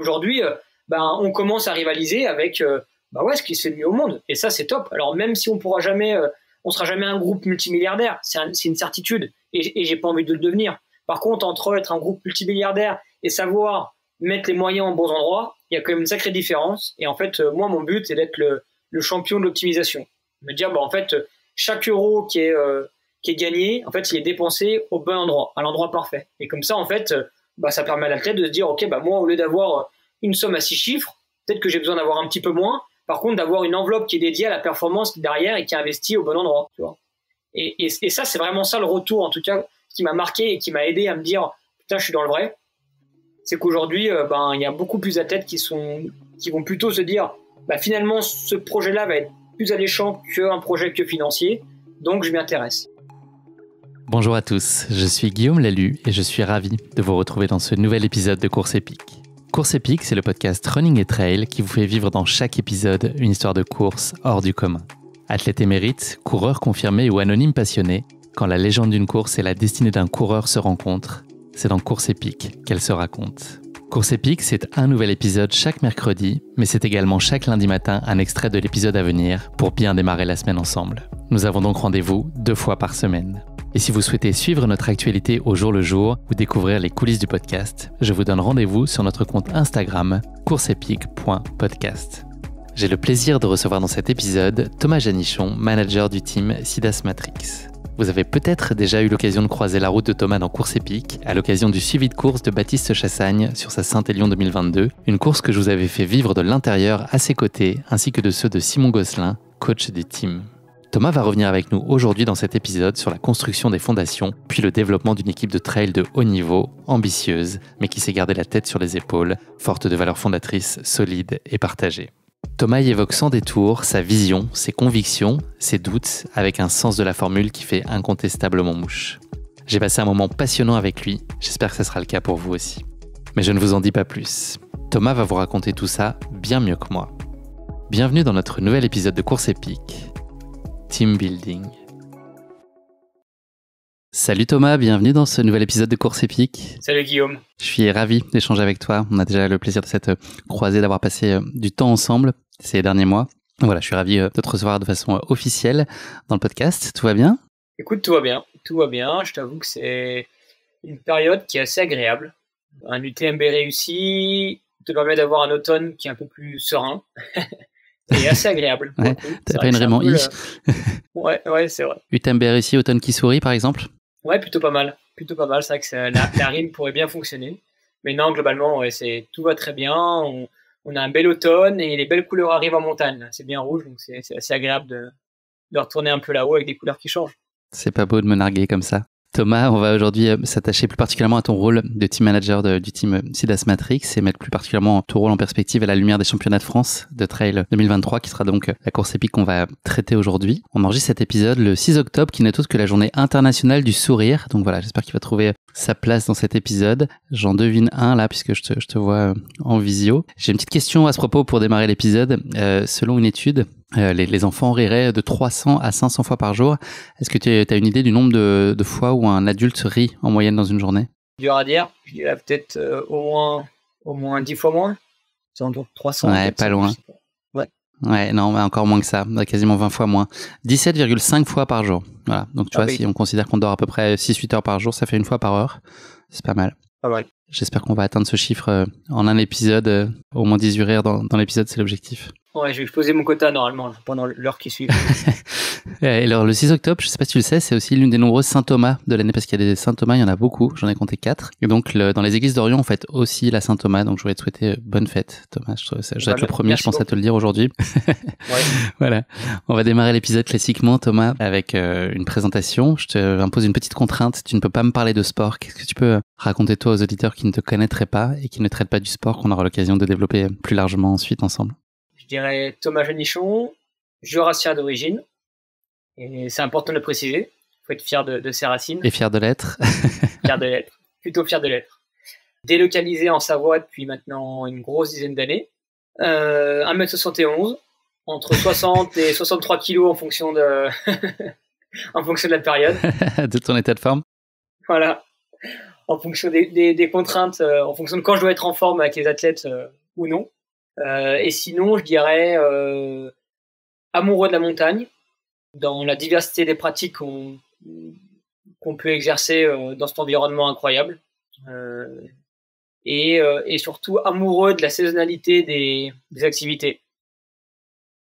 Aujourd'hui, on commence à rivaliser avec ce qui se fait de mieux au monde. Et ça, c'est top. Alors même si on sera jamais un groupe multimilliardaire, c'est une certitude. Et j'ai pas envie de le devenir. Par contre, entre être un groupe multimilliardaire et savoir mettre les moyens en bons endroits, il y a quand même une sacrée différence. Et en fait, moi, mon but, c'est d'être le champion de l'optimisation. Me dire, chaque euro qui est gagné, en fait, il est dépensé au bon endroit, à l'endroit parfait. Et comme ça, en fait, ça permet à l'athlète de se dire, ok, moi, au lieu d'avoir une somme à 6 chiffres, peut-être que j'ai besoin d'avoir un petit peu moins. Par contre, d'avoir une enveloppe qui est dédiée à la performance derrière et qui est investie au bon endroit, tu vois. Et ça, c'est vraiment ça le retour, en tout cas, qui m'a marqué et qui m'a aidé à me dire, putain, je suis dans le vrai. C'est qu'aujourd'hui, il y a beaucoup plus d'athlètes qui vont plutôt se dire, finalement, ce projet-là va être plus alléchant qu'un projet que financier, donc je m'y intéresse. Bonjour à tous, je suis Guillaume Lalu et je suis ravi de vous retrouver dans ce nouvel épisode de Course Épique. Course Épique, c'est le podcast Running et Trail qui vous fait vivre dans chaque épisode une histoire de course hors du commun. Athlète émérite, coureur confirmé ou anonyme passionné, quand la légende d'une course et la destinée d'un coureur se rencontrent, c'est dans Course Épique qu'elle se raconte. Course Épique, c'est un nouvel épisode chaque mercredi, mais c'est également chaque lundi matin un extrait de l'épisode à venir pour bien démarrer la semaine ensemble. Nous avons donc rendez-vous 2 fois par semaine. Et si vous souhaitez suivre notre actualité au jour le jour ou découvrir les coulisses du podcast, je vous donne rendez-vous sur notre compte Instagram courseepique.podcast. J'ai le plaisir de recevoir dans cet épisode Thomas Janichon, manager du team Sidas Matrix. Vous avez peut-être déjà eu l'occasion de croiser la route de Thomas dans Course Épique à l'occasion du suivi de course de Baptiste Chassagne sur sa Saint-Élion 2022, une course que je vous avais fait vivre de l'intérieur à ses côtés ainsi que de ceux de Simon Gosselin, coach du team. Thomas va revenir avec nous aujourd'hui dans cet épisode sur la construction des fondations, puis le développement d'une équipe de trail de haut niveau, ambitieuse, mais qui sait garder la tête sur les épaules, forte de valeurs fondatrices, solides et partagées. Thomas y évoque sans détour sa vision, ses convictions, ses doutes, avec un sens de la formule qui fait incontestablement mouche. J'ai passé un moment passionnant avec lui, j'espère que ce sera le cas pour vous aussi. Mais je ne vous en dis pas plus. Thomas va vous raconter tout ça bien mieux que moi. Bienvenue dans notre nouvel épisode de Course Épique. Team Building. Salut Thomas, bienvenue dans ce nouvel épisode de Course Épique. Salut Guillaume. Je suis ravi d'échanger avec toi. On a déjà le plaisir de s'être croisés, d'avoir passé du temps ensemble ces derniers mois. Voilà, je suis ravi de te recevoir de façon officielle dans le podcast. Tout va bien ? Écoute, tout va bien. Tout va bien. Je t'avoue que c'est une période qui est assez agréable. Un UTMB réussi te permet d'avoir un automne qui est un peu plus serein. C'est assez agréable. Ouais, t'as pas une vraiment Ouais, c'est vrai. UTMB ici, automne qui sourit, par exemple? Ouais, plutôt pas mal. C'est vrai que la rime pourrait bien fonctionner. Mais non, globalement, ouais, tout va très bien. On a un bel automne et les belles couleurs arrivent en montagne. C'est bien rouge, donc c'est assez agréable de retourner un peu là-haut avec des couleurs qui changent. C'est pas beau de me narguer comme ça. Thomas, on va aujourd'hui s'attacher plus particulièrement à ton rôle de team manager du team Sidas Matrix et mettre plus particulièrement ton rôle en perspective à la lumière des championnats de France de trail 2023 qui sera donc la course épique qu'on va traiter aujourd'hui. On enregistre cet épisode le 6 octobre qui n'est autre que la journée internationale du sourire. Donc voilà, j'espère qu'il va trouver sa place dans cet épisode. J'en devine un là puisque je te vois en visio. J'ai une petite question à ce propos pour démarrer l'épisode. Selon une étude, les enfants riraient de 300 à 500 fois par jour. Est-ce que tu as une idée du nombre de fois où un adulte rit en moyenne dans une journée? Dur à dire. Je dirais peut-être au moins 10 fois moins. C'est en 300. Ouais, pas loin. Ouais, non, encore moins que ça. Quasiment 20 fois moins. 17,5 fois par jour. Voilà. Donc tu vois, si on considère qu'on dort à peu près 6-8 heures par jour, ça fait 1 fois par heure. C'est pas mal. Pas mal. J'espère qu'on va atteindre ce chiffre en un épisode. Au moins 18 rires dans l'épisode, c'est l'objectif. Ouais, je vais exposer mon quota normalement pendant l'heure qui suit. Et alors le 6 octobre, je sais pas si tu le sais, c'est aussi l'une des nombreuses Saint Thomas de l'année parce qu'il y a des Saint Thomas, il y en a beaucoup, j'en ai compté 4. Et donc dans les églises d'Orient, on fête aussi la Saint Thomas, donc je voulais te souhaiter bonne fête Thomas. Je dois être le premier, je pense, à te le dire aujourd'hui. Ouais. Voilà, on va démarrer l'épisode classiquement Thomas avec une présentation. Je te impose une petite contrainte, tu ne peux pas me parler de sport. Qu'est-ce que tu peux raconter toi aux auditeurs qui ne te connaîtraient pas et qui ne traitent pas du sport qu'on aura l'occasion de développer plus largement ensuite ensemble? Je dirais Thomas Janichon, jurassien d'origine. Et c'est important de le préciser. Il faut être fier de ses racines. Et fier de l'être. Fier de l'être. Plutôt fier de l'être. Délocalisé en Savoie depuis maintenant une grosse dizaine d'années. 1m71, entre 60 et 63 kilos en fonction en fonction de la période. De ton état de forme. Voilà. en fonction des contraintes, en fonction de quand je dois être en forme avec les athlètes ou non. Et sinon, je dirais amoureux de la montagne, dans la diversité des pratiques qu'on peut exercer dans cet environnement incroyable. Et surtout amoureux de la saisonnalité des activités.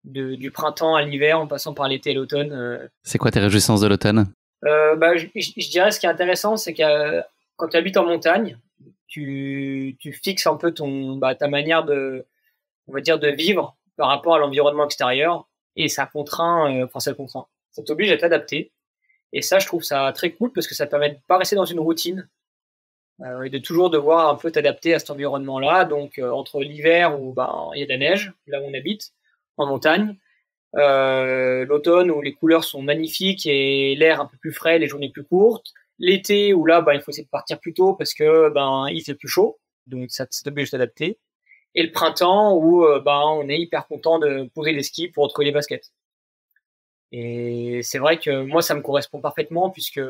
Du printemps à l'hiver en passant par l'été et l'automne. C'est quoi tes réjouissances de l'automne? Je dirais ce qui est intéressant, c'est que quand tu habites en montagne, tu fixes un peu ta manière on va dire, de vivre par rapport à l'environnement extérieur, et ça t'oblige à t'adapter. Et ça, je trouve ça très cool parce que ça permet de pas rester dans une routine et de toujours devoir un peu t'adapter à cet environnement-là. Donc, entre l'hiver où il y a de la neige, là où on habite, en montagne, l'automne où les couleurs sont magnifiques et l'air un peu plus frais, les journées plus courtes, l'été où là, il faut essayer de partir plus tôt parce que il fait plus chaud, donc ça t'oblige à t'adapter. Et le printemps où on est hyper content de poser les skis pour retrouver les baskets. Et c'est vrai que moi, ça me correspond parfaitement puisque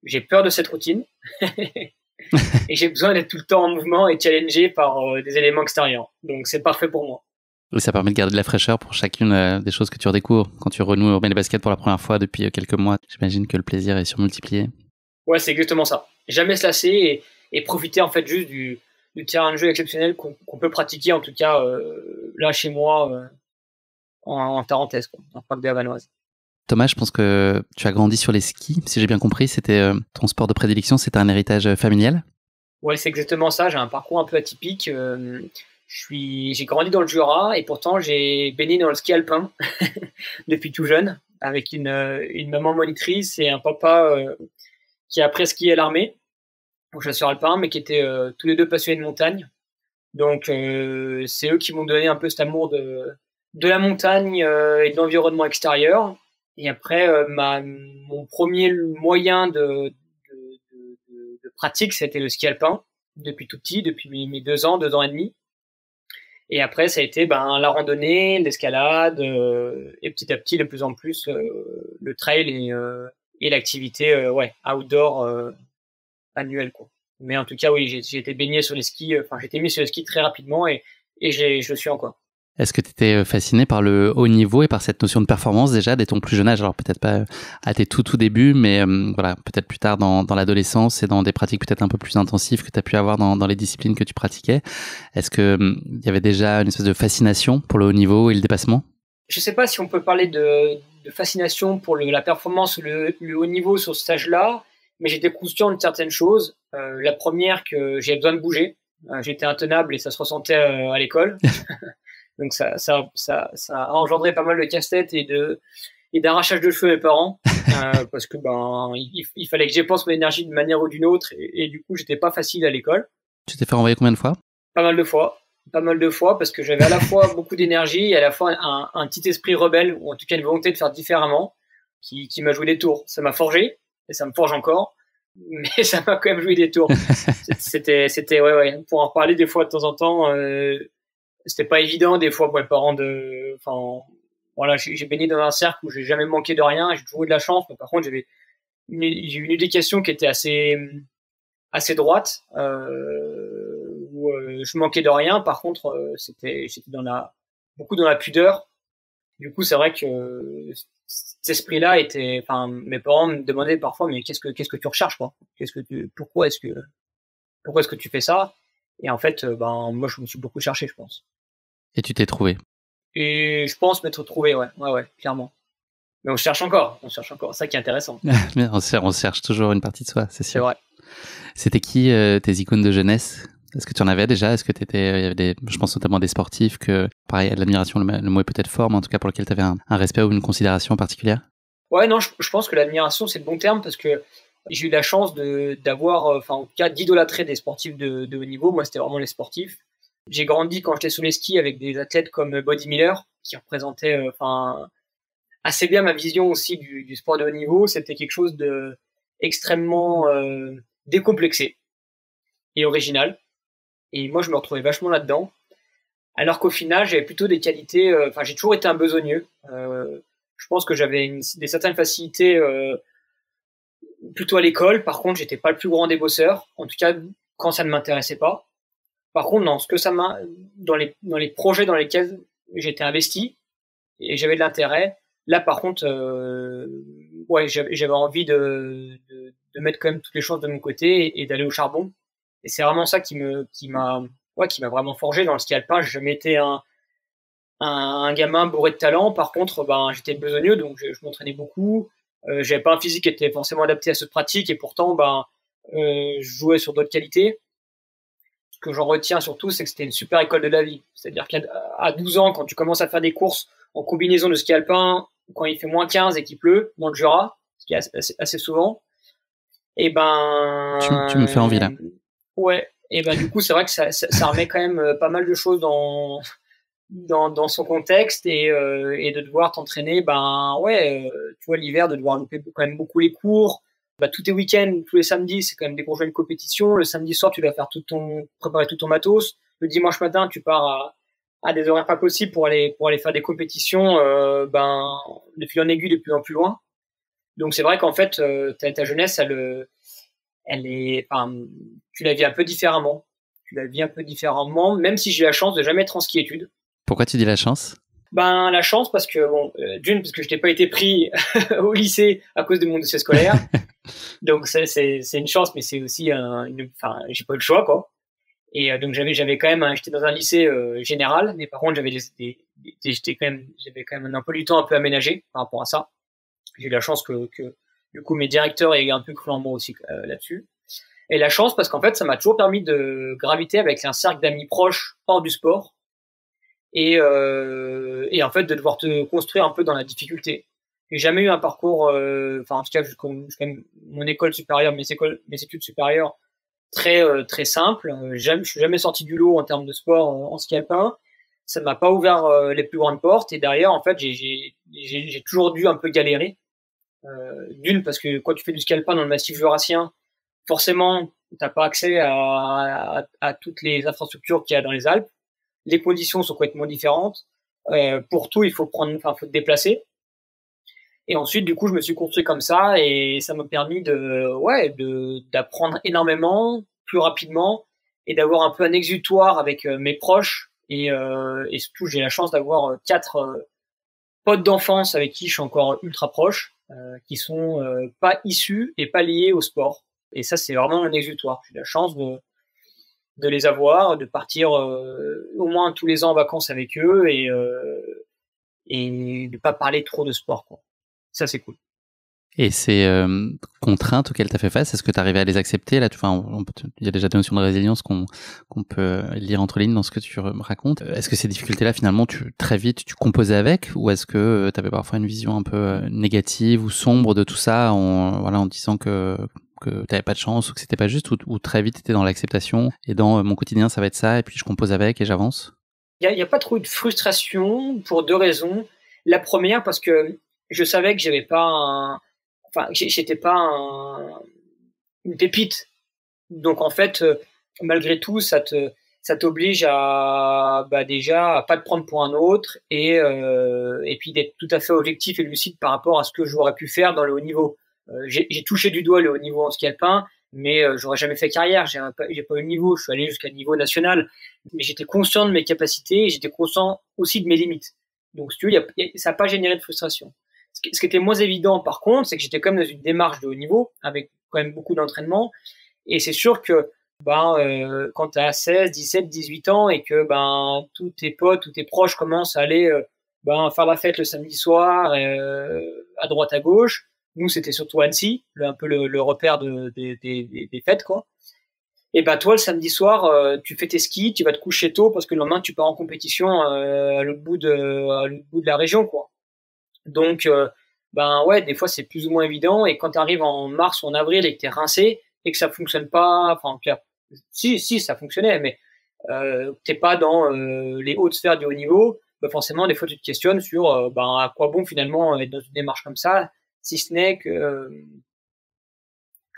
j'ai peur de cette routine et j'ai besoin d'être tout le temps en mouvement et challengé par des éléments extérieurs. Donc, c'est parfait pour moi. Oui, ça permet de garder de la fraîcheur pour chacune des choses que tu redécouvres. Quand tu remets les baskets pour la première fois depuis quelques mois, j'imagine que le plaisir est surmultiplié. Ouais, c'est exactement ça. Jamais se lasser et profiter en fait juste du terrain de jeu exceptionnel qu'on peut pratiquer, en tout cas là chez moi en Tarentaise, en parc des Havanoises. Thomas, je pense que tu as grandi sur les skis. Si j'ai bien compris, c'était ton sport de prédilection, c'était un héritage familial? Ouais, c'est exactement ça. J'ai un parcours un peu atypique. J'ai grandi dans le Jura et pourtant j'ai baigné dans le ski alpin depuis tout jeune, avec une maman monitrice et un papa qui a après skié à l'armée, au chasseur alpin, mais qui étaient tous les deux passionnés de montagne. Donc c'est eux qui m'ont donné un peu cet amour de la montagne et de l'environnement extérieur. Et après, mon premier moyen de pratique, c'était le ski alpin, depuis tout petit, depuis mes 2 ans et demi. Et après, ça a été la randonnée, l'escalade, et petit à petit, de plus en plus, le trail et l'activité outdoor annuelle, quoi. Mais en tout cas, oui, j'ai été baigné sur les skis, j'ai été mis sur les skis très rapidement et je le suis encore. Est-ce que tu étais fasciné par le haut niveau et par cette notion de performance déjà dès ton plus jeune âge? Alors peut-être pas à tes tout débuts, mais voilà, peut-être plus tard dans l'adolescence et dans des pratiques peut-être un peu plus intensives que tu as pu avoir dans les disciplines que tu pratiquais. Est-ce que il y avait déjà une espèce de fascination pour le haut niveau et le dépassement? Je sais pas si on peut parler de fascination pour la performance ou le haut niveau sur ce stage-là, mais j'étais conscient de certaines choses. La première, que j'avais besoin de bouger. J'étais intenable et ça se ressentait à l'école. Donc ça a engendré pas mal de casse-tête et d'arrachage de cheveux à mes parents, parce que il fallait que j'épense mon énergie d'une manière ou d'une autre, et du coup j'étais pas facile à l'école. Tu t'es fait renvoyer combien de fois? Pas mal de fois, parce que j'avais à la fois beaucoup d'énergie et à la fois un petit esprit rebelle, ou en tout cas une volonté de faire différemment, qui m'a joué des tours. Ça m'a forgé, et ça me forge encore, mais ça m'a quand même joué des tours. C'était pour en reparler des fois de temps en temps. C'était pas évident des fois pour les parents j'ai baigné dans un cercle où j'ai jamais manqué de rien, j'ai toujours eu de la chance, mais par contre j'ai eu une éducation qui était assez droite, où je manquais de rien. Par contre j'étais beaucoup dans la pudeur. Du coup c'est vrai que cet esprit-là était, mes parents me demandaient parfois, mais qu'est-ce que tu recherches, quoi? Pourquoi est-ce que tu fais ça? Et en fait, moi, je me suis beaucoup cherché, je pense. Et tu t'es trouvé? Et je pense m'être trouvé, ouais, clairement. Mais on cherche encore, c'est ça qui est intéressant. on cherche toujours une partie de soi, c'est sûr. C'est vrai. C'était qui tes icônes de jeunesse? Est-ce que tu en avais déjà? Est-ce que il y avait je pense notamment des sportifs que, pareil, l'admiration, le mot est peut-être fort, mais en tout cas pour lequel tu avais un respect ou une considération particulière? Ouais, non, je pense que l'admiration, c'est le bon terme, parce que j'ai eu la chance d'avoir, en tout cas, d'idolâtrer des sportifs de haut niveau. Moi, c'était vraiment les sportifs. J'ai grandi quand j'étais sous les skis avec des athlètes comme Body Miller, qui représentaient, assez bien ma vision aussi du sport de haut niveau. C'était quelque chose de extrêmement décomplexé et original. Et moi, je me retrouvais vachement là-dedans. Alors qu'au final, j'avais plutôt des qualités. J'ai toujours été un besogneux. Je pense que j'avais des certaines facilités plutôt à l'école. Par contre, j'étais pas le plus grand des bosseurs. En tout cas, quand ça ne m'intéressait pas. Par contre, dans les projets dans lesquels j'étais investi et j'avais de l'intérêt, là, par contre, ouais, j'avais envie de mettre quand même toutes les chances de mon côté et d'aller au charbon. Et c'est vraiment ça qui m'a vraiment forgé dans le ski alpin. J'ai jamais été un gamin bourré de talent. Par contre, j'étais besogneux, donc je m'entraînais beaucoup. J'avais pas un physique qui était forcément adapté à cette pratique et pourtant, je jouais sur d'autres qualités. Ce que j'en retiens surtout, c'est que c'était une super école de la vie. C'est-à-dire qu'à 12 ans, quand tu commences à faire des courses en combinaison de ski alpin, quand il fait moins 15 et qu'il pleut, dans le Jura, ce qui est assez souvent, et tu me fais envie là. Ouais, et du coup, c'est vrai que ça remet quand même pas mal de choses dans son contexte et de devoir t'entraîner, tu vois, l'hiver, de devoir louper quand même beaucoup les cours. Tous tes week-ends, tous les samedis, c'est quand même des grosses de compétition. Le samedi soir, tu dois faire préparer tout ton matos. Le dimanche matin, tu pars à des horaires pas possibles pour aller faire des compétitions, de fil en aiguille de plus en plus loin. Donc c'est vrai qu'en fait, ta jeunesse, tu la vis un peu différemment. Même si j'ai la chance de jamais être en ski-études. Pourquoi tu dis la chance? La chance parce que d'une, parce que je n'ai pas été pris au lycée à cause de mon dossier scolaire. Donc c'est une chance, mais c'est aussi j'ai pas eu le choix, quoi. Et donc j'avais quand même, j'étais dans un lycée général, mais par contre j'avais j'avais quand même un emploi du temps un peu aménagé par rapport à ça. J'ai eu la chance que du coup mes directeurs aient un peu cru en moi aussi là-dessus. Et la chance parce qu'en fait ça m'a toujours permis de graviter avec un cercle d'amis proches hors du sport. Et en fait de devoir te construire un peu dans la difficulté. J'ai jamais eu un parcours, en tout cas jusqu'à mon école supérieure, mes études supérieures, très simple. Je suis jamais sorti du lot en termes de sport en ski alpin. Ça m'a pas ouvert les plus grandes portes. Et derrière, en fait, j'ai toujours dû un peu galérer. D'une, parce que quand tu fais du ski alpin dans le massif jurassien, forcément, t'as pas accès à toutes les infrastructures qu'il y a dans les Alpes. Les conditions sont complètement différentes. Pour tout, il faut te déplacer. Et ensuite, du coup, je me suis construit comme ça et ça m'a permis d'apprendre énormément, plus rapidement et d'avoir un peu un exutoire avec mes proches. Et surtout, j'ai la chance d'avoir 4 potes d'enfance avec qui je suis encore ultra proche, qui sont pas issus et pas liés au sport. Et ça, c'est vraiment un exutoire. J'ai la chance de les avoir, de partir au moins tous les ans en vacances avec eux et de pas parler trop de sport, quoi. Ça, c'est cool. Et ces contraintes auxquelles tu as fait face, est-ce que tu arrives à les accepter? Là, il y a déjà des notions de résilience qu'on peut lire entre lignes dans ce que tu racontes. Est-ce que ces difficultés-là, finalement, très vite, tu composais avec? Ou est-ce que tu avais parfois une vision un peu négative ou sombre de tout ça en disant que t'avais pas de chance ou que c'était pas juste, ou très vite t'étais dans l'acceptation et dans mon quotidien ça va être ça et puis je compose avec et j'avance? Il y a pas trop eu de frustration pour 2 raisons. La première parce que je savais que j'étais pas une pépite. Donc en fait, malgré tout, ça t'oblige à déjà à pas te prendre pour un autre et puis d'être tout à fait objectif et lucide par rapport à ce que j'aurais pu faire dans le haut niveau. J'ai touché du doigt le haut niveau en ski alpin, mais j'aurais jamais fait carrière. J'ai pas eu le niveau. Je suis allé jusqu'à niveau national, mais j'étais conscient de mes capacités et j'étais conscient aussi de mes limites. Donc, si tu veux, ça n'a pas généré de frustration. Ce qui était moins évident, par contre, c'est que j'étais quand même dans une démarche de haut niveau, avec quand même beaucoup d'entraînement. Et c'est sûr que quand tu as 16, 17, 18 ans et que tous tes potes, tous tes proches commencent à aller faire la fête le samedi soir à droite à gauche. Nous, c'était surtout Annecy, un peu le repère des fêtes, quoi. Et toi, le samedi soir, tu fais tes skis, tu vas te coucher tôt parce que le lendemain, tu pars en compétition à l'autre bout de la région, quoi. Donc, des fois, c'est plus ou moins évident. Et quand tu arrives en mars ou en avril et que t'es rincé et que ça fonctionne pas, si, ça fonctionnait, mais t'es pas dans les hautes sphères du haut niveau, forcément, des fois, tu te questionnes sur à quoi bon finalement être dans une démarche comme ça, si ce n'est que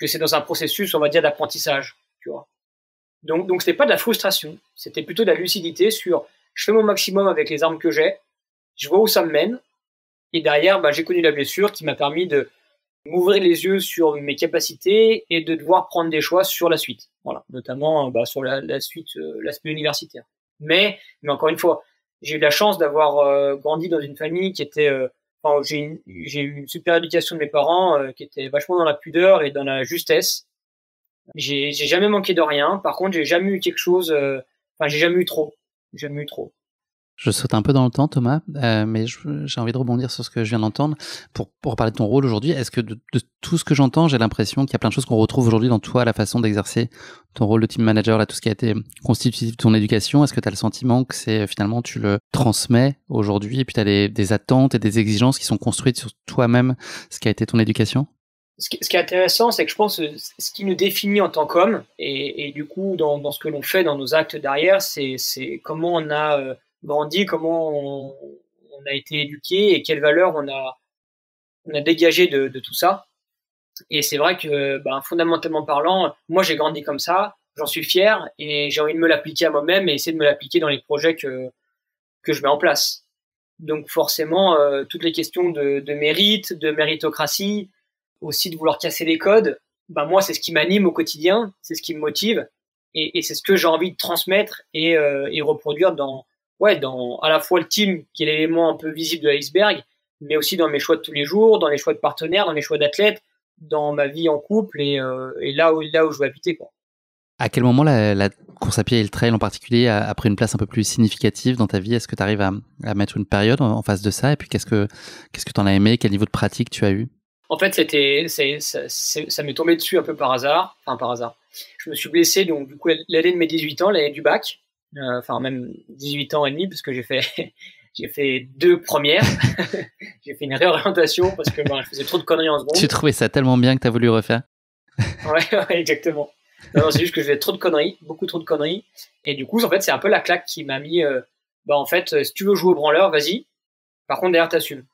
c'est dans un processus, on va dire, d'apprentissage, tu vois. Donc c'était pas de la frustration, c'était plutôt de la lucidité sur je fais mon maximum avec les armes que j'ai, je vois où ça me mène, et derrière, j'ai connu la blessure qui m'a permis de m'ouvrir les yeux sur mes capacités et de devoir prendre des choix sur la suite. Voilà, notamment sur la suite, l'aspect universitaire. Mais encore une fois, j'ai eu la chance d'avoir grandi dans une famille qui était j'ai eu une super éducation de mes parents qui était vachement dans la pudeur et dans la justesse. J'ai jamais manqué de rien. Par contre, j'ai jamais eu quelque chose. J'ai jamais eu trop. Jamais eu trop. Je saute un peu dans le temps, Thomas, mais j'ai envie de rebondir sur ce que je viens d'entendre. Pour parler de ton rôle aujourd'hui, est-ce que de tout ce que j'entends, j'ai l'impression qu'il y a plein de choses qu'on retrouve aujourd'hui dans toi, la façon d'exercer ton rôle de team manager, là, tout ce qui a été constitutif de ton éducation. Est-ce que tu as le sentiment que c'est finalement tu le transmets aujourd'hui et puis tu as des attentes et des exigences qui sont construites sur toi-même, ce qui a été ton éducation? Ce qui est intéressant, c'est que je pense que ce qui nous définit en tant qu'homme, et du coup, dans ce que l'on fait, dans nos actes derrière, c'est comment on a grandi, comment on a été éduqué et quelles valeurs on a dégagé de tout ça. Et c'est vrai que, fondamentalement parlant, moi j'ai grandi comme ça, j'en suis fier et j'ai envie de me l'appliquer à moi-même et essayer de me l'appliquer dans les projets que je mets en place. Donc forcément, toutes les questions de mérite, de méritocratie, aussi de vouloir casser les codes, moi c'est ce qui m'anime au quotidien, c'est ce qui me motive et c'est ce que j'ai envie de transmettre et reproduire dans à la fois le team qui est l'élément un peu visible de l'iceberg, mais aussi dans mes choix de tous les jours, dans les choix de partenaires, dans les choix d'athlètes, dans ma vie en couple et là où je veux habiter, quoi. À quel moment la course à pied et le trail en particulier a pris une place un peu plus significative dans ta vie? Est-ce que tu arrives à mettre une période en face de ça? Et puis qu'est-ce que tu en as aimé? Quel niveau de pratique tu as eu? En fait, ça m'est tombé dessus un peu par hasard. Enfin, par hasard. Je me suis blessé, donc, du coup, l'année de mes 18 ans, l'année du bac. Même 18 ans et demi, parce que j'ai fait 2 premières. J'ai fait une réorientation parce que je faisais trop de conneries en seconde. Tu trouvais ça tellement bien que tu as voulu refaire? Ouais, exactement. Non, c'est juste que je faisais trop de conneries, beaucoup trop de conneries. Et du coup, en fait, c'est un peu la claque qui m'a mis, si tu veux jouer au branleur, vas-y. Par contre, derrière, t'assumes.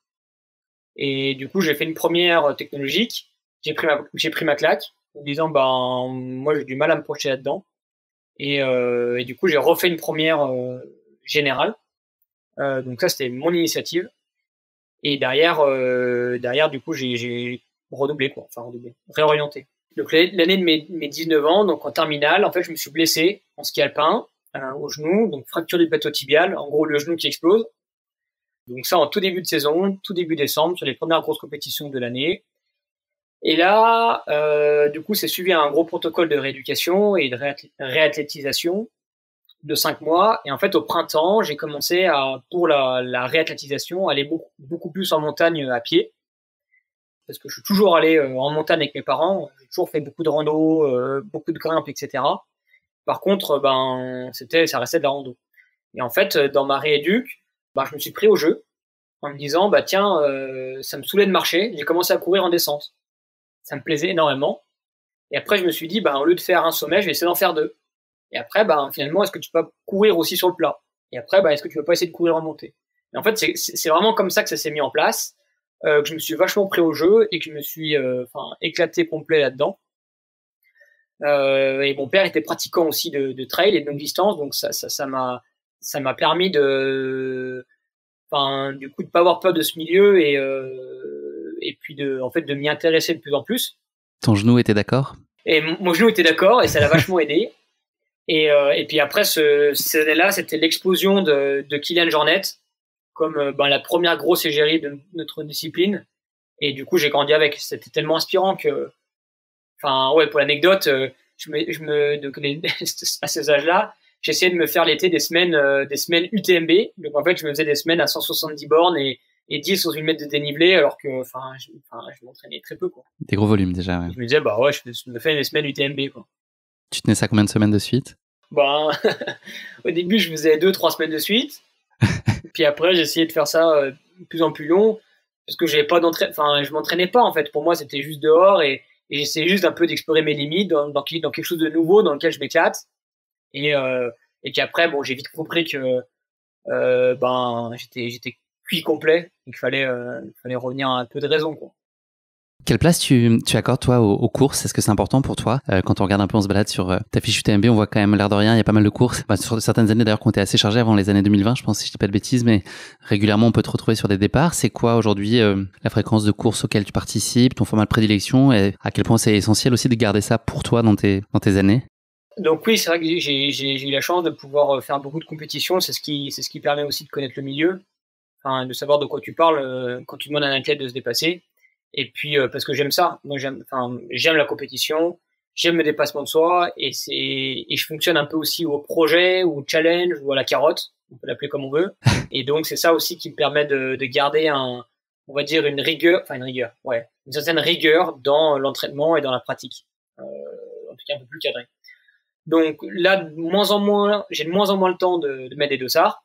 Et du coup, j'ai fait une première technologique. J'ai pris ma claque en disant, moi, j'ai du mal à me projeter là-dedans. Et du coup, j'ai refait une première générale. Donc ça, c'était mon initiative. Et derrière, du coup, j'ai redoublé, quoi. Enfin, redoublé, réorienté. Donc l'année de mes 19 ans, donc en terminale, en fait, je me suis blessé en ski alpin au genou, donc fracture du plateau tibial, en gros le genou qui explose. Donc ça en tout début de saison, tout début décembre, sur les premières grosses compétitions de l'année. Et là, du coup, c'est suivi un gros protocole de rééducation et de réathlétisation de 5 mois. Et en fait, au printemps, j'ai commencé pour la réathlétisation, aller beaucoup plus en montagne à pied. Parce que je suis toujours allé en montagne avec mes parents. J'ai toujours fait beaucoup de rando, beaucoup de grimpes, etc. Par contre, ça restait de la rando. Et en fait, dans ma rééduque, je me suis pris au jeu en me disant, tiens, ça me saoulait de marcher. J'ai commencé à courir en descente. Ça me plaisait énormément. Et après, je me suis dit, au lieu de faire un sommet, je vais essayer d'en faire 2. Et après, finalement, est-ce que tu peux courir aussi sur le plat? Et après, est-ce que tu peux pas essayer de courir en montée? Et en fait, c'est vraiment comme ça que ça s'est mis en place. Que je me suis vachement pris au jeu et que je me suis éclaté complet là-dedans. Et mon père était pratiquant aussi de trail et de longue distance, donc ça m'a permis du coup de pas avoir peur de ce milieu et puis de m'y intéresser de plus en plus. Ton genou était d'accord? Et mon genou était d'accord et ça l'a vachement aidé. Et puis après cette année-là, c'était l'explosion de Kylian Jornet comme la première grosse égérie de notre discipline. Et du coup, j'ai grandi avec. C'était tellement inspirant que, pour l'anecdote, à ces âges-là, j'essayais de me faire l'été des semaines UTMB. Donc en fait, je me faisais des semaines à 170 bornes et 10 sur 1 mètre de dénivelé, alors que, je m'entraînais très peu, quoi. Des gros volumes déjà, ouais. Je me disais, je me fais des semaines UTMB, quoi. Tu tenais ça combien de semaines de suite? Au début, je faisais 2-3 semaines de suite. Puis après, j'ai essayé de faire ça de plus en plus long parce que j'avais pas je m'entraînais pas, en fait. Pour moi, c'était juste dehors et j'essayais juste un peu d'explorer mes limites dans quelque chose de nouveau dans lequel je m'éclate. Et puis après, j'ai vite compris que j'étais cuit complet et qu'il fallait revenir à un peu de raison, quoi. Quelle place tu accordes, toi, aux courses? Est-ce que c'est important pour toi? Quand on regarde un peu, on se balade sur ta fiche UTMB, on voit quand même, l'air de rien, il y a pas mal de courses. Sur certaines années, d'ailleurs, qui ont été assez chargées avant les années 2020, je pense, si je dis pas de bêtises, mais régulièrement, on peut te retrouver sur des départs. C'est quoi, aujourd'hui, la fréquence de courses auxquelles tu participes, ton format de prédilection, et à quel point c'est essentiel aussi de garder ça pour toi dans tes années? Donc oui, c'est vrai que j'ai eu la chance de pouvoir faire beaucoup de compétitions. C'est ce qui permet aussi de connaître le milieu, enfin, de savoir de quoi tu parles quand tu demandes à un athlète de se dépasser. Et puis parce que j'aime ça, moi j'aime la compétition, j'aime le dépassement de soi, et je fonctionne un peu aussi au projet, ou au challenge, ou à la carotte, on peut l'appeler comme on veut. Et donc c'est ça aussi qui me permet de garder on va dire une certaine rigueur dans l'entraînement et dans la pratique, en tout cas un peu plus cadré. Donc là, j'ai de moins en moins le temps de mettre des dossards.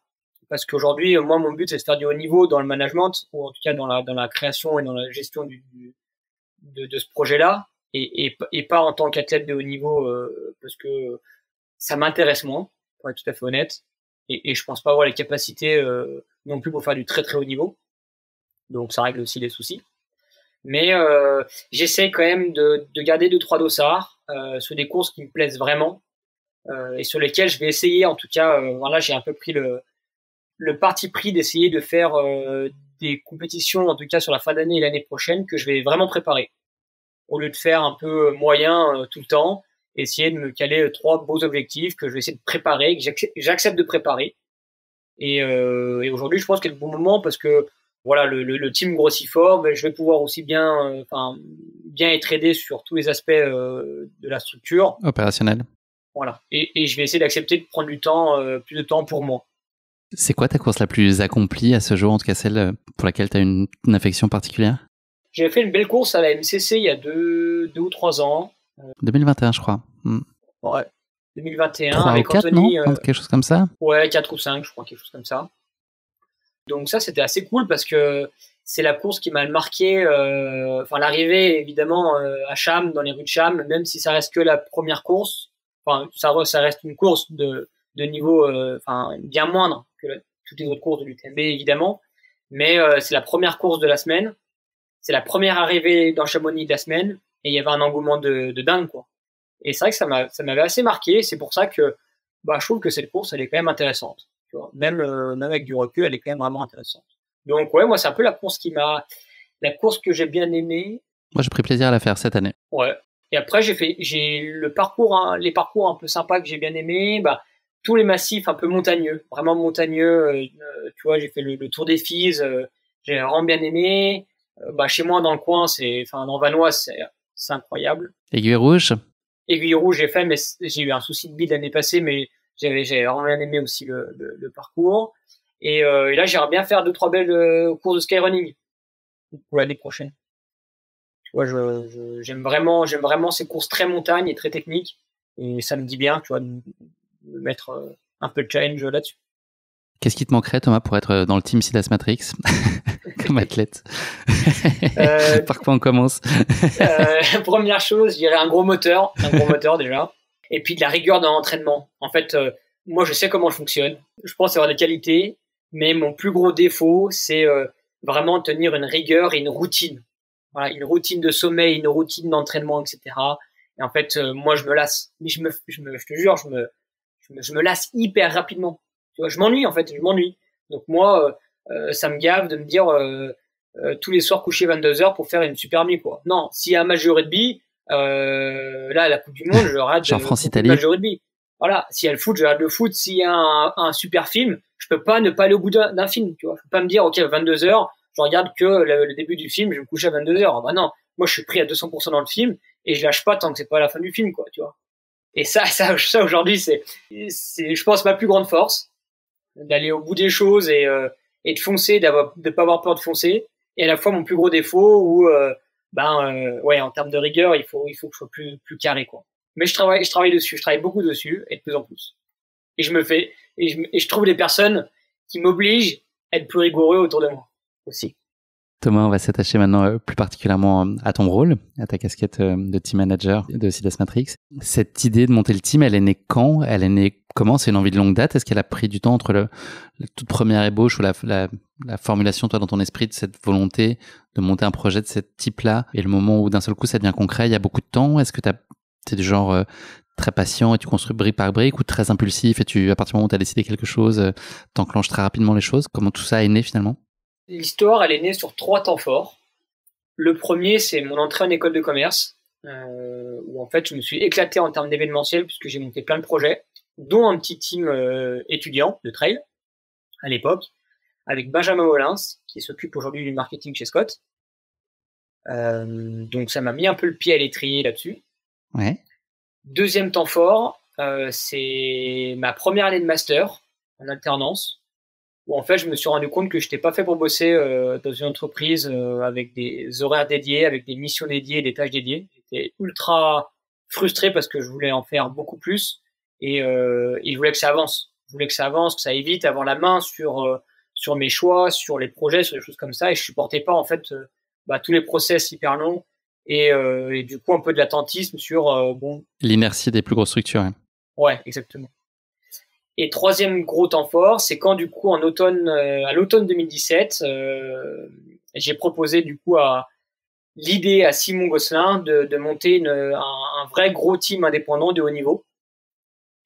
Parce qu'aujourd'hui, moi, mon but, c'est de faire du haut niveau dans le management, ou en tout cas dans la création et dans la gestion de ce projet-là, et pas en tant qu'athlète de haut niveau, parce que ça m'intéresse moins, pour être tout à fait honnête, et je pense pas avoir les capacités non plus pour faire du très très haut niveau. Donc ça règle aussi les soucis. Mais j'essaie quand même de garder 2-3 dossards sur des courses qui me plaisent vraiment, et sur lesquelles je vais essayer, en tout cas, voilà, j'ai un peu pris le parti pris d'essayer de faire des compétitions, en tout cas sur la fin d'année et l'année prochaine, que je vais vraiment préparer. Au lieu de faire un peu moyen tout le temps, essayer de me caler 3 beaux objectifs que je vais essayer de préparer, que j'accepte de préparer. Et aujourd'hui, je pense qu'il est le bon moment, parce que voilà, le team grossit fort, mais je vais pouvoir aussi bien être aidé sur tous les aspects de la structure Opérationnel. Voilà. Et je vais essayer d'accepter de prendre plus de temps pour moi. C'est quoi ta course la plus accomplie à ce jour, en tout cas celle pour laquelle tu as une affection particulière? J'ai fait une belle course à la MCC il y a 2 ou 3 ans. 2021, je crois. Ouais, 2021. 3 avec ou 4, Anthony. non quelque chose comme ça? Ouais, 4 ou 5, je crois, quelque chose comme ça. Donc ça, c'était assez cool, parce que c'est la course qui m'a marqué. L'arrivée, évidemment, à Cham, dans les rues de Cham, même si ça reste que la première course. Enfin, ça reste une course de niveau bien moindre que toutes les autres courses de l'UTMB, évidemment, mais c'est la première course de la semaine, c'est la première arrivée dans Chamonix de la semaine, et il y avait un engouement de dingue, quoi. Et c'est vrai que ça m'avait assez marqué. C'est pour ça que je trouve que cette course, elle est quand même intéressante, tu vois. Même avec du recul, elle est quand même vraiment intéressante. Donc ouais, moi c'est un peu la course que j'ai bien aimée. Moi j'ai pris plaisir à la faire cette année. Ouais. Et après j'ai les parcours un peu sympas que j'ai bien aimés, tous les massifs un peu montagneux, vraiment montagneux. Tu vois, j'ai fait le Tour des Fises, j'ai vraiment bien aimé. Chez moi dans le coin, dans Vanois, c'est incroyable. Aiguille Rouge, j'ai fait, mais j'ai eu un souci de bide l'année passée, mais j'ai vraiment bien aimé aussi le parcours. Et là, j'aimerais bien faire 2-3 belles courses de skyrunning pour l'année prochaine. Tu vois, j'aime vraiment ces courses très montagne et très techniques, et ça me dit bien, tu vois, de mettre un peu de challenge là-dessus. Qu'est-ce qui te manquerait, Thomas, pour être dans le team Sidas Matrix comme athlète? Par quoi on commence? Première chose, je dirais un gros moteur déjà, et puis de la rigueur dans l'entraînement. En fait, moi je sais comment je fonctionne, je pense avoir des qualités, mais mon plus gros défaut, c'est vraiment tenir une rigueur et une routine. Voilà, une routine de sommeil, une routine d'entraînement, etc. Et en fait, moi je me lasse, mais je te jure, je me lasse hyper rapidement. Tu vois, je m'ennuie. Donc moi, ça me gave de me dire tous les soirs coucher 22h pour faire une super nuit, quoi. Non, s'il y a un match de rugby, là, la Coupe du Monde, je rate genre France-Italie. Le match de rugby. Voilà, s'il y a le foot, je regarde le foot. S'il y a un super film, je peux pas ne pas aller au bout d'un film, tu vois. Je peux pas me dire, ok, 22h, je regarde que le début du film, je vais me coucher à 22h. Bah non, moi je suis pris à 200% dans le film, et je lâche pas tant que c'est pas la fin du film, quoi, tu vois. Et ça aujourd'hui, c'est je pense ma plus grande force, d'aller au bout des choses et de foncer, de pas avoir peur de foncer, et à la fois mon plus gros défaut où en termes de rigueur, il faut que je sois plus carré, quoi. Mais je travaille dessus, je travaille beaucoup dessus, et de plus en plus. Et je trouve des personnes qui m'obligent à être plus rigoureux autour de moi aussi. Thomas, on va s'attacher maintenant plus particulièrement à ton rôle, à ta casquette de team manager de Sidas Matrix. Cette idée de monter le team, elle est née quand? Elle est née Comment? C'est une envie de longue date? Est-ce qu'elle a pris du temps entre la toute première ébauche ou la formulation, toi, dans ton esprit, de cette volonté de monter un projet de ce type-là et le moment où d'un seul coup ça devient concret? Il y a beaucoup de temps? Est-ce que t'es du genre très patient et tu construis brique par brique, ou très impulsif et à partir du moment où tu as décidé quelque chose, t'enclenches très rapidement les choses? Comment tout ça est né finalement? L'histoire, elle est née sur 3 temps forts. Le premier, c'est mon entrée en école de commerce, où en fait je me suis éclaté en termes d'événementiel puisque j'ai monté plein de projets, dont un petit team étudiant de trail à l'époque, avec Benjamin Molins, qui s'occupe aujourd'hui du marketing chez Scott. Donc ça m'a mis un peu le pied à l'étrier là-dessus. Ouais. Deuxième temps fort, c'est ma première année de master en alternance, où en fait je me suis rendu compte que je n'étais pas fait pour bosser dans une entreprise avec des horaires dédiés, avec des missions dédiées, des tâches dédiées. J'étais ultra frustré parce que je voulais en faire beaucoup plus et je voulais que ça avance. Je voulais que ça avance, que ça aille vite, avoir la main sur mes choix, sur les projets, sur des choses comme ça, et je supportais pas en fait tous les process hyper longs et du coup un peu de l'attentisme sur L'inertie des plus grosses structures. Hein. Ouais, exactement. Et troisième gros temps fort, c'est quand du coup à l'automne 2017, j'ai proposé du coup l'idée à Simon Gosselin de monter un vrai gros team indépendant de haut niveau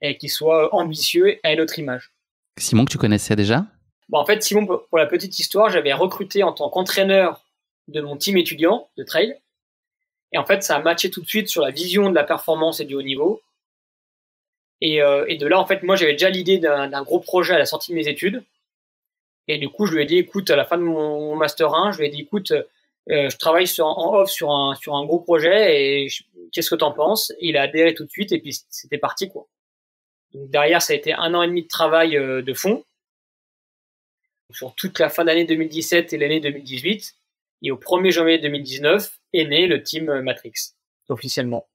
et qui soit ambitieux et à notre image. Simon, que tu connaissais déjà? En fait, Simon, pour la petite histoire, j'avais recruté en tant qu'entraîneur de mon team étudiant de trail. Et en fait, ça a matché tout de suite sur la vision de la performance et du haut niveau. Et de là, en fait, moi, j'avais déjà l'idée d'un gros projet à la sortie de mes études. Et du coup, je lui ai dit, écoute, à la fin de mon Master 1, je lui ai dit, écoute, je travaille en off sur un gros projet et qu'est-ce que t'en penses? Et il a adhéré tout de suite et puis c'était parti, quoi. Donc derrière, ça a été 1 an et demi de travail de fond sur toute la fin d'année 2017 et l'année 2018. Et au 1er janvier 2019 est né le team Matrix, officiellement.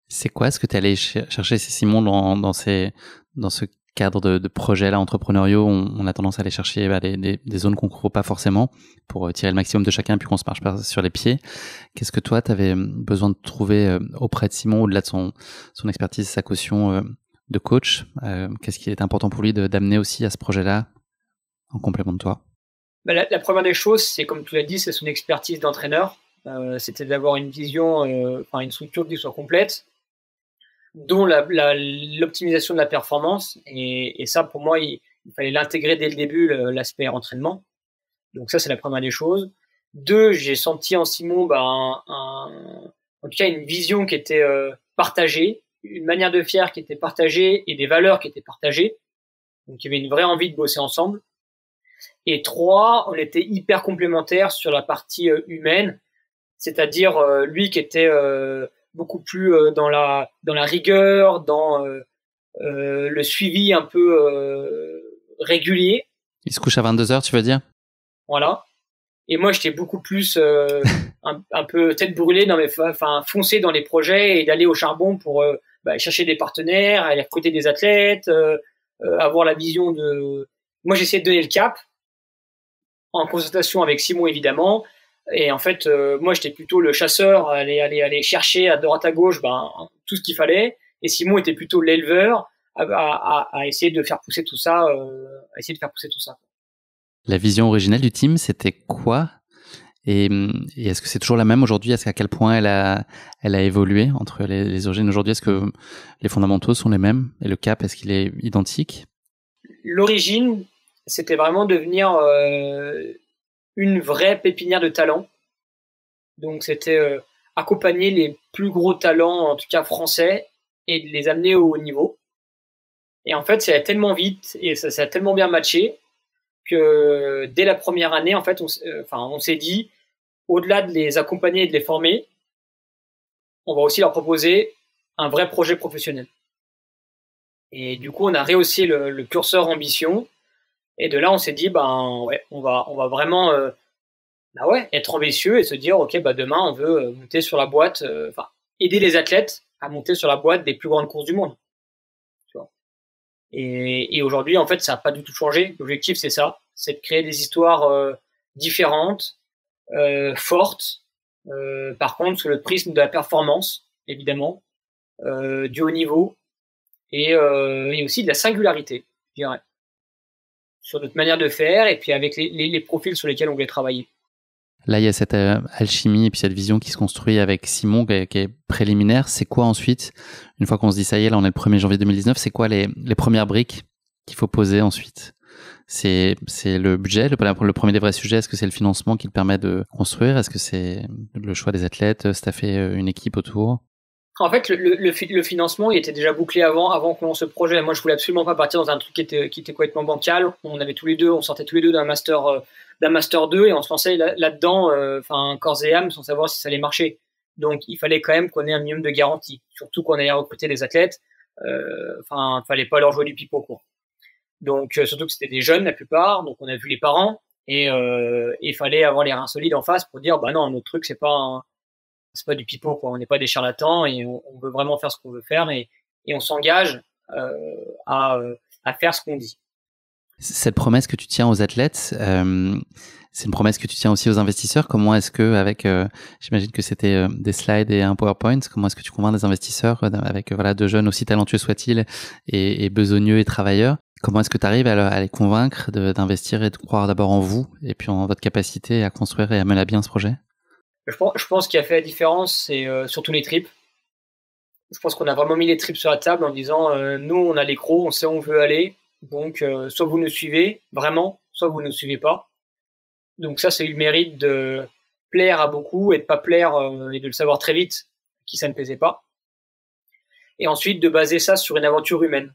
C'est quoi ce que tu es allé chercher, Simon, dans ce cadre de projets-là entrepreneuriaux? On a tendance à aller chercher des zones qu'on ne couvre pas forcément pour tirer le maximum de chacun puis qu'on se marche pas sur les pieds. Qu'est-ce que toi, tu avais besoin de trouver auprès de Simon, au-delà de son expertise, sa caution de coach? Qu'est-ce qui est important pour lui d'amener aussi à ce projet-là en complément de toi? La première des choses, c'est comme tu l'as dit, c'est son expertise d'entraîneur. C'était d'avoir une vision, une structure qui soit complète, dont l'optimisation de la performance. Et ça, pour moi, il fallait l'intégrer dès le début, l'aspect entraînement. Donc ça, c'est la première des choses. 2, j'ai senti en Simon en tout cas une vision qui était partagée, une manière de faire qui était partagée et des valeurs qui étaient partagées. Donc il y avait une vraie envie de bosser ensemble. Et 3, on était hyper complémentaires sur la partie humaine, c'est-à-dire lui qui était beaucoup plus dans la rigueur, dans le suivi un peu régulier. Il se couche à 22h, tu veux dire? Voilà. Et moi, j'étais beaucoup plus un peu tête brûlée foncer dans les projets et d'aller au charbon pour chercher des partenaires, aller recruter des athlètes, avoir la vision de. Moi, j'essayais de donner le cap en consultation avec Simon évidemment. Et en fait, moi, j'étais plutôt le chasseur, aller chercher à droite à gauche tout ce qu'il fallait. Et Simon était plutôt l'éleveur à essayer de faire pousser tout ça, La vision originelle du team, c'était quoi? Et est-ce que c'est toujours la même aujourd'hui? Est-ce qu'à quel point elle a évolué entre les origines aujourd'hui? Est-ce que les fondamentaux sont les mêmes? Et le cap, est-ce qu'il est identique? L'origine, c'était vraiment devenir une vraie pépinière de talents. Donc c'était accompagner les plus gros talents, en tout cas français, et de les amener au haut niveau. Et en fait, ça allait tellement vite et ça a tellement bien matché que dès la première année, en fait, on s'est dit, au-delà de les accompagner et de les former, on va aussi leur proposer un vrai projet professionnel. Et du coup, on a rehaussé le curseur ambition. Et de là, on s'est dit, on va vraiment être ambitieux et se dire, ok, demain, on veut monter sur la boîte, aider les athlètes à monter sur la boîte des plus grandes courses du monde. Tu vois. Et aujourd'hui, en fait, ça n'a pas du tout changé. L'objectif, c'est ça, c'est de créer des histoires différentes, fortes, par contre, sous le prisme de la performance, évidemment, du haut niveau, et aussi de la singularité, je dirais, sur notre manière de faire et puis avec les profils sur lesquels on voulait travailler. Là, il y a cette alchimie et puis cette vision qui se construit avec Simon qui est préliminaire. C'est quoi ensuite, une fois qu'on se dit ça y est, là on est le 1er janvier 2019, c'est quoi les premières briques qu'il faut poser ensuite? C'est le budget, le premier des vrais sujets. Est-ce que c'est le financement qui le permet de construire? Est-ce que c'est le choix des athlètes, staffer une équipe autour? En fait, le financement, il était déjà bouclé avant qu'on lance ce projet. Moi, je voulais absolument pas partir dans un truc qui était complètement bancal. On sortait tous les deux d'un master 2 et on se lançait là-dedans, corps et âme, sans savoir si ça allait marcher. Donc, il fallait quand même qu'on ait un minimum de garantie. Surtout qu'on allait recruter des athlètes. Fallait pas leur jouer du pipeau, quoi. Donc, surtout que c'était des jeunes, la plupart. Donc, on a vu les parents et il fallait avoir les reins solides en face pour dire, bah non, notre truc, c'est pas du pipeau, quoi. On n'est pas des charlatans et on veut vraiment faire ce qu'on veut faire et on s'engage à faire ce qu'on dit. Cette promesse que tu tiens aux athlètes, c'est une promesse que tu tiens aussi aux investisseurs. Comment est-ce que, avec, j'imagine que c'était des slides et un PowerPoint, comment est-ce que tu convaincs des investisseurs avec de jeunes aussi talentueux soient-ils et besogneux et travailleurs? Comment est-ce que tu arrives à les convaincre d'investir et de croire d'abord en vous et puis en votre capacité à construire et à mener à bien ce projet? Je pense qu'il a fait la différence, c'est surtout les tripes. Je pense qu'on a vraiment mis les tripes sur la table en disant nous, on a les crocs, on sait où on veut aller. Donc, soit vous nous suivez vraiment, soit vous ne nous suivez pas. Donc ça, c'est eu le mérite de plaire à beaucoup et de pas plaire et de le savoir très vite qui ça ne plaisait pas. Et ensuite, de baser ça sur une aventure humaine.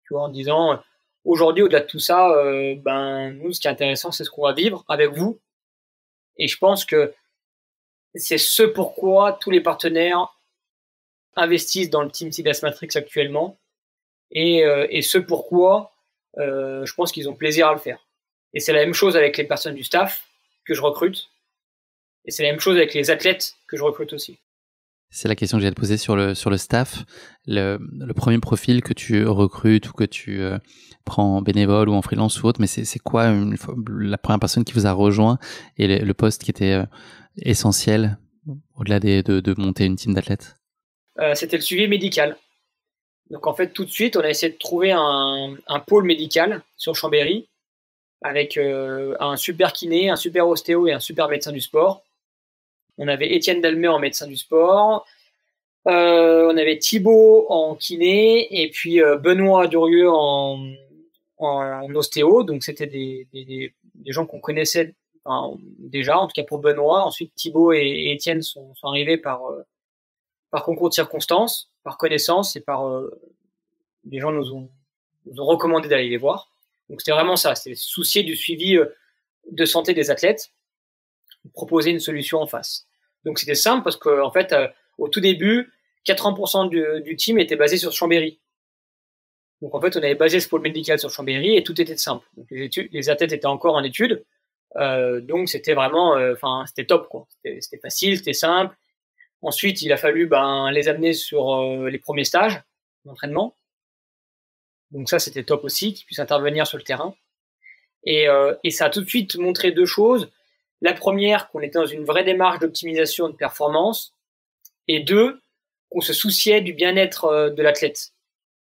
Tu vois, en disant aujourd'hui, au-delà de tout ça, nous, ce qui est intéressant, c'est ce qu'on va vivre avec vous. Et je pense que c'est ce pourquoi tous les partenaires investissent dans le team Sidas Matrix actuellement et ce pourquoi je pense qu'ils ont plaisir à le faire. Et c'est la même chose avec les personnes du staff que je recrute et c'est la même chose avec les athlètes que je recrute aussi. C'est la question que j'ai à te poser sur le staff. Le premier profil que tu recrutes ou que tu prends en bénévole ou en freelance ou autre, mais c'est quoi la première personne qui vous a rejoint et le poste qui était essentiel au-delà de monter une team d'athlètes? C'était le suivi médical. Donc en fait, tout de suite, on a essayé de trouver un pôle médical sur Chambéry avec un super kiné, un super ostéo et un super médecin du sport. On avait Étienne Dalmé en médecin du sport, on avait Thibaut en kiné et puis Benoît Durieux en ostéo. Donc c'était des gens qu'on connaissait déjà, en tout cas pour Benoît. Ensuite, Thibaut et Étienne sont arrivés par concours de circonstances, par connaissance et par des gens nous ont recommandé d'aller les voir. Donc c'était vraiment ça, c'était soucier du suivi de santé des athlètes, proposer une solution en face. Donc c'était simple parce que en fait, au tout début, 80% du team était basé sur Chambéry. Donc en fait, on avait basé ce pôle médical sur Chambéry et tout était simple. Donc les athlètes étaient encore en études, donc c'était vraiment, c'était top, quoi. C'était facile, c'était simple. Ensuite, il a fallu les amener sur les premiers stages d'entraînement. Donc ça, c'était top aussi, qu'ils puissent intervenir sur le terrain. Et ça a tout de suite montré deux choses. La première, qu'on était dans une vraie démarche d'optimisation de performance. Et deux, qu'on se souciait du bien-être de l'athlète,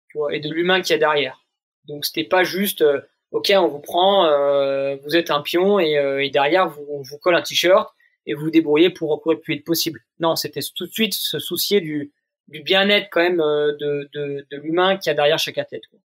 tu vois, et de l'humain qu'il y a derrière. Donc c'était pas juste, ok, on vous prend, vous êtes un pion et derrière, on vous colle un t-shirt et vous vous débrouillez pour recourir le plus vite possible. Non, c'était tout de suite se soucier du bien-être quand même de l'humain qu'il y a derrière chaque athlète, quoi.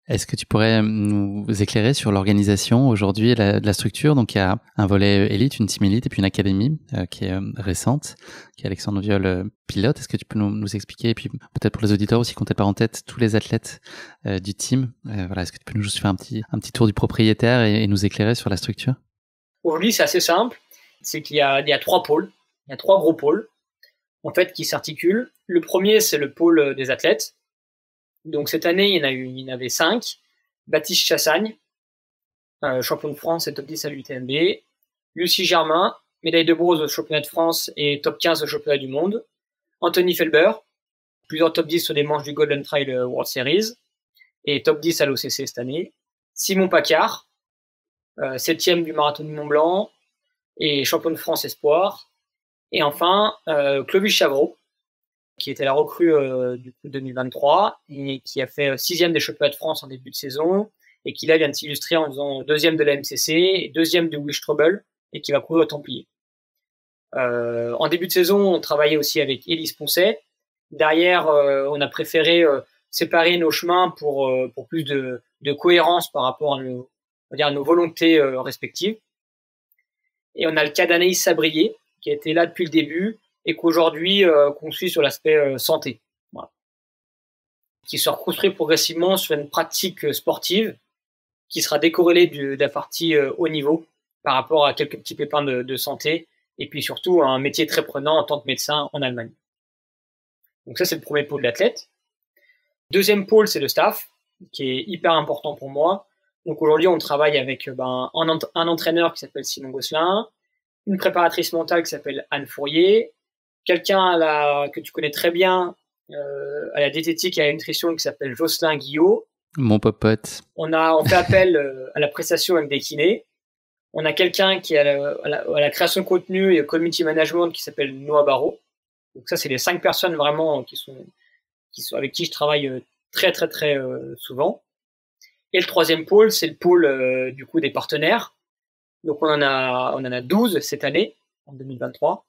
Est-ce que tu pourrais nous éclairer sur l'organisation aujourd'hui de la structure? Donc, il y a un volet élite, une team élite et puis une académie qui est récente, qui est Alexandre Viol pilote. Est-ce que tu peux nous expliquer? Et puis peut-être pour les auditeurs aussi, qu'on n'ait pas en tête tous les athlètes du team. Est-ce que tu peux nous juste faire un petit tour du propriétaire et nous éclairer sur la structure? Aujourd'hui, c'est assez simple. C'est qu'il y a 3 pôles. Il y a 3 gros pôles, en fait, qui s'articulent. Le premier, c'est le pôle des athlètes. Donc cette année, il y en avait 5. Baptiste Chassagne, champion de France et top 10 à l'UTMB. Lucie Germain, médaille de bronze au championnat de France et top 15 au championnat du monde. Anthony Felber, plusieurs top 10 sur les manches du Golden Trail World Series et top 10 à l'OCC cette année. Simon Pacard, 7e du marathon du Mont Blanc et champion de France espoir. Et enfin, Clovis Chavreau, qui était la recrue du coup 2023 et qui a fait 6e des championnats de France en début de saison et qui là vient de s'illustrer en faisant 2e de la MCC et 2e de Wish Trouble et qui va courir au Templier. En début de saison, on travaillait aussi avec Élise Poncet. Derrière, on a préféré séparer nos chemins pour plus de cohérence par rapport à nos volontés respectives. Et on a le cas d'Anaïs Sabrier, qui a été là depuis le début et qu'aujourd'hui qu'on suit sur l'aspect santé. Voilà. Qui se reconstruit progressivement sur une pratique sportive qui sera décorrélée de la partie haut niveau par rapport à quelques petits pépins de santé et puis surtout un métier très prenant en tant que médecin en Allemagne. Donc ça, c'est le premier pôle d'athlète. Deuxième pôle, c'est le staff, qui est hyper important pour moi. Donc aujourd'hui, on travaille avec un entraîneur qui s'appelle Simon Gosselin, une préparatrice mentale qui s'appelle Anne Fourier, quelqu'un que tu connais très bien à la diététique et à la nutrition qui s'appelle Jocelyn Guillot. Mon popote. On fait appel à la prestation avec des kinés. On a quelqu'un qui est à la création de contenu et au community management qui s'appelle Noah Barrault. Donc ça, c'est les 5 personnes vraiment qui sont avec qui je travaille très très très souvent. Et le troisième pôle, c'est le pôle du coup des partenaires. Donc on en a 12 cette année, en 2023.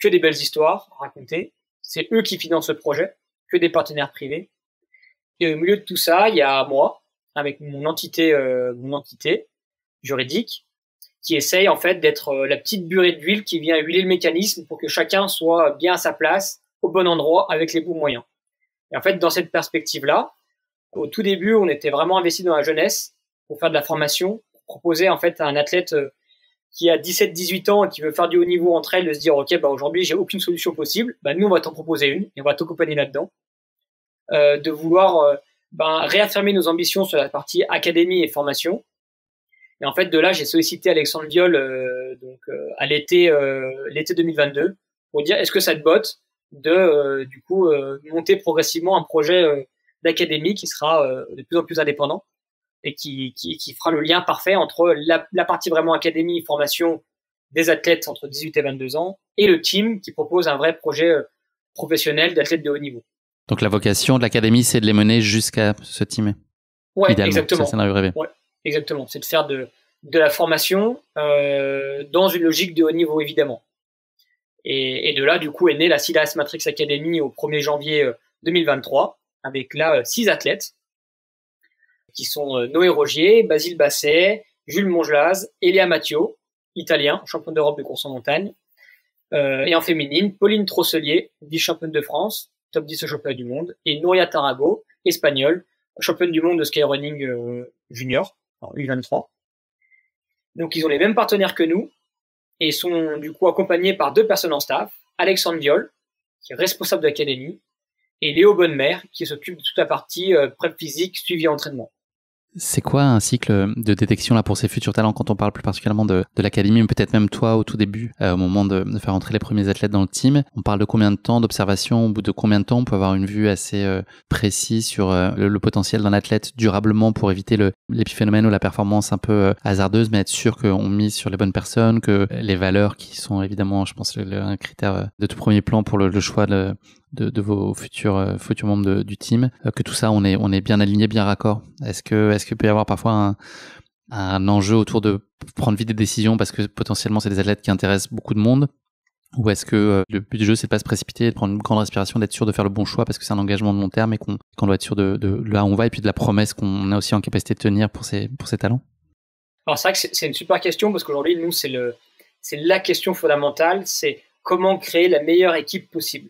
Que des belles histoires à raconter. C'est eux qui financent le projet, que des partenaires privés. Et au milieu de tout ça, il y a moi, avec mon entité juridique, qui essaye en fait d'être la petite burée d'huile qui vient huiler le mécanisme pour que chacun soit bien à sa place, au bon endroit, avec les bons moyens. Et en fait, dans cette perspective-là, au tout début, on était vraiment investi dans la jeunesse pour faire de la formation, pour proposer en fait à un athlète qui a 17-18 ans et qui veut faire du haut niveau entre elles de se dire ok, aujourd'hui j'ai aucune solution possible, nous on va t'en proposer une et on va t'accompagner là-dedans, de vouloir réaffirmer nos ambitions sur la partie académie et formation. Et en fait, de là, j'ai sollicité Alexandre Viol à l'été 2022 pour dire est-ce que ça te botte de monter progressivement un projet d'académie qui sera de plus en plus indépendant et qui fera le lien parfait entre la partie vraiment académie formation des athlètes entre 18 et 22 ans et le team qui propose un vrai projet professionnel d'athlètes de haut niveau. Donc la vocation de l'académie, c'est de les mener jusqu'à ce team. Ouais, idéalement, exactement. C'est un scénario rêvé. Ouais, exactement. C'est de faire de la formation dans une logique de haut niveau, évidemment. Et de là, du coup, est née la Silas Matrix Academy au 1er janvier 2023, avec là 6 athlètes, qui sont Noé Rogier, Basile Basset, Jules Mongelaz, Elia Matteo, italien, championne d'Europe de course en montagne, et en féminine, Pauline Trosselier, vice-championne de France, top 10 au championnat du monde, et Nouria Tarago, espagnole, championne du monde de skyrunning junior, en U23. Donc ils ont les mêmes partenaires que nous, et sont du coup accompagnés par 2 personnes en staff, Alexandre Viol, qui est responsable de l'académie, et Léo Bonnemère, qui s'occupe de toute la partie prep physique, suivi entraînement. C'est quoi un cycle de détection là pour ces futurs talents quand on parle plus particulièrement de l'académie, mais peut-être même toi au tout début, au moment de faire entrer les premiers athlètes dans le team? On parle de combien de temps d'observation? Au bout de combien de temps on peut avoir une vue assez précise sur le potentiel d'un athlète durablement pour éviter l'épiphénomène ou la performance un peu hasardeuse, mais être sûr qu'on mise sur les bonnes personnes, que les valeurs qui sont évidemment, je pense, un critère de tout premier plan pour le choix de vos futurs membres du team, que tout ça on est bien aligné, bien raccord. Est-ce qu'il peut y avoir parfois un enjeu autour de prendre vite des décisions parce que potentiellement c'est des athlètes qui intéressent beaucoup de monde, ou est-ce que le but du jeu c'est de pas se précipiter, de prendre une grande respiration, d'être sûr de faire le bon choix parce que c'est un engagement de long terme et qu'on doit être sûr de là où on va et puis de la promesse qu'on a aussi en capacité de tenir pour ces talents? Alors c'est vrai que c'est une super question parce qu'aujourd'hui nous c'est la question fondamentale, c'est comment créer la meilleure équipe possible.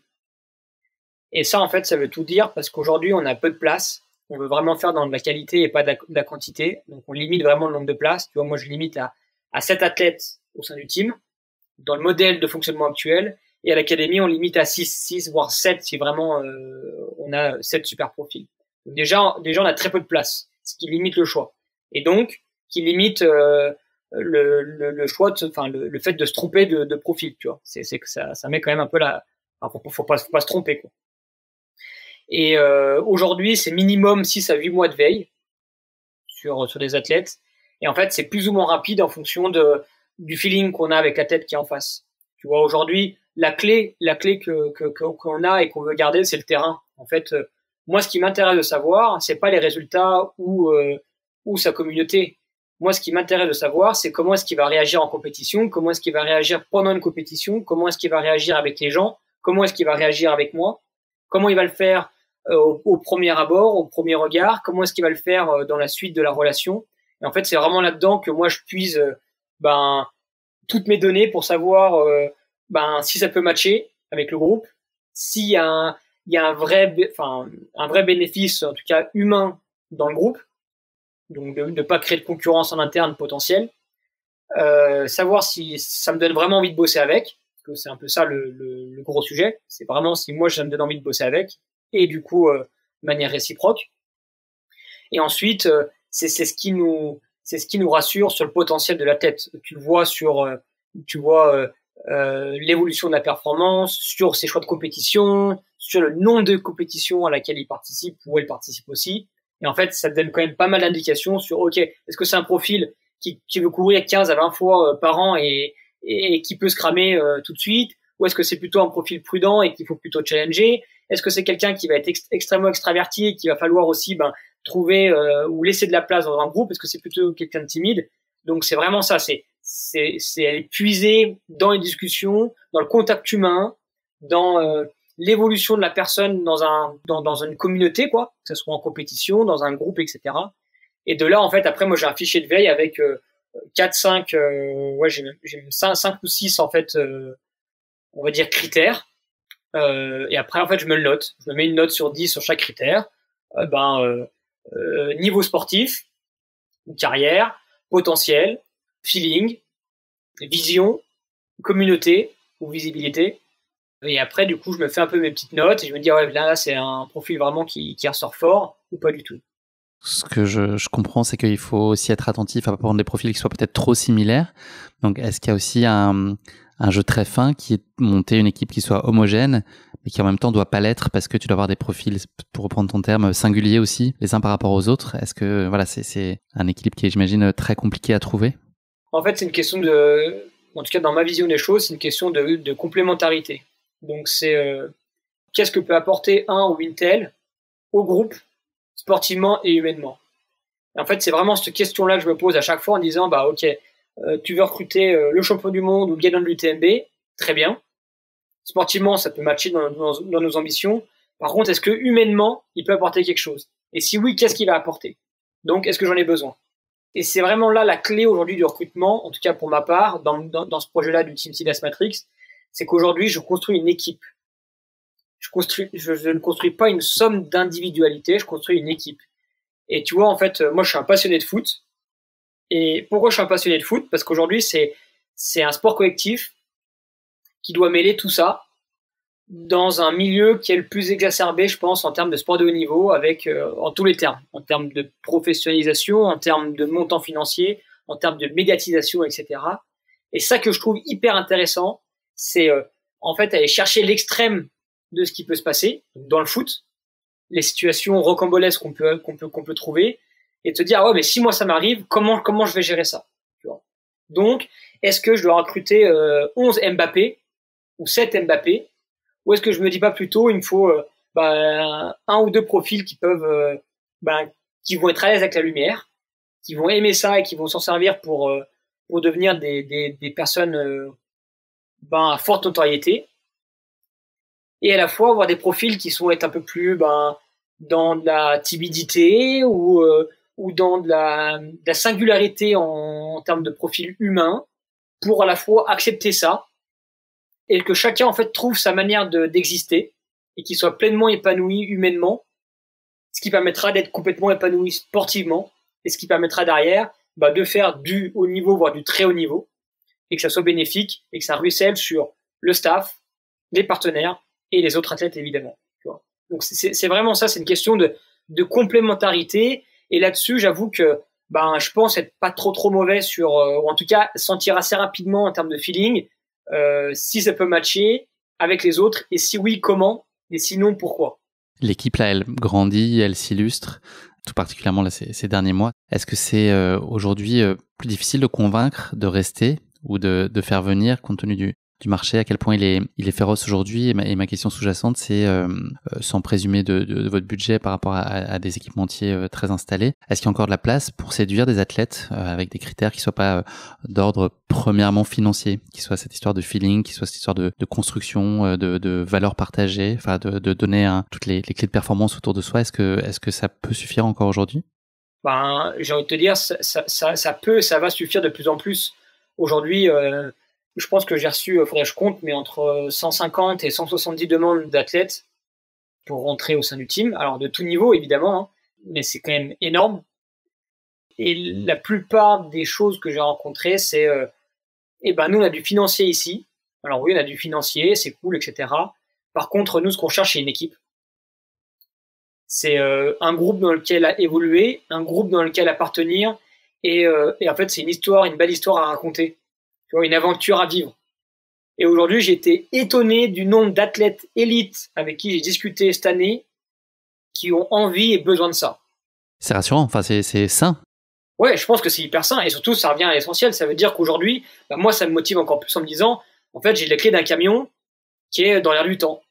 Et ça, en fait, ça veut tout dire parce qu'aujourd'hui, on a peu de place. On veut vraiment faire dans de la qualité et pas de la quantité. Donc, on limite vraiment le nombre de places. Tu vois, moi, je limite à 7 athlètes au sein du team dans le modèle de fonctionnement actuel. Et à l'académie, on limite à 6 voire 7 si vraiment on a 7 super profils. Donc déjà, on a très peu de place, ce qui limite le choix. Et donc, qui limite le choix, le fait de se tromper de profil, tu vois. C'est que ça met quand même un peu faut pas se tromper, quoi. Et aujourd'hui, c'est minimum 6 à 8 mois de veille sur des athlètes. Et en fait, c'est plus ou moins rapide en fonction du feeling qu'on a avec l'athlète qui est en face. Tu vois, aujourd'hui, la clé qu'on a et qu'on veut garder, c'est le terrain. En fait, moi, ce qui m'intéresse de savoir, c'est pas les résultats ou sa communauté. Moi, ce qui m'intéresse de savoir, c'est comment est-ce qu'il va réagir en compétition, comment est-ce qu'il va réagir pendant une compétition, comment est-ce qu'il va réagir avec les gens, comment est-ce qu'il va réagir avec moi, comment il va le faire au premier abord, au premier regard, comment est-ce qu'il va le faire dans la suite de la relation. Et en fait, c'est vraiment là-dedans que moi, je puise toutes mes données pour savoir si ça peut matcher avec le groupe, s'il y a un vrai bénéfice, en tout cas humain, dans le groupe, donc de ne pas créer de concurrence en interne potentielle, savoir si ça me donne vraiment envie de bosser avec, parce que c'est un peu ça le gros sujet, c'est vraiment si moi ça me donne envie de bosser avec, et du coup de manière réciproque. Et ensuite c'est ce qui nous rassure sur le potentiel de l'athlète. Tu vois l'évolution de la performance, sur ses choix de compétition, sur le nombre de compétitions à laquelle il participe ou elle participe aussi. Et en fait, ça te donne quand même pas mal d'indications sur, ok, est-ce que c'est un profil qui veut courir 15 à 20 fois par an et qui peut se cramer tout de suite, ou est-ce que c'est plutôt un profil prudent et qu'il faut plutôt challenger? Est-ce que c'est quelqu'un qui va être extrêmement extraverti et qu'il va falloir aussi trouver ou laisser de la place dans un groupe? Est-ce que c'est plutôt quelqu'un de timide? Donc c'est vraiment ça, c'est aller puiser dans les discussions, dans le contact humain, dans l'évolution de la personne dans une communauté, quoi, que ce soit en compétition, dans un groupe, etc. Et de là, en fait, après, moi, j'ai un fichier de veille avec 5 ou 6, en fait, on va dire, critères. Et après, en fait, je me le note. Je me mets une note sur 10 sur chaque critère. Niveau sportif, carrière, potentiel, feeling, vision, communauté ou visibilité. Et après, du coup, je me fais un peu mes petites notes et je me dis, ouais, là c'est un profil vraiment qui ressort fort ou pas du tout. Ce que je comprends, c'est qu'il faut aussi être attentif à ne pas prendre des profils qui soient peut-être trop similaires. Donc, est-ce qu'il y a aussi un jeu très fin qui est monter une équipe qui soit homogène, mais qui en même temps doit pas l'être parce que tu dois avoir des profils, pour reprendre ton terme, singuliers aussi, les uns par rapport aux autres? Est-ce que voilà, c'est un équilibre qui est, j'imagine, très compliqué à trouver? En fait, c'est une question en tout cas dans ma vision des choses, c'est une question de complémentarité. Donc c'est qu'est-ce que peut apporter un ou une telle au groupe, sportivement et humainement. Et en fait, c'est vraiment cette question-là que je me pose à chaque fois en disant, ok, tu veux recruter le champion du monde ou le gagnant de l'UTMB, très bien. Sportivement, ça peut matcher dans nos ambitions. Par contre, est-ce que humainement, il peut apporter quelque chose? Et si oui, qu'est-ce qu'il va apporter? Donc, est-ce que j'en ai besoin? Et c'est vraiment là la clé aujourd'hui du recrutement, en tout cas pour ma part, dans ce projet-là du Team Silas Matrix, c'est qu'aujourd'hui, je construis une équipe. Je ne construis pas une somme d'individualité, je construis une équipe. Et tu vois, en fait, moi, je suis un passionné de foot. Et pourquoi je suis un passionné de foot? Parce qu'aujourd'hui, c'est un sport collectif qui doit mêler tout ça dans un milieu qui est le plus exacerbé, je pense, en termes de sport de haut niveau, avec en tous les termes, en termes de professionnalisation, en termes de montant financier, en termes de médiatisation, etc. Et ça que je trouve hyper intéressant, c'est en fait aller chercher l'extrême de ce qui peut se passer dans le foot, les situations rocambolesques qu'on peut trouver, et te dire, ah ouais, mais si moi ça m'arrive, comment je vais gérer ça, tu vois. Donc, est-ce que je dois recruter 11 Mbappé ou 7 Mbappé, ou est-ce que je me dis pas plutôt, il me faut un ou deux profils qui peuvent qui vont être à l'aise avec la lumière, qui vont aimer ça et qui vont s'en servir pour devenir des personnes à forte notoriété, et à la fois avoir des profils qui sont être un peu plus dans de la timidité ou dans de la singularité en termes de profil humain, pour à la fois accepter ça et que chacun en fait trouve sa manière d'exister et qu'il soit pleinement épanoui humainement, ce qui permettra d'être complètement épanoui sportivement et ce qui permettra derrière de faire du haut niveau voire du très haut niveau, et que ça soit bénéfique et que ça ruisselle sur le staff, les partenaires et les autres athlètes évidemment, tu vois. Donc c'est vraiment ça, c'est une question de complémentarité, et là-dessus j'avoue que je pense être pas trop mauvais sur ou en tout cas sentir assez rapidement en termes de feeling si ça peut matcher avec les autres, et si oui, comment, et sinon pourquoi. L'équipe là, elle grandit, elle s'illustre, tout particulièrement là ces derniers mois. Est-ce que c'est aujourd'hui plus difficile de convaincre de rester ou de faire venir compte tenu du marché, à quel point il est féroce aujourd'hui. Et ma question sous-jacente, c'est, sans présumer de votre budget par rapport à des équipementiers très installés, est-ce qu'il y a encore de la place pour séduire des athlètes avec des critères qui soient pas d'ordre premièrement financier, qui soit cette histoire de feeling, qui soit cette histoire de construction, de valeurs partagées, enfin de donner toutes les clés de performance autour de soi. Est-ce que ça peut suffire encore aujourd'hui? Ben, j'ai envie de te dire, ça va suffire de plus en plus. Aujourd'hui, je pense que j'ai reçu, faudrait que je compte, mais entre 150 et 170 demandes d'athlètes pour rentrer au sein du team. Alors, de tout niveau, évidemment, hein, mais c'est quand même énorme. Et la plupart des choses que j'ai rencontrées, c'est, nous, on a du financier ici. Alors oui, on a du financier, c'est cool, etc. Par contre, nous, ce qu'on cherche, c'est une équipe. C'est un groupe dans lequel à évoluer, un groupe dans lequel appartenir, et en fait, c'est une belle histoire à raconter. Tu vois, une aventure à vivre. Et aujourd'hui, j'ai été étonné du nombre d'athlètes élites avec qui j'ai discuté cette année qui ont envie et besoin de ça. C'est rassurant, enfin c'est sain. Ouais, je pense que c'est hyper sain, et surtout, ça revient à l'essentiel. Ça veut dire qu'aujourd'hui, moi, ça me motive encore plus en me disant, en fait, j'ai les clés d'un camion qui est dans l'air du temps.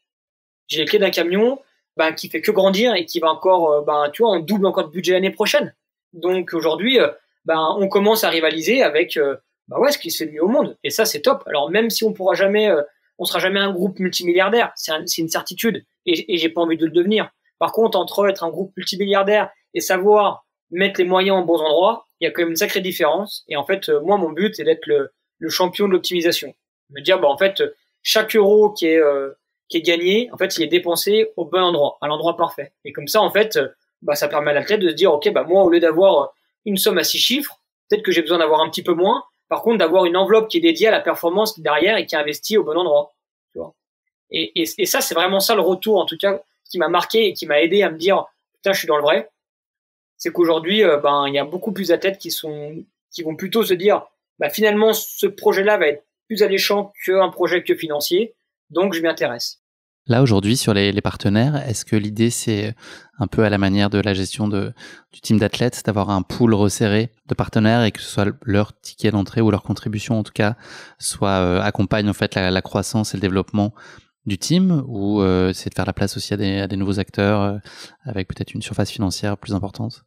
J'ai les clés d'un camion qui fait que grandir et qui va encore, tu vois, on double encore de budget l'année prochaine. Donc aujourd'hui, on commence à rivaliser avec, ce qui se fait de mieux au monde. Et ça, c'est top. Alors même si on sera jamais un groupe multimilliardaire, c'est une certitude. Et j'ai pas envie de le devenir. Par contre, entre être un groupe multimilliardaire et savoir mettre les moyens en bons endroits, il y a quand même une sacrée différence. Et en fait, moi, mon but, c'est d'être le champion de l'optimisation. Me dire, en fait, chaque euro qui est gagné, en fait, il est dépensé au bon endroit, à l'endroit parfait. Et comme ça, en fait, ça permet à l'athlète de se dire, ok, moi, au lieu d'avoir une somme à 6 chiffres, peut-être que j'ai besoin d'avoir un petit peu moins. Par contre, d'avoir une enveloppe qui est dédiée à la performance derrière et qui est investie au bon endroit. Tu vois. Et ça, c'est vraiment ça le retour, en tout cas, qui m'a marqué et qui m'a aidé à me dire, putain, je suis dans le vrai. C'est qu'aujourd'hui, il y a beaucoup plus d'athlètes qui vont plutôt se dire, finalement, ce projet-là va être plus alléchant qu'un projet que financier. Donc, je m'y intéresse. Là, aujourd'hui, sur les partenaires, est-ce que l'idée, c'est un peu à la manière de la gestion du team d'athlètes, d'avoir un pool resserré de partenaires et que ce soit leur ticket d'entrée ou leur contribution, en tout cas, accompagne en fait la croissance et le développement du team, ou c'est de faire la place aussi à des nouveaux acteurs avec peut-être une surface financière plus importante?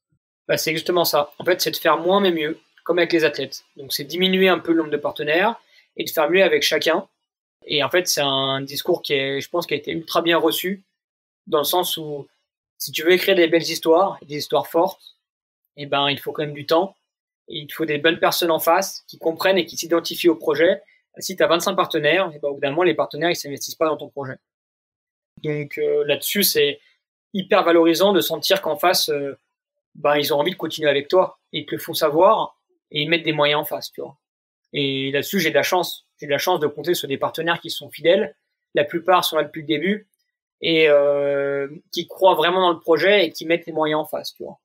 C'est justement ça. En fait, c'est de faire moins mais mieux, comme avec les athlètes. Donc, c'est diminuer un peu le nombre de partenaires et de faire mieux avec chacun. Et en fait, c'est un discours je pense, qui a été ultra bien reçu, dans le sens où, si tu veux écrire des belles histoires, des histoires fortes, il faut quand même du temps. Et il faut des bonnes personnes en face qui comprennent et qui s'identifient au projet. Si tu as 25 partenaires, au bout d'un moment, les partenaires, ils s'investissent pas dans ton projet. Donc, là-dessus, c'est hyper valorisant de sentir qu'en face, ils ont envie de continuer avec toi. Ils te le font savoir et ils mettent des moyens en face, tu vois. Et là-dessus, j'ai de la chance. J'ai de la chance de compter sur des partenaires qui sont fidèles. La plupart sont là depuis le début et qui croient vraiment dans le projet et qui mettent les moyens en face, tu vois.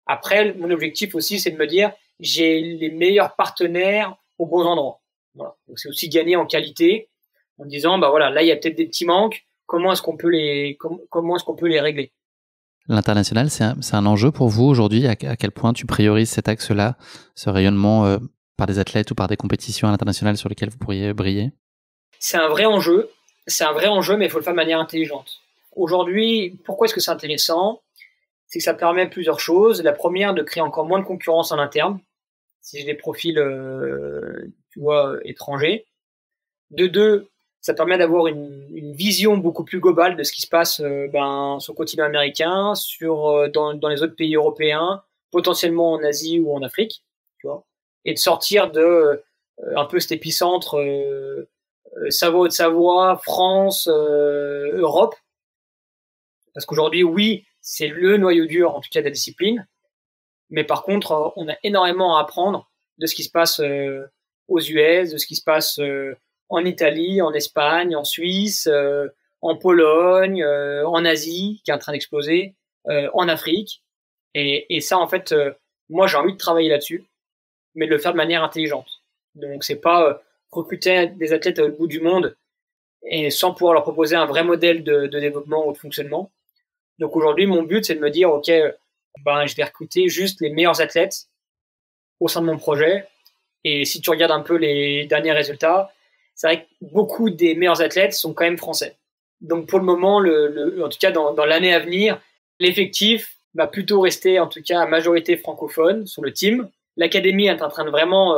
Après, mon objectif aussi, c'est de me dire, j'ai les meilleurs partenaires aux bons endroits. Voilà. Donc, c'est aussi gagner en qualité, en disant, là, il y a peut-être des petits manques. Comment est-ce qu'on peut les régler? L'international, c'est un enjeu pour vous aujourd'hui. À quel point tu priorises cet axe-là, ce rayonnement par des athlètes ou par des compétitions à l'international sur lesquelles vous pourriez briller? C'est un vrai enjeu. C'est un vrai enjeu, mais il faut le faire de manière intelligente. Aujourd'hui, pourquoi est-ce que c'est intéressant? C'est que ça permet plusieurs choses. La première, de créer encore moins de concurrence en interne, si j'ai des profils, étrangers. De deux, ça permet d'avoir une vision beaucoup plus globale de ce qui se passe sur le continent américain, dans les autres pays européens, potentiellement en Asie ou en Afrique, tu vois, et de sortir de un peu cet épicentre Savoie, Haute-Savoie, France, Europe, parce qu'aujourd'hui, oui, c'est le noyau dur en tout cas de la discipline, mais par contre, on a énormément à apprendre de ce qui se passe aux US, de ce qui se passe en Italie, en Espagne, en Suisse, en Pologne, en Asie, qui est en train d'exploser, en Afrique. Et ça, en fait, moi, j'ai envie de travailler là-dessus, mais de le faire de manière intelligente. Donc, c'est pas recruter des athlètes au bout du monde et sans pouvoir leur proposer un vrai modèle de développement ou de fonctionnement. Donc, aujourd'hui, mon but, c'est de me dire, OK, je vais recruter juste les meilleurs athlètes au sein de mon projet. Et si tu regardes un peu les derniers résultats, c'est vrai que beaucoup des meilleurs athlètes sont quand même français. Donc pour le moment, en tout cas dans l'année à venir, l'effectif va plutôt rester en tout cas à majorité francophone sur le team. L'académie est en train de vraiment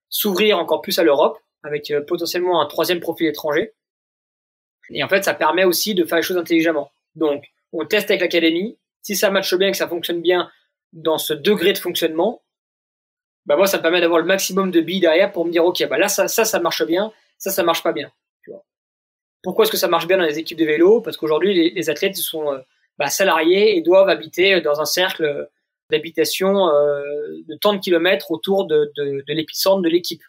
s'ouvrir encore plus à l'Europe, avec potentiellement un 3e profil étranger. Et en fait, ça permet aussi de faire les choses intelligemment. Donc, on teste avec l'académie. Si ça matche bien et que ça fonctionne bien dans ce degré de fonctionnement, bah moi, ça me permet d'avoir le maximum de billes derrière pour me dire, OK, bah là, ça marche bien, ça marche pas bien. Tu vois. Pourquoi est-ce que ça marche bien dans les équipes de vélo? Parce qu'aujourd'hui, les athlètes sont salariés et doivent habiter dans un cercle d'habitation de tant de kilomètres autour de l'épicentre de l'équipe.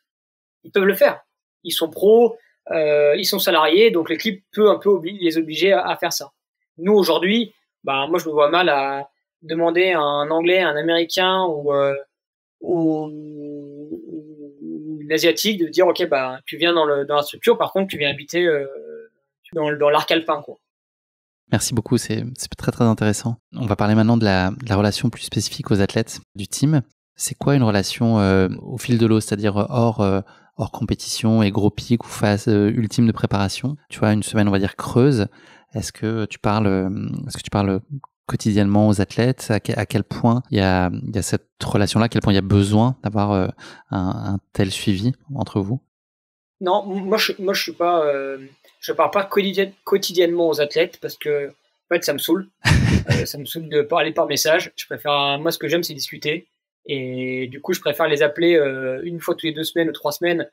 Ils peuvent le faire. Ils sont pros, ils sont salariés, donc l'équipe peut un peu les obliger à faire ça. Nous, aujourd'hui, bah, moi, je me vois mal à demander à un Anglais, un Américain ou une Asiatique de dire, OK, bah, tu viens dans la structure, par contre, tu viens habiter dans l'arc alpin, quoi. Merci beaucoup, c'est très très intéressant. On va parler maintenant de la relation plus spécifique aux athlètes du team. C'est quoi une relation au fil de l'eau, c'est-à-dire hors compétition et gros pic ou phase ultime de préparation? Tu vois, une semaine, on va dire, creuse. Est-ce que tu parles quotidiennement aux athlètes? À quel point il y a cette relation-là? À quel point il y a besoin d'avoir un tel suivi entre vous? Non, moi je suis pas, je parle pas quotidiennement aux athlètes parce que en fait ça me saoule. Ça me saoule de parler par message. Je préfère, moi ce que j'aime c'est discuter et du coup je préfère les appeler une fois toutes les 2 semaines ou 3 semaines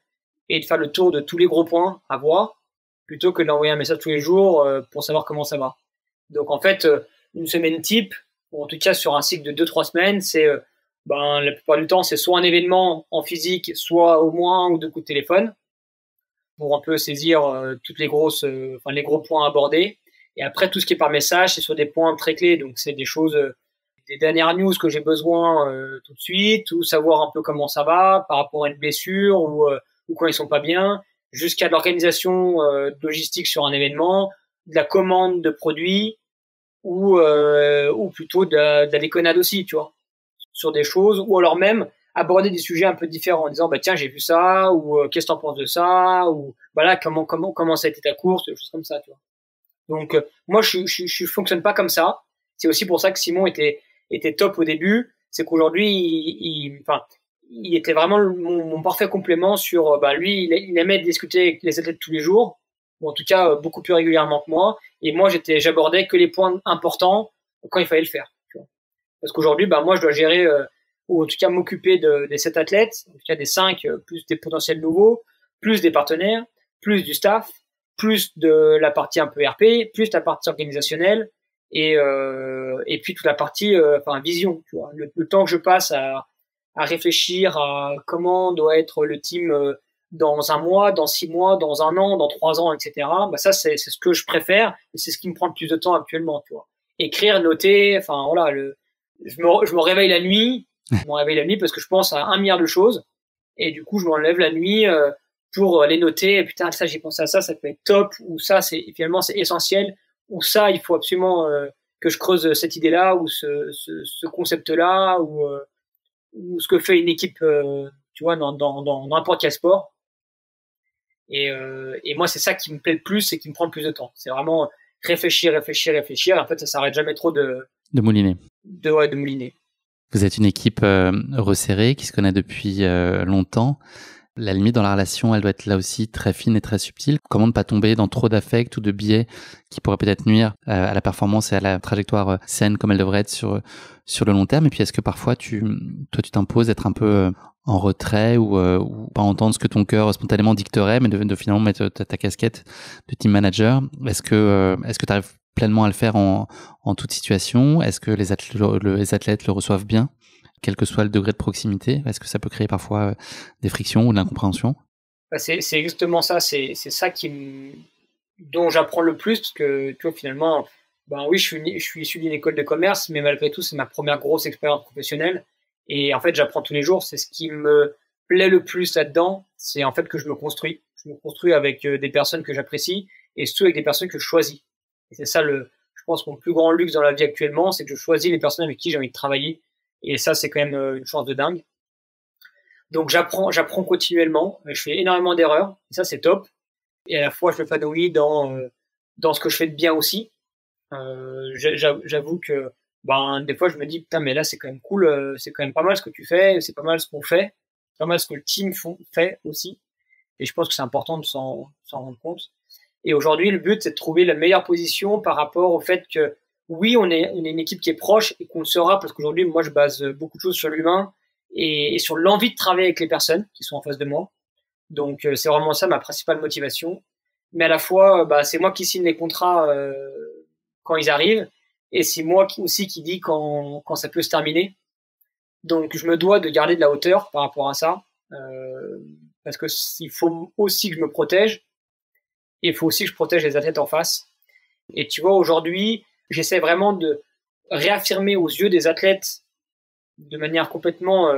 et de faire le tour de tous les gros points à voir plutôt que d'envoyer un message tous les jours pour savoir comment ça va. Donc en fait une semaine type ou en tout cas sur un cycle de 2-3 semaines c'est la plupart du temps c'est soit un événement en physique soit au moins 1 ou 2 coups de téléphone pour un peu saisir toutes les les gros points abordés. Et après, tout ce qui est par message, c'est sur des points très clés. Donc, c'est des choses, des dernières news que j'ai besoin tout de suite, ou savoir un peu comment ça va par rapport à une blessure ou quand ils sont pas bien, jusqu'à de l'organisation logistique sur un événement, de la commande de produits ou plutôt de la déconnade aussi, tu vois, sur des choses, ou alors même aborder des sujets un peu différents en disant bah tiens j'ai vu ça ou qu'est-ce que t'en penses de ça ou voilà comment ça a été ta course, des choses comme ça, tu vois. Donc moi je fonctionne pas comme ça. C'est aussi pour ça que Simon était top au début, c'est qu'aujourd'hui il était vraiment mon parfait complément sur lui il aimait discuter avec les athlètes tous les jours ou en tout cas beaucoup plus régulièrement que moi et moi j'abordais que les points importants quand il fallait le faire, tu vois. Parce qu'aujourd'hui moi je dois gérer ou en tout cas m'occuper des 7 athlètes, en tout cas des 5, plus des potentiels nouveaux, plus des partenaires, plus du staff, plus de la partie un peu RP, plus la partie organisationnelle et puis toute la partie vision, tu vois. Le temps que je passe à réfléchir à comment doit être le team dans 1 mois, dans 6 mois, dans 1 an, dans 3 ans, etc. Ça c'est ce que je préfère et c'est ce qui me prend le plus de temps actuellement, tu vois. Écrire, noter, je me réveille la nuit. Je me réveille la nuit parce que je pense à 1 milliard de choses et du coup je m'enlève la nuit pour les noter et putain ça j'ai pensé à ça peut être top ou ça c'est essentiel ou ça il faut absolument que je creuse cette idée là ou ce concept là ou ce que fait une équipe tu vois dans n'importe quel sport et moi c'est ça qui me plaît le plus et qui me prend le plus de temps, c'est vraiment réfléchir et en fait ça s'arrête jamais trop de mouliner de mouliner. Vous êtes une équipe resserrée qui se connaît depuis longtemps. La limite dans la relation, elle doit être là aussi très fine et très subtile. Comment ne pas tomber dans trop d'affect ou de biais qui pourraient peut-être nuire à la performance et à la trajectoire saine comme elle devrait être sur le long terme. Et puis est-ce que parfois tu t'imposes d'être un peu en retrait ou pas entendre ce que ton cœur spontanément dicterait, mais de finalement mettre ta casquette de team manager? Est-ce que tu arrives pleinement à le faire en toute situation? Est-ce que les athlètes le reçoivent bien, quel que soit le degré de proximité? Est-ce que ça peut créer parfois des frictions ou de l'incompréhension? C'est exactement ça, c'est ça dont j'apprends le plus parce que tu vois finalement oui je suis issu d'une école de commerce mais malgré tout c'est ma première grosse expérience professionnelle et en fait j'apprends tous les jours, c'est ce qui me plaît le plus là-dedans, c'est en fait que je me construis avec des personnes que j'apprécie et surtout avec des personnes que je choisis. Et c'est ça je pense mon plus grand luxe dans la vie actuellement, c'est que je choisis les personnes avec qui j'ai envie de travailler. Et ça, c'est quand même une chance de dingue. Donc, j'apprends continuellement. Je fais énormément d'erreurs. Et ça, c'est top. et à la fois je m'épanouis dans ce que je fais de bien aussi. J'avoue que des fois je me dis putain mais là c'est quand même cool, c'est quand même pas mal ce que tu fais, c'est pas mal ce qu'on fait, c'est pas mal ce que le team fait aussi, et je pense que c'est important de s'en rendre compte. Et aujourd'hui le but c'est de trouver la meilleure position par rapport au fait que oui on est une équipe qui est proche et qu'on le sera, parce qu'aujourd'hui moi je base beaucoup de choses sur l'humain et sur l'envie de travailler avec les personnes qui sont en face de moi. Donc c'est vraiment ça ma principale motivation. Mais à la fois, c'est moi qui signe les contrats quand ils arrivent, et c'est moi aussi qui dis quand ça peut se terminer. Donc je me dois de garder de la hauteur par rapport à ça, parce que il faut aussi que je me protège, et il faut aussi que je protège les athlètes en face. Et tu vois, aujourd'hui, j'essaie vraiment de réaffirmer aux yeux des athlètes de manière complètement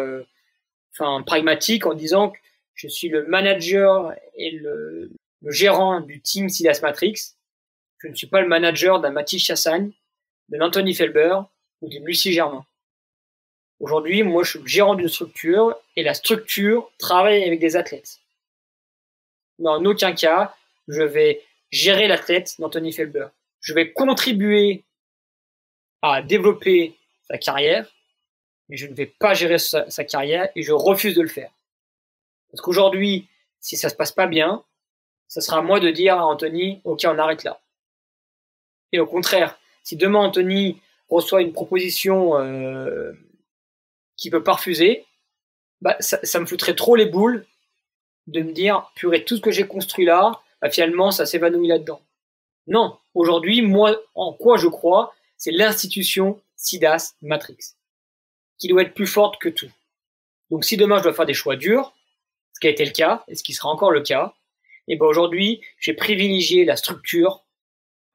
pragmatique, en disant que je suis le manager et le gérant du team Sidas Matrix. Je ne suis pas le manager d'un Mathis Chassagne, d'un Anthony Felber ou d'une Lucie Germain. Aujourd'hui, moi, je suis le gérant d'une structure, et la structure travaille avec des athlètes. Mais en aucun cas, je vais gérer l'athlète d'Anthony Felber. Je vais contribuer à développer sa carrière, mais je ne vais pas gérer sa carrière, et je refuse de le faire. Parce qu'aujourd'hui, si ça se passe pas bien, ça sera à moi de dire à Anthony, ok, on arrête là. Et au contraire, si demain Anthony reçoit une proposition qu'il peut pas refuser, ça me foutrait trop les boules de me dire, purée, tout ce que j'ai construit là, finalement, ça s'évanouit là-dedans. Non, aujourd'hui, moi, en quoi je crois, c'est l'institution Sidas Matrix, qui doit être plus forte que tout. Donc si demain je dois faire des choix durs, ce qui a été le cas, et ce qui sera encore le cas, et aujourd'hui, j'ai privilégié la structure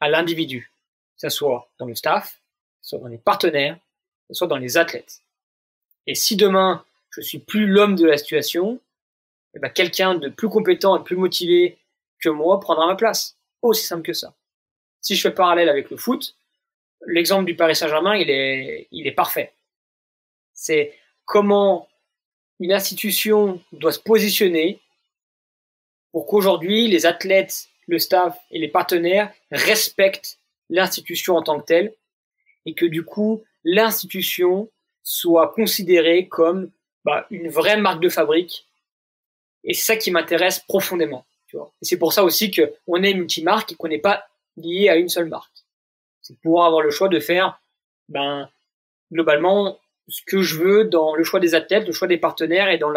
à l'individu, que ce soit dans le staff, que ce soit dans les partenaires, que ce soit dans les athlètes. Et si demain, je suis plus l'homme de la situation, quelqu'un de plus compétent et plus motivé que moi prendra ma place. Aussi simple que ça. Si je fais parallèle avec le foot, l'exemple du Paris Saint-Germain, il est parfait. C'est comment une institution doit se positionner pour qu'aujourd'hui, les athlètes, le staff et les partenaires respectent l'institution en tant que telle, et que du coup, l'institution soit considérée comme une vraie marque de fabrique. Et c'est ça qui m'intéresse profondément. Tu vois. Et c'est pour ça aussi qu'on est multimarque et qu'on n'est pas lié à une seule marque. C'est pouvoir avoir le choix de faire globalement ce que je veux dans le choix des athlètes, le choix des partenaires, et dans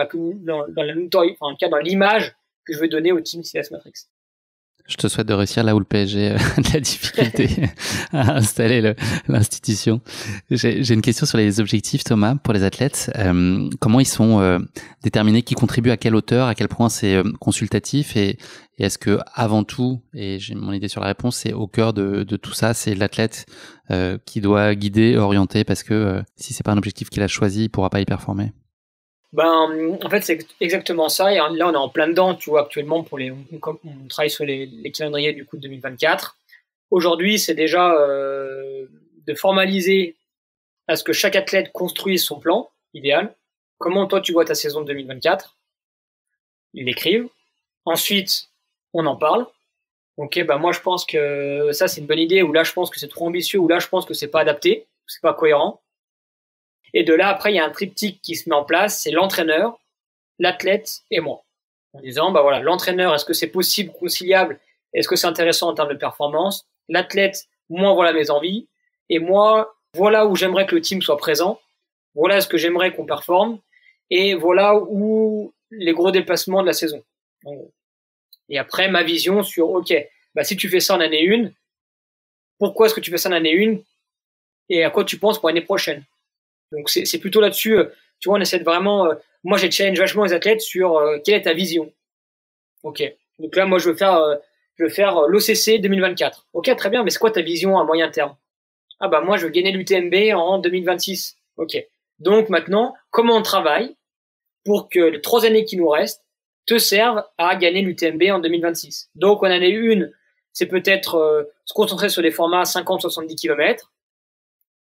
l'image que je veux donner au team Sidas Matrix. Je te souhaite de réussir là où le PSG a de la difficulté à installer l'institution. J'ai une question sur les objectifs, Thomas, pour les athlètes. Comment ils sont déterminés, qui contribuent à quelle hauteur, à quel point c'est consultatif, et est-ce que avant tout, et j'ai mon idée sur la réponse, c'est au cœur de tout ça, c'est l'athlète qui doit guider, orienter, parce que si c'est pas un objectif qu'il a choisi, il pourra pas y performer. En fait, c'est exactement ça. Et là, on est en plein dedans, tu vois, actuellement, on travaille sur les calendriers du coup de 2024. Aujourd'hui, c'est déjà de formaliser à ce que chaque athlète construise son plan idéal. Comment toi, tu vois ta saison de 2024? Ils l'écrivent. Ensuite, on en parle. Ok, moi, je pense que ça, c'est une bonne idée, ou là, je pense que c'est trop ambitieux, ou là, je pense que c'est pas adapté, c'est pas cohérent. Et de là, après, il y a un triptyque qui se met en place, c'est l'entraîneur, l'athlète et moi. En disant, l'entraîneur, est-ce que c'est possible, conciliable? Est-ce que c'est intéressant en termes de performance? L'athlète, moi, voilà mes envies. Et moi, voilà où j'aimerais que le team soit présent. Voilà ce que j'aimerais qu'on performe. Et voilà où les gros déplacements de la saison. Et après, ma vision sur, ok, si tu fais ça en année 1, pourquoi est-ce que tu fais ça en année 1? Et à quoi tu penses pour l'année prochaine? Donc c'est plutôt là-dessus, tu vois, on essaie de vraiment, moi j'ai challenge vachement les athlètes sur quelle est ta vision. Ok, donc là moi je veux faire l'OCC 2024. Ok, très bien, mais c'est quoi ta vision à moyen terme? Moi je veux gagner l'UTMB en 2026. Ok, donc maintenant comment on travaille pour que les 3 années qui nous restent te servent à gagner l'UTMB en 2026? Donc en année 1, c'est peut-être se concentrer sur des formats 50-70 km.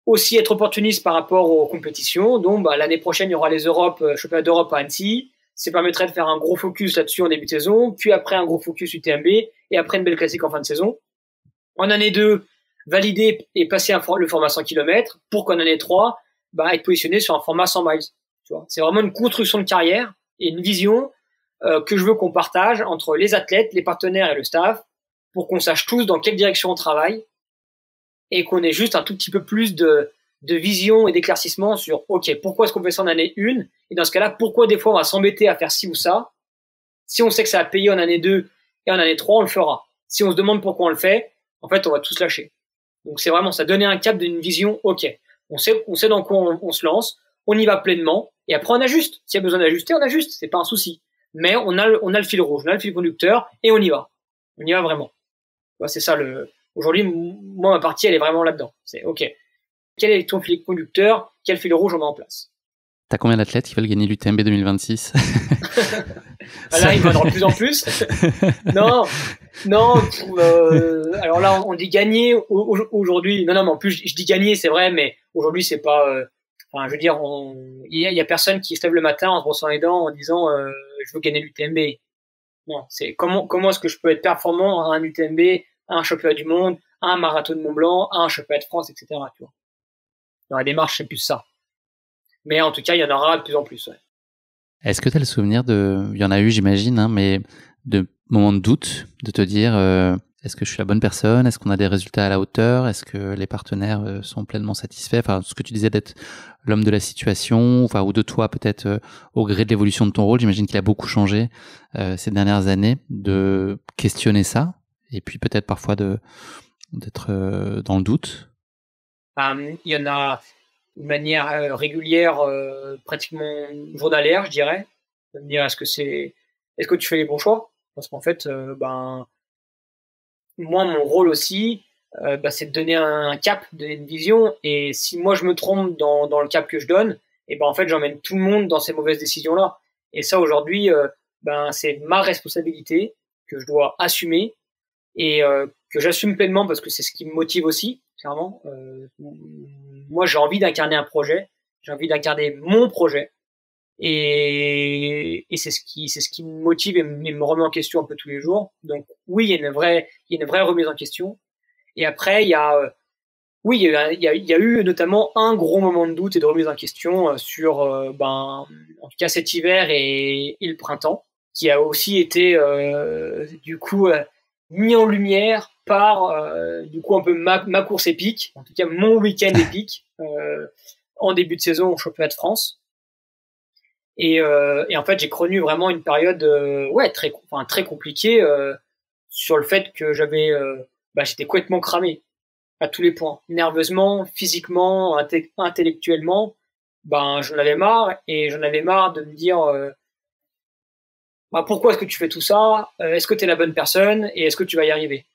Aussi être opportuniste par rapport aux compétitions. Donc, l'année prochaine, il y aura les championnats d'Europe à Annecy. Ça permettrait de faire un gros focus là-dessus en début de saison, puis après un gros focus UTMB, et après une belle classique en fin de saison. En année 2, valider et passer le format 100 km pour qu'en année 3, être positionné sur un format 100 miles. Tu vois, c'est vraiment une construction de carrière et une vision que je veux qu'on partage entre les athlètes, les partenaires et le staff pour qu'on sache tous dans quelle direction on travaille et qu'on ait juste un tout petit peu plus de vision et d'éclaircissement sur OK, pourquoi est-ce qu'on fait ça en année 1 et dans ce cas-là, pourquoi des fois on va s'embêter à faire ci ou ça. Si on sait que ça va payer en année 2 et en année 3, on le fera. Si on se demande pourquoi on le fait, en fait, on va tous lâcher. Donc c'est vraiment ça, donner un cap d'une vision. OK, on sait dans quoi on se lance, on y va pleinement et après on ajuste. S'il y a besoin d'ajuster, on ajuste, c'est pas un souci. Mais on a le fil rouge, on a le fil conducteur et on y va. On y va vraiment. C'est ça aujourd'hui, moi ma partie elle est vraiment là-dedans. C'est OK. Quel est ton fil conducteur? Quel fil rouge on met en place? T'as combien d'athlètes qui veulent gagner l'UTMB 2026? Là, il va en de plus en plus. Non. Alors là, on dit gagner aujourd'hui. Non, mais en plus, je dis gagner, c'est vrai, mais aujourd'hui, c'est pas. Je veux dire, il y a personne qui se lève le matin en se brossant les dents en disant je veux gagner l'UTMB. Non, c'est comment est-ce que je peux être performant à un UTMB, à un championnat du monde, à un marathon de Mont Blanc, à un championnat de France, etc. Tu vois. Dans la démarche, c'est plus ça. Mais en tout cas, il y en aura de plus en plus. Ouais. Est-ce que tu as le souvenir il y en a eu, j'imagine, mais de moments de doute, de te dire est-ce que je suis la bonne personne? Est-ce qu'on a des résultats à la hauteur? Est-ce que les partenaires sont pleinement satisfaits? Enfin, ce que tu disais d'être l'homme de la situation, ou de toi peut-être au gré de l'évolution de ton rôle, j'imagine qu'il a beaucoup changé ces dernières années, de questionner ça et puis peut-être parfois d'être dans le doute. Il y en a de manière régulière, pratiquement journalière, je dirais. De me dire est-ce que tu fais les bons choix? Parce qu'en fait, moi, mon rôle aussi, c'est de donner un cap, de donner une vision. Et si moi je me trompe dans le cap que je donne, en fait, j'emmène tout le monde dans ces mauvaises décisions-là. Et ça, aujourd'hui, c'est ma responsabilité que je dois assumer et que j'assume pleinement parce que c'est ce qui me motive aussi, clairement. Moi, j'ai envie d'incarner un projet, j'ai envie d'incarner mon projet. Et c'est ce qui me motive et me remet en question un peu tous les jours. Donc oui, il y a une vraie remise en question. Et après, il y a eu notamment un gros moment de doute et de remise en question sur en tout cas cet hiver et le printemps, qui a aussi été du coup mis en lumière par du coup un peu ma course épique, en tout cas mon week-end épique en début de saison au championnat de France. Et en fait, j'ai connu vraiment une période très compliquée sur le fait que j'étais complètement cramé à tous les points, nerveusement, physiquement, intellectuellement. J'en avais marre et j'en avais marre de me dire pourquoi est-ce que tu fais tout ça? Est-ce que tu es la bonne personne et est-ce que tu vas y arriver?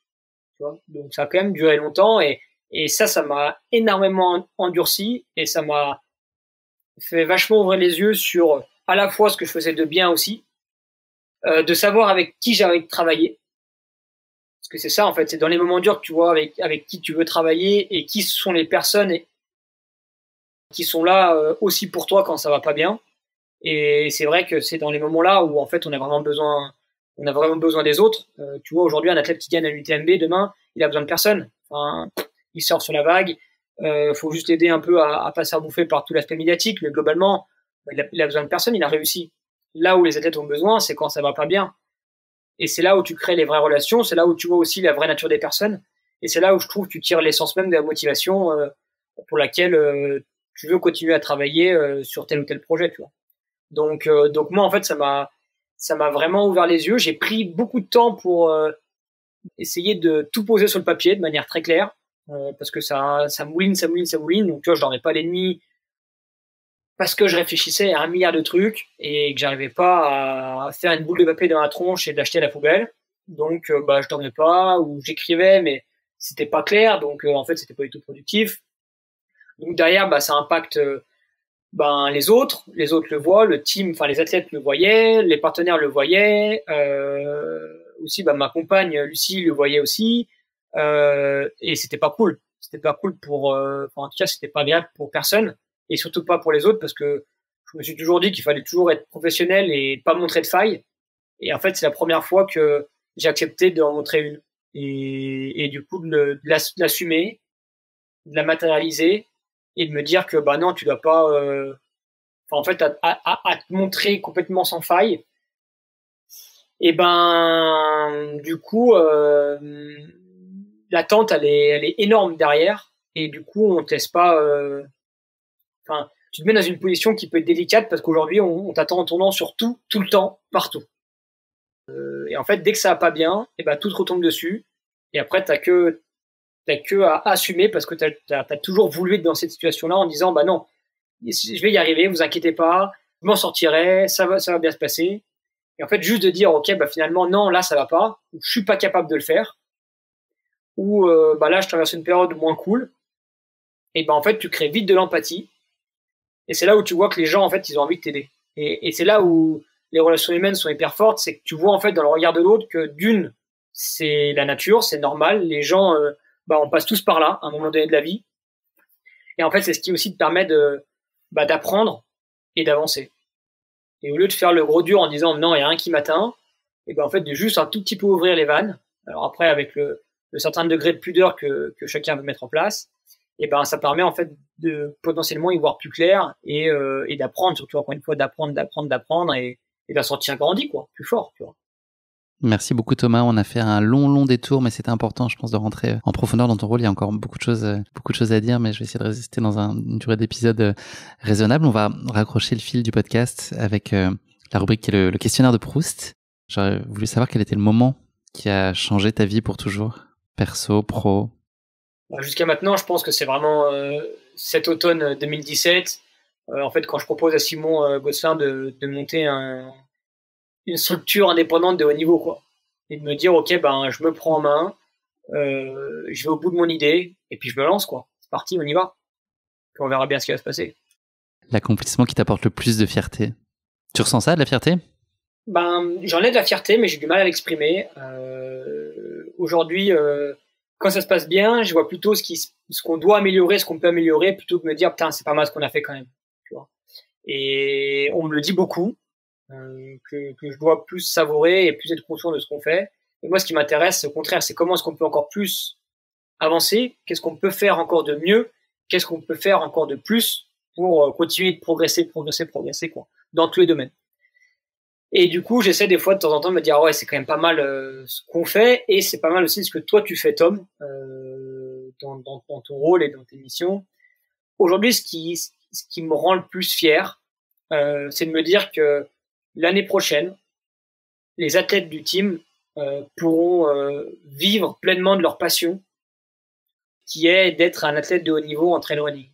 Tu vois, donc ça a quand même duré longtemps et ça m'a énormément endurci et ça m'a fait vachement ouvrir les yeux sur à la fois ce que je faisais de bien aussi, de savoir avec qui j'ai envie de travailler. Parce que c'est ça, en fait, c'est dans les moments durs que tu vois avec qui tu veux travailler et qui sont les personnes qui sont là aussi pour toi quand ça va pas bien. Et c'est vrai que c'est dans les moments-là où, en fait, on a vraiment besoin des autres. Tu vois, aujourd'hui, un athlète qui gagne à l'UTMB, demain, il a besoin de personne. Enfin, il sort sur la vague. Faut juste l'aider un peu à pas se faire bouffer par tout l'aspect médiatique, mais globalement, il a besoin de personne, il a réussi. Là où les athlètes ont besoin, c'est quand ça va pas bien. Et c'est là où tu crées les vraies relations, c'est là où tu vois aussi la vraie nature des personnes, et c'est là où je trouve que tu tires l'essence même de la motivation pour laquelle tu veux continuer à travailler sur tel ou tel projet, tu vois. Donc moi, en fait, ça m'a vraiment ouvert les yeux. J'ai pris beaucoup de temps pour essayer de tout poser sur le papier de manière très claire. Parce que ça mouline. Donc, tu vois, je dormais pas les nuits parce que je réfléchissais à 1 milliard de trucs et que j'arrivais pas à faire une boule de papier dans la tronche et d'acheter à la poubelle. Donc, je dormais pas ou j'écrivais, mais c'était pas clair. Donc, en fait, c'était pas du tout productif. Donc, derrière, ça impacte les autres le voient, le team, enfin, les athlètes le voyaient, les partenaires le voyaient, aussi, ma compagne, Lucie, le voyait aussi. Et c'était pas cool pour en tout cas c'était pas agréable pour personne et surtout pas pour les autres parce que je me suis toujours dit qu'il fallait toujours être professionnel et pas montrer de failles et en fait c'est la première fois que j'ai accepté de rencontrer une. Et du coup, de l'assumer, de la matérialiser et de me dire que bah non, tu dois pas, en fait, à te montrer complètement sans faille. Et ben, du coup, l'attente, elle est énorme derrière. Et du coup, on te laisse pas, tu te mets dans une position qui peut être délicate parce qu'aujourd'hui, on t'attend en tournant sur tout le temps, partout. Et en fait, dès que ça va pas bien, et ben tout te retombe dessus. Et après, t'as que à assumer parce que t'as toujours voulu être dans cette situation-là en disant bah non, je vais y arriver, vous inquiétez pas, je m'en sortirai, ça va bien se passer. Et en fait, juste de dire ok, bah finalement non, là ça va pas, ou je suis pas capable de le faire, ou bah là je traverse une période moins cool. Et ben en fait, tu crées vite de l'empathie. Et c'est là où tu vois que les gens en fait, ils ont envie de t'aider. Et c'est là où les relations humaines sont hyper fortes, c'est que tu vois en fait dans le regard de l'autre que d'une, c'est la nature, c'est normal, les gens, on passe tous par là à un moment donné de la vie. Et en fait, c'est ce qui aussi te permet d'apprendre et d'avancer. Et au lieu de faire le gros dur en disant non, il y a rien qui m'atteint, et ben en fait de juste un tout petit peu ouvrir les vannes. Alors après, avec le certain degré de pudeur que chacun veut mettre en place, et ben ça permet en fait de potentiellement y voir plus clair et d'apprendre, surtout encore une fois d'apprendre et d'en sortir grandi, quoi, plus fort, tu vois. Merci beaucoup Thomas, on a fait un long détour, mais c'était important je pense de rentrer en profondeur dans ton rôle. Il y a encore beaucoup de choses à dire, mais je vais essayer de résister dans une durée d'épisode raisonnable. On va raccrocher le fil du podcast avec la rubrique qui est le questionnaire de Proust. J'aurais voulu savoir quel était le moment qui a changé ta vie pour toujours, perso, pro. Jusqu'à maintenant, je pense que c'est vraiment cet automne 2017. En fait, quand je propose à Simon Gosselin de monter une structure indépendante de haut niveau, quoi, et de me dire ok, ben je me prends en main, je vais au bout de mon idée et puis je me lance, quoi. C'est parti, on y va. Puis on verra bien ce qui va se passer. L'accomplissement qui t'apporte le plus de fierté. Tu ressens ça, de la fierté ? Ben j'en ai de la fierté, mais j'ai du mal à l'exprimer. Aujourd'hui, quand ça se passe bien, je vois plutôt ce qu'on doit améliorer, ce qu'on peut améliorer, plutôt que de me dire putain c'est pas mal ce qu'on a fait quand même, tu vois. Et on me le dit beaucoup. Que je dois plus savourer et plus être conscient de ce qu'on fait. Et moi, ce qui m'intéresse, au contraire, c'est comment est-ce qu'on peut encore plus avancer, qu'est-ce qu'on peut faire encore de mieux, qu'est-ce qu'on peut faire encore de plus pour continuer de progresser, quoi, dans tous les domaines. Et du coup, j'essaie des fois de temps en temps de me dire, ouais, c'est quand même pas mal ce qu'on fait, et c'est pas mal aussi ce que toi tu fais, Tom, dans ton rôle et dans tes missions. Aujourd'hui, ce qui me rend le plus fier, c'est de me dire que l'année prochaine, les athlètes du team pourront vivre pleinement de leur passion, qui est d'être un athlète de haut niveau en trail running.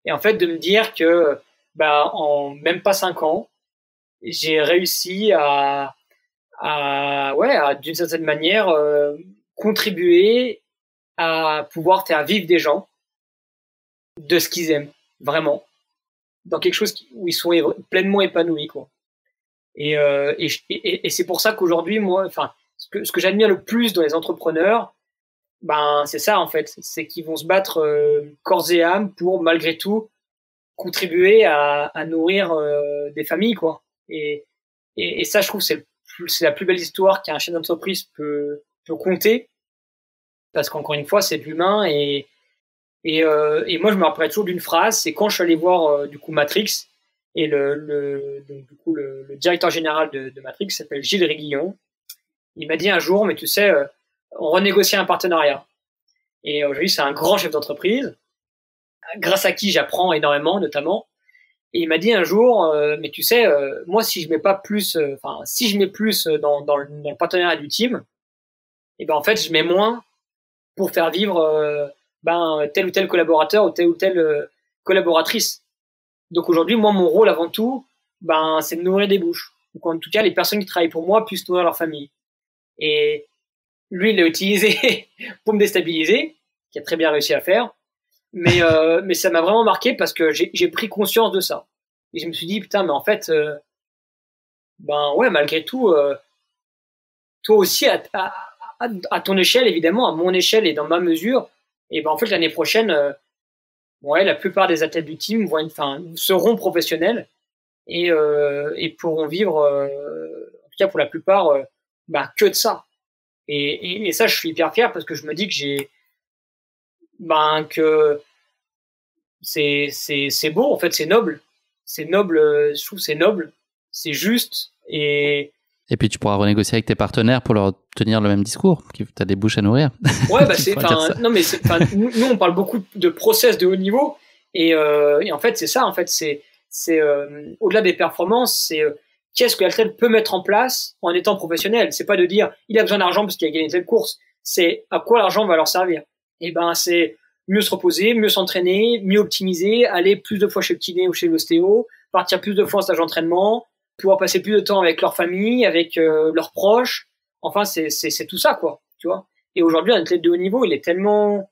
Et en fait, de me dire que, en même pas 5 ans, j'ai réussi à d'une certaine manière, contribuer à pouvoir faire vivre des gens de ce qu'ils aiment, vraiment, dans quelque chose où ils sont pleinement épanouis, quoi. Et c'est pour ça qu'aujourd'hui, moi, ce que j'admire le plus dans les entrepreneurs, c'est ça en fait, c'est qu'ils vont se battre corps et âme pour malgré tout contribuer à nourrir des familles, quoi. Et ça, je trouve, c'est la plus belle histoire qu'un chef d'entreprise peut compter, parce qu'encore une fois, c'est de l'humain. Et moi, je me rappellerai toujours d'une phrase, c'est quand je suis allé voir du coup Matrix. Et le directeur général de Matrix s'appelle Gilles Réguillon. Il m'a dit un jour, mais tu sais, on renégocie un partenariat. Et aujourd'hui, c'est un grand chef d'entreprise, grâce à qui j'apprends énormément, notamment. Et il m'a dit un jour, mais tu sais, moi, si je mets plus dans le partenariat du team, et ben en fait, je mets moins pour faire vivre tel ou tel collaborateur ou telle collaboratrice. Donc aujourd'hui, moi, mon rôle avant tout, c'est de nourrir des bouches. Donc en tout cas, les personnes qui travaillent pour moi puissent nourrir leur famille. Et lui, il l'a utilisé pour me déstabiliser, qui a très bien réussi à faire. Mais ça m'a vraiment marqué parce que j'ai pris conscience de ça. Et je me suis dit, putain, mais en fait, malgré tout, toi aussi, à ton échelle, évidemment, à mon échelle et dans ma mesure, et en fait, l'année prochaine, la plupart des athlètes du team seront professionnels et pourront vivre, en tout cas pour la plupart, que de ça. Et ça, je suis hyper fier parce que je me dis que que c'est beau, en fait, c'est noble. C'est noble, je trouve que c'est noble, c'est juste. Et puis tu pourras renégocier avec tes partenaires pour leur tenir le même discours. Tu as des bouches à nourrir. Ouais, nous on parle beaucoup de process de haut niveau. Et en fait, c'est ça. En fait, c'est au-delà des performances, c'est qu'est-ce que l'athlète peut mettre en place en étant professionnel. C'est pas de dire il a besoin d'argent parce qu'il a gagné telle course. C'est à quoi l'argent va leur servir. Et c'est mieux se reposer, mieux s'entraîner, mieux optimiser, aller plus de fois chez le kiné ou chez l'ostéo, partir plus de fois en stage d'entraînement, pouvoir passer plus de temps avec leur famille, avec leurs proches. Enfin, c'est tout ça, quoi, tu vois. Et aujourd'hui, un athlète de haut niveau, il est tellement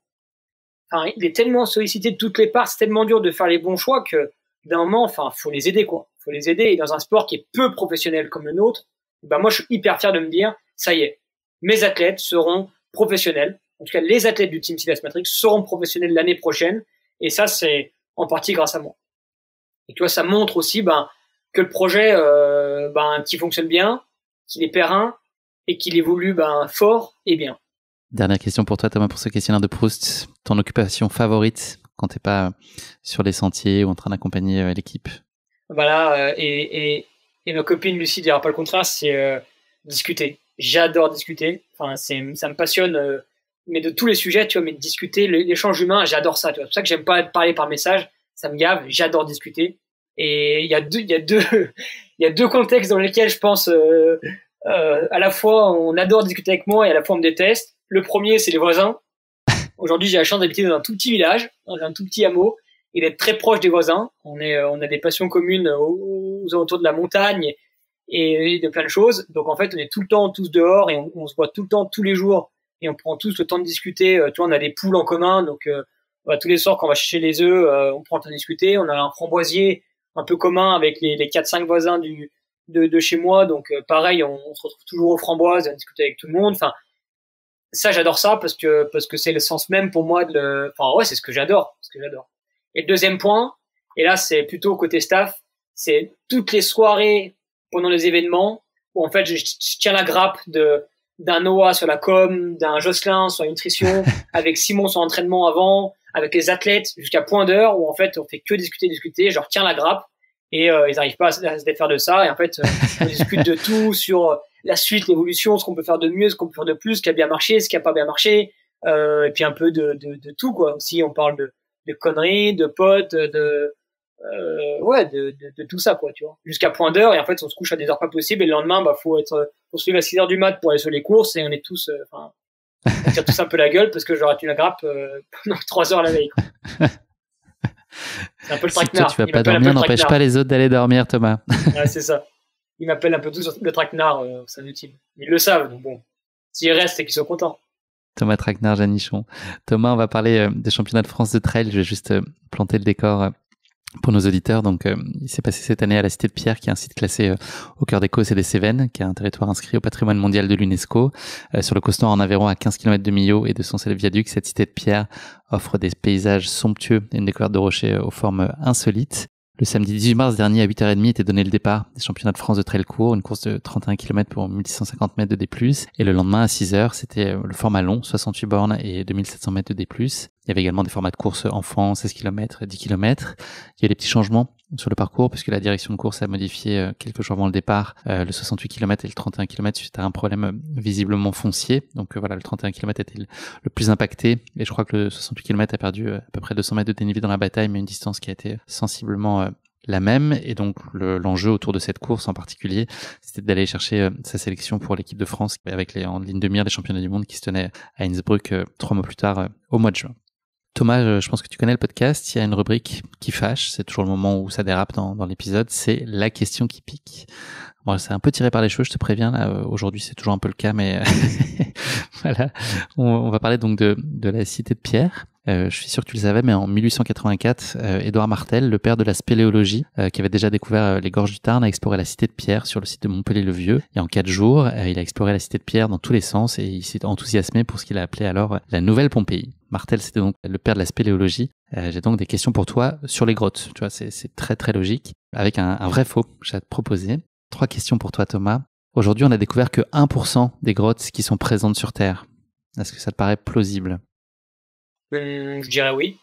sollicité de toutes les parts, c'est tellement dur de faire les bons choix que d'un moment, faut les aider, quoi. Faut les aider. Et dans un sport qui est peu professionnel comme le nôtre, moi, je suis hyper fier de me dire, ça y est, mes athlètes seront professionnels. En tout cas, les athlètes du Team Silas Matrix seront professionnels l'année prochaine. Et ça, c'est en partie grâce à moi. Et tu vois, ça montre aussi, que le projet, qu'il fonctionne bien, qu'il est périn et qu'il évolue, fort et bien. Dernière question pour toi, Thomas, pour ce questionnaire de Proust. Ton occupation favorite quand t'es pas sur les sentiers ou en train d'accompagner l'équipe? Voilà, et ma copine Lucie dira pas le contraire, c'est discuter. J'adore discuter. Enfin, ça me passionne, mais de tous les sujets, tu vois, mais de discuter, l'échange humain, j'adore ça. Tu vois. C'est pour ça que j'aime pas parler par message. Ça me gave. J'adore discuter. Et il y a deux contextes dans lesquels je pense à la fois on adore discuter avec moi et à la fois on me déteste. Le premier, c'est les voisins. Aujourd'hui, j'ai la chance d'habiter dans un tout petit village, dans un tout petit hameau, et d'être très proche des voisins. On a des passions communes aux alentours de la montagne et de plein de choses. Donc en fait, on est tout le temps tous dehors et on se voit tout le temps, tous les jours, et on prend tous le temps de discuter. Tu vois, on a des poules en commun, donc tous les soirs quand on va chercher les œufs, on prend le temps de discuter. On a un framboisier un peu commun avec les 4-5 voisins de chez moi, donc pareil, on se retrouve toujours aux framboises à discuter avec tout le monde. Enfin, ça, j'adore ça parce que c'est le sens même pour moi c'est ce que j'adore, Et le deuxième point, et là c'est plutôt côté staff, c'est toutes les soirées pendant les événements où en fait je tiens la grappe d'un Noah sur la com, d'un Jocelyn sur la nutrition, avec Simon sur l'entraînement avant, avec les athlètes jusqu'à point d'heure où en fait on fait que discuter, je leur tiens la grappe et ils n'arrivent pas à se défaire de ça et en fait on discute de tout sur la suite, l'évolution, ce qu'on peut faire de mieux, ce qu'on peut faire de plus, ce qui a bien marché, ce qui a pas bien marché, et puis un peu de tout, quoi. Aussi, on parle de conneries, de potes, de tout ça, quoi, tu vois. Jusqu'à point d'heure, et en fait, on se couche à des heures pas possibles, et le lendemain, faut se lever à 6 heures du mat pour aller sur les courses, et on est tous, on tire tous un peu la gueule parce que j'aurais tenu la grappe pendant 3 heures la veille, quoi. C'est un peu le traquenard. Si toi, tu vas pas dormir, n'empêche pas les autres d'aller dormir, Thomas. Ouais, c'est ça. Ils m'appellent un peu tous le traquenard au sein du team. Ils le savent, donc bon. S'ils restent, c'est qu'ils sont contents. Thomas Traquenard, Janichon. Thomas, on va parler des championnats de France de trail. Je vais juste planter le décor pour nos auditeurs. Donc, il s'est passé cette année à la Cité de Pierre, qui est un site classé au cœur des Causses et des Cévennes, qui est un territoire inscrit au patrimoine mondial de l'UNESCO. Sur le Coston, en Aveyron, à 15 km de Millau et de son célèbre viaduc, cette Cité de Pierre offre des paysages somptueux et une découverte de rochers aux formes insolites. Le samedi 18 mars dernier à 8h30 était donné le départ des championnats de France de trail court, une course de 31 km pour 1150 mètres de D+. Et le lendemain à 6h, c'était le format long, 68 bornes et 2700 mètres de D+. Il y avait également des formats de course enfants, 16 km, 10 km. Il y a des petits changements sur le parcours puisque la direction de course a modifié quelques jours avant le départ le 68 km et le 31 km suite à un problème visiblement foncier. Donc voilà, le 31 km était le plus impacté et je crois que le 68 km a perdu à peu près 200 mètres de dénivelé dans la bataille, mais une distance qui a été sensiblement la même. Et donc l'enjeu autour de cette course en particulier, c'était d'aller chercher sa sélection pour l'équipe de France avec en ligne de mire des championnats du monde qui se tenaient à Innsbruck 3 mois plus tard au mois de juin. Thomas, je pense que tu connais le podcast, il y a une rubrique qui fâche, c'est toujours le moment où ça dérape dans l'épisode, c'est la question qui pique. Bon, c'est un peu tiré par les cheveux, je te préviens, là, aujourd'hui c'est toujours un peu le cas, mais voilà. On va parler donc de la Cité de Pierre. Je suis sûr que tu le savais, mais en 1884, Édouard Martel, le père de la spéléologie, qui avait déjà découvert les gorges du Tarn, a exploré la Cité de Pierre sur le site de Montpellier-le-Vieux. Et en 4 jours, il a exploré la Cité de Pierre dans tous les sens et il s'est enthousiasmé pour ce qu'il a appelé alors la Nouvelle Pompéi. Martel, c'était donc le père de la spéléologie. J'ai donc des questions pour toi sur les grottes. Tu vois, c'est très très logique. Avec un vrai faux, j'ai à te proposer. 3 questions pour toi, Thomas. Aujourd'hui, on a découvert que 1% des grottes qui sont présentes sur Terre. Est-ce que ça te paraît plausible? Je dirais oui.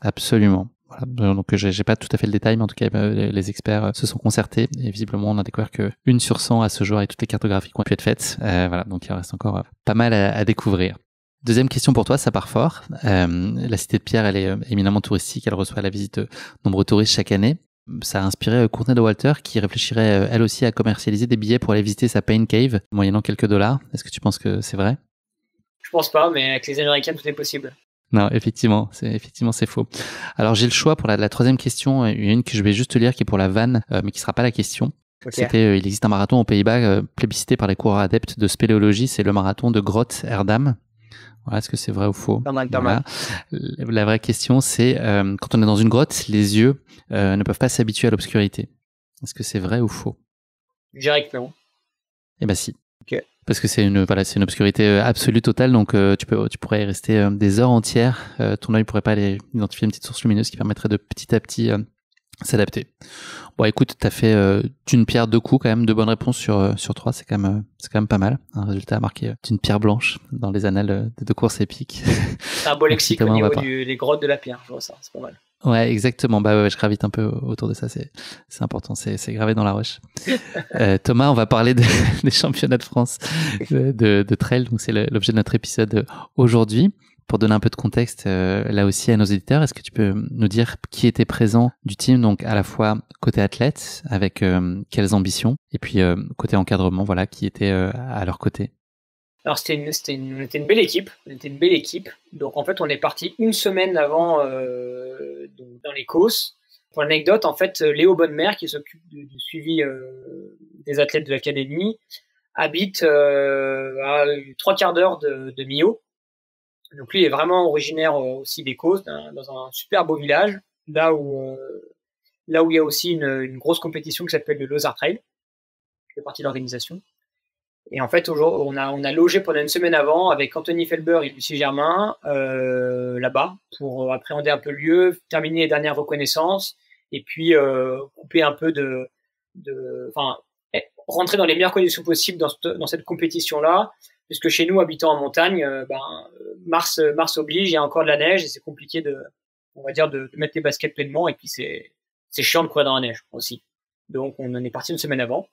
Absolument. Voilà. Donc, j'ai pas tout à fait le détail, mais en tout cas, les experts se sont concertés et visiblement, on a découvert que 1 sur 100 à ce jour et toutes les cartographies qui ont pu être faites. Voilà. Donc, il reste encore pas mal à découvrir. Deuxième question pour toi, ça part fort. La cité de Pierre, elle est éminemment touristique. Elle reçoit la visite de nombreux touristes chaque année. Ça a inspiré Courtney Dauwalter qui réfléchirait elle aussi à commercialiser des billets pour aller visiter sa Pain Cave, moyennant quelques dollars. Est-ce que tu penses que c'est vrai? Je pense pas, mais avec les Américains, tout est possible. Non, effectivement, c'est faux. Alors j'ai le choix pour la troisième question, une que je vais juste lire qui est pour la vanne, mais qui sera pas la question. Okay. C'était, il existe un marathon aux Pays-Bas plébiscité par les coureurs adeptes de spéléologie, c'est le marathon de Groot-Erdam. Voilà, est-ce que c'est vrai ou faux? Pas mal. La vraie question, c'est quand on est dans une grotte, les yeux ne peuvent pas s'habituer à l'obscurité. Est-ce que c'est vrai ou faux? Je dirais que non. Eh ben si. Okay. Parce que c'est une obscurité absolue totale, donc tu pourrais y rester des heures entières. Ton œil pourrait pas aller identifier une petite source lumineuse qui permettrait de petit à petit s'adapter. Bon, écoute, t'as fait d'une pierre deux coups quand même, 2 bonnes réponses sur 3, c'est quand même pas mal. Un résultat marqué d'une pierre blanche dans les annales de course épique. C'est un beau lexique au niveau des grottes de la pierre, je vois ça, c'est pas mal. Ouais, exactement. Ouais, je gravite un peu autour de ça. C'est important. C'est gravé dans la roche. Thomas, on va parler des championnats de France de trail. Donc, c'est l'objet de notre épisode aujourd'hui. Pour donner un peu de contexte, là aussi à nos éditeurs, est-ce que tu peux nous dire qui était présent du team, donc à la fois côté athlète, avec quelles ambitions, et puis côté encadrement, voilà, qui était à leur côté? Alors c'était une belle équipe. Donc en fait, on est parti une semaine avant dans les Causses. Pour l'anecdote, en fait, Léo Bonnemer, qui s'occupe du suivi des athlètes de l'académie, habite à 3/4 d'heure de Millau. Donc lui est vraiment originaire aussi des Causses, dans un super beau village, là où il y a aussi une grosse compétition qui s'appelle le Lozar Trail, qui fait partie de l'organisation. Et en fait, on a logé pendant une semaine avant avec Anthony Felber et Lucie Germain là-bas pour appréhender un peu le lieu, terminer les dernières reconnaissances et puis couper un peu rentrer dans les meilleures conditions possibles dans cette compétition-là, puisque chez nous, habitant en montagne, mars oblige, il y a encore de la neige et c'est compliqué de mettre les baskets pleinement et puis c'est chiant de courir dans la neige aussi. Donc on en est parti une semaine avant.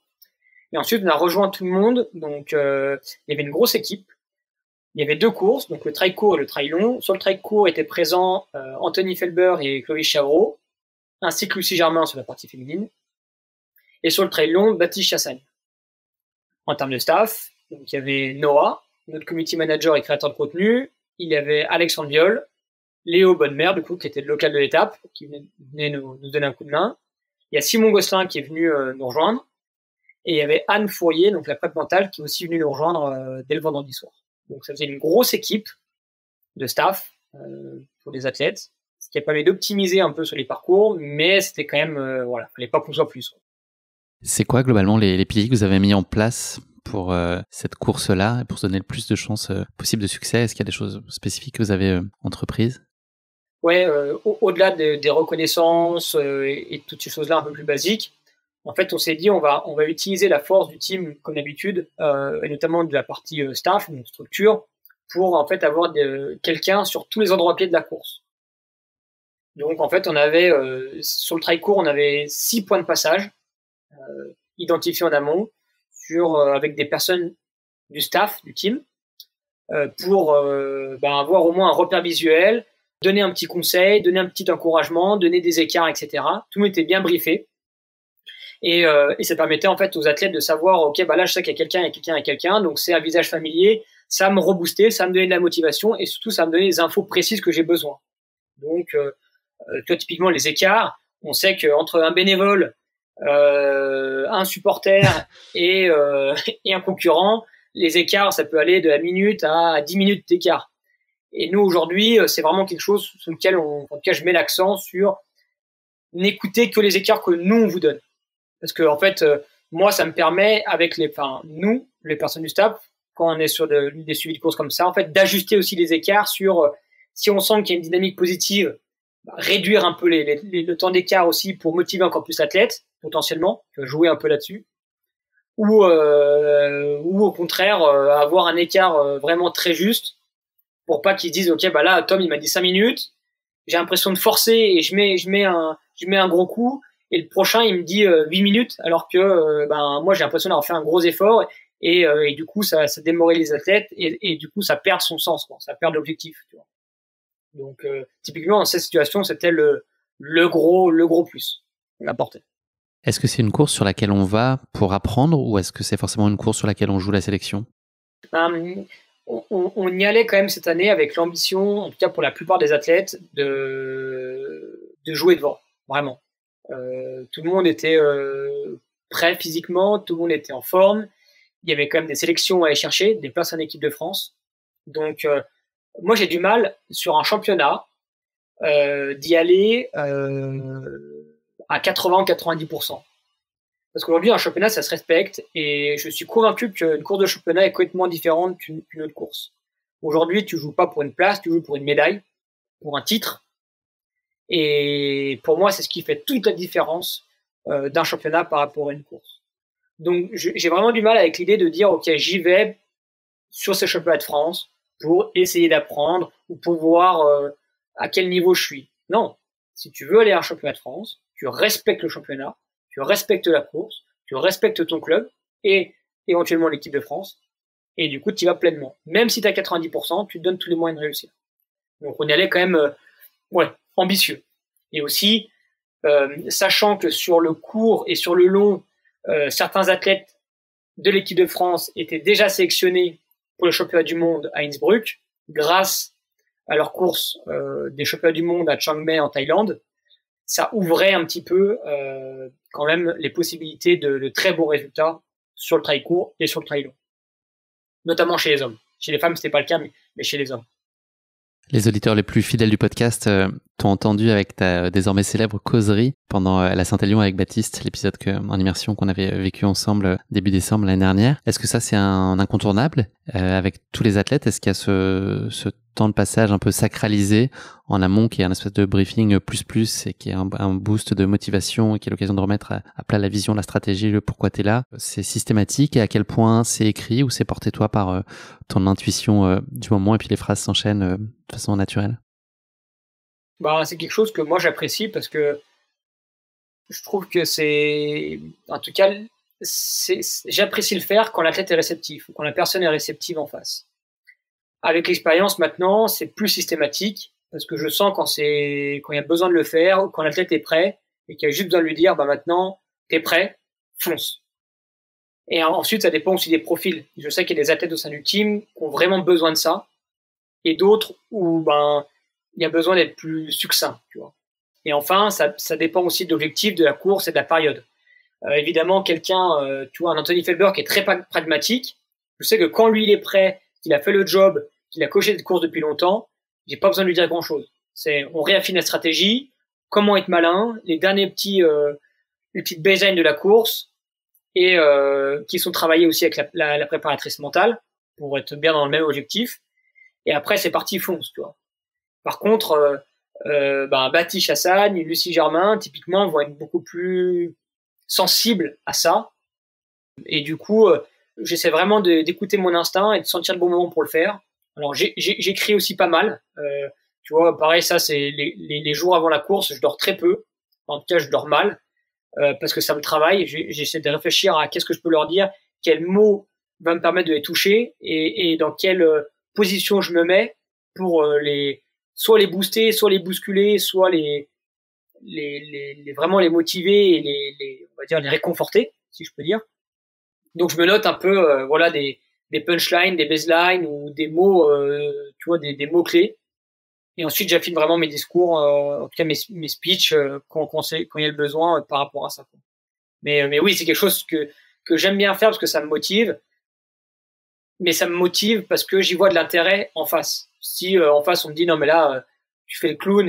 Et ensuite, on a rejoint tout le monde. Donc, il y avait une grosse équipe. Il y avait 2 courses, donc le trail court et le trail long. Sur le trail court étaient présents Anthony Felber et Chloé Chavreau, ainsi que Lucie Germain sur la partie féminine. Et sur le trail long, Baptiste Chassagne. En termes de staff, donc il y avait Noah, notre community manager et créateur de contenu. Il y avait Alexandre Viol, Léo Bonnemer, du coup, qui était le local de l'étape, qui venait nous donner un coup de main. Il y a Simon Gosselin qui est venu nous rejoindre. Et il y avait Anne Fourier, donc la prep mentale, qui est aussi venue nous rejoindre dès le vendredi soir. Donc ça faisait une grosse équipe de staff pour les athlètes, ce qui a permis d'optimiser un peu sur les parcours, mais c'était quand même, fallait pas qu'on soit plus. C'est quoi globalement les piliers que vous avez mis en place pour cette course-là, et pour se donner le plus de chances possible de succès? Est-ce qu'il y a des choses spécifiques que vous avez entreprises? Ouais, au-delà des reconnaissances et toutes ces choses-là un peu plus basiques, en fait, on s'est dit on va utiliser la force du team comme d'habitude, et notamment de la partie staff, donc structure, pour en fait avoir quelqu'un sur tous les endroits clés de la course. Donc en fait, on avait sur le trail court, on avait 6 points de passage identifiés en amont avec des personnes du staff du team pour avoir au moins un repère visuel, donner un petit conseil, donner un petit encouragement, donner des écarts, etc. Tout le monde était bien briefé. Et ça permettait en fait aux athlètes de savoir, ok, là je sais qu'il y a quelqu'un, donc c'est un visage familier, ça me reboostait, ça me donnait de la motivation et surtout ça me donnait les infos précises que j'ai besoin. Donc, tu vois, typiquement les écarts, on sait qu'entre un bénévole, un supporter et un concurrent, les écarts ça peut aller de la minute à 10 minutes d'écart. Et nous aujourd'hui, c'est vraiment quelque chose sur lequel en tout cas je mets l'accent sur n'écoutez que les écarts que nous on vous donne. Parce que en fait, moi, ça me permet avec nous, les personnes du staff, quand on est sur des suivis de course comme ça, en fait, d'ajuster aussi les écarts sur si on sent qu'il y a une dynamique positive, réduire un peu le temps d'écart aussi pour motiver encore plus l'athlète, potentiellement, jouer un peu là-dessus. ou au contraire avoir un écart vraiment très juste pour pas qu'ils disent ok bah là Tom il m'a dit 5 minutes, j'ai l'impression de forcer et je mets un gros coup et le prochain il me dit 8 minutes alors que moi j'ai l'impression d'avoir fait un gros effort et du coup ça démoralise les athlètes et du coup ça perd son sens quoi, ça perd l'objectif, tu vois. Donc typiquement dans cette situation c'était le gros plus à apporter. Est-ce que c'est une course sur laquelle on va pour apprendre ou est-ce que c'est forcément une course sur laquelle on joue la sélection? On y allait quand même cette année avec l'ambition, en tout cas pour la plupart des athlètes, de jouer devant, vraiment. Tout le monde était prêt physiquement, tout le monde était en forme. Il y avait quand même des sélections à aller chercher, des places en équipe de France. Donc moi j'ai du mal sur un championnat d'y aller à 80 ou 90%. Parce qu'aujourd'hui, un championnat, ça se respecte et je suis convaincu qu'une course de championnat est complètement différente qu'une autre course. Aujourd'hui, tu joues pas pour une place, tu joues pour une médaille, pour un titre. Et pour moi, c'est ce qui fait toute la différence d'un championnat par rapport à une course. Donc, j'ai vraiment du mal avec l'idée de dire, OK, j'y vais sur ce championnat de France pour essayer d'apprendre ou pour voir à quel niveau je suis. Non. Si tu veux aller à un championnat de France, tu respectes le championnat, tu respectes la course, tu respectes ton club et éventuellement l'équipe de France. Et du coup, tu y vas pleinement. Même si tu as 90%, tu te donnes tous les moyens de réussir. Donc, on y allait quand même ambitieux. Et aussi, sachant que sur le court et sur le long, certains athlètes de l'équipe de France étaient déjà sélectionnés pour le championnat du monde à Innsbruck, grâce à leur course des championnats du monde à Chiang Mai en Thaïlande. Ça ouvrait un petit peu quand même les possibilités de très bons résultats sur le trail court et sur le trail long. Notamment chez les hommes. Chez les femmes, c'était pas le cas, mais chez les hommes. Les auditeurs les plus fidèles du podcast t'ont entendu avec ta désormais célèbre causerie pendant la Saint-Élion avec Baptiste, l'épisode en immersion qu'on avait vécu ensemble début décembre l'année dernière. Est-ce que ça, c'est un incontournable avec tous les athlètes? Est-ce qu'il y a ce temps de passage un peu sacralisé en amont qui est un espèce de briefing plus et qui est un boost de motivation et qui est l'occasion de remettre à plat la vision, la stratégie, le pourquoi t'es là? C'est systématique et à quel point c'est écrit ou c'est porté toi par ton intuition du moment et puis les phrases s'enchaînent de façon naturelle? C'est quelque chose que moi j'apprécie parce que je trouve que en tout cas, j'apprécie le faire quand l'athlète est réceptif ou quand la personne est réceptive en face. Avec l'expérience maintenant, c'est plus systématique parce que je sens quand il y a besoin de le faire ou quand l'athlète est prêt et qu'il y a juste besoin de lui dire, maintenant, t'es prêt, fonce. Et ensuite, ça dépend aussi des profils. Je sais qu'il y a des athlètes au sein du team qui ont vraiment besoin de ça et d'autres où, il y a besoin d'être plus succinct, tu vois. Et enfin, ça dépend aussi de l'objectif de la course et de la période. Évidemment, quelqu'un, tu vois, un Anthony Felber qui est très pragmatique, je sais que quand lui il est prêt, qu'il a fait le job, qu'il a coché cette course depuis longtemps, j'ai pas besoin de lui dire grand chose. On réaffine la stratégie, comment être malin, les petites baselines de la course et qui sont travaillées aussi avec la préparatrice mentale pour être bien dans le même objectif. Et après, c'est parti, fonce, tu vois. Par contre, Baptiste Chassagne, Lucie Germain, typiquement, vont être beaucoup plus sensibles à ça. Et du coup, j'essaie vraiment d'écouter mon instinct et de sentir le bon moment pour le faire. Alors, j'écris aussi pas mal. Tu vois, pareil, ça, c'est les jours avant la course, je dors très peu. En tout cas, je dors mal parce que ça me travaille. J'essaie de réfléchir à qu'est-ce que je peux leur dire, quel mot va me permettre de les toucher et dans quelle position je me mets pour soit les booster, soit les bousculer, soit vraiment les motiver et on va dire les réconforter, si je peux dire. Donc je me note un peu des punchlines, des baselines ou des mots tu vois des mots clés. Et ensuite j'affine vraiment mes discours, en tout cas mes speeches quand il y a le besoin par rapport à ça. Mais oui, c'est quelque chose que j'aime bien faire parce que ça me motive. Mais ça me motive parce que j'y vois de l'intérêt en face. Si en face on me dit non mais là tu fais le clown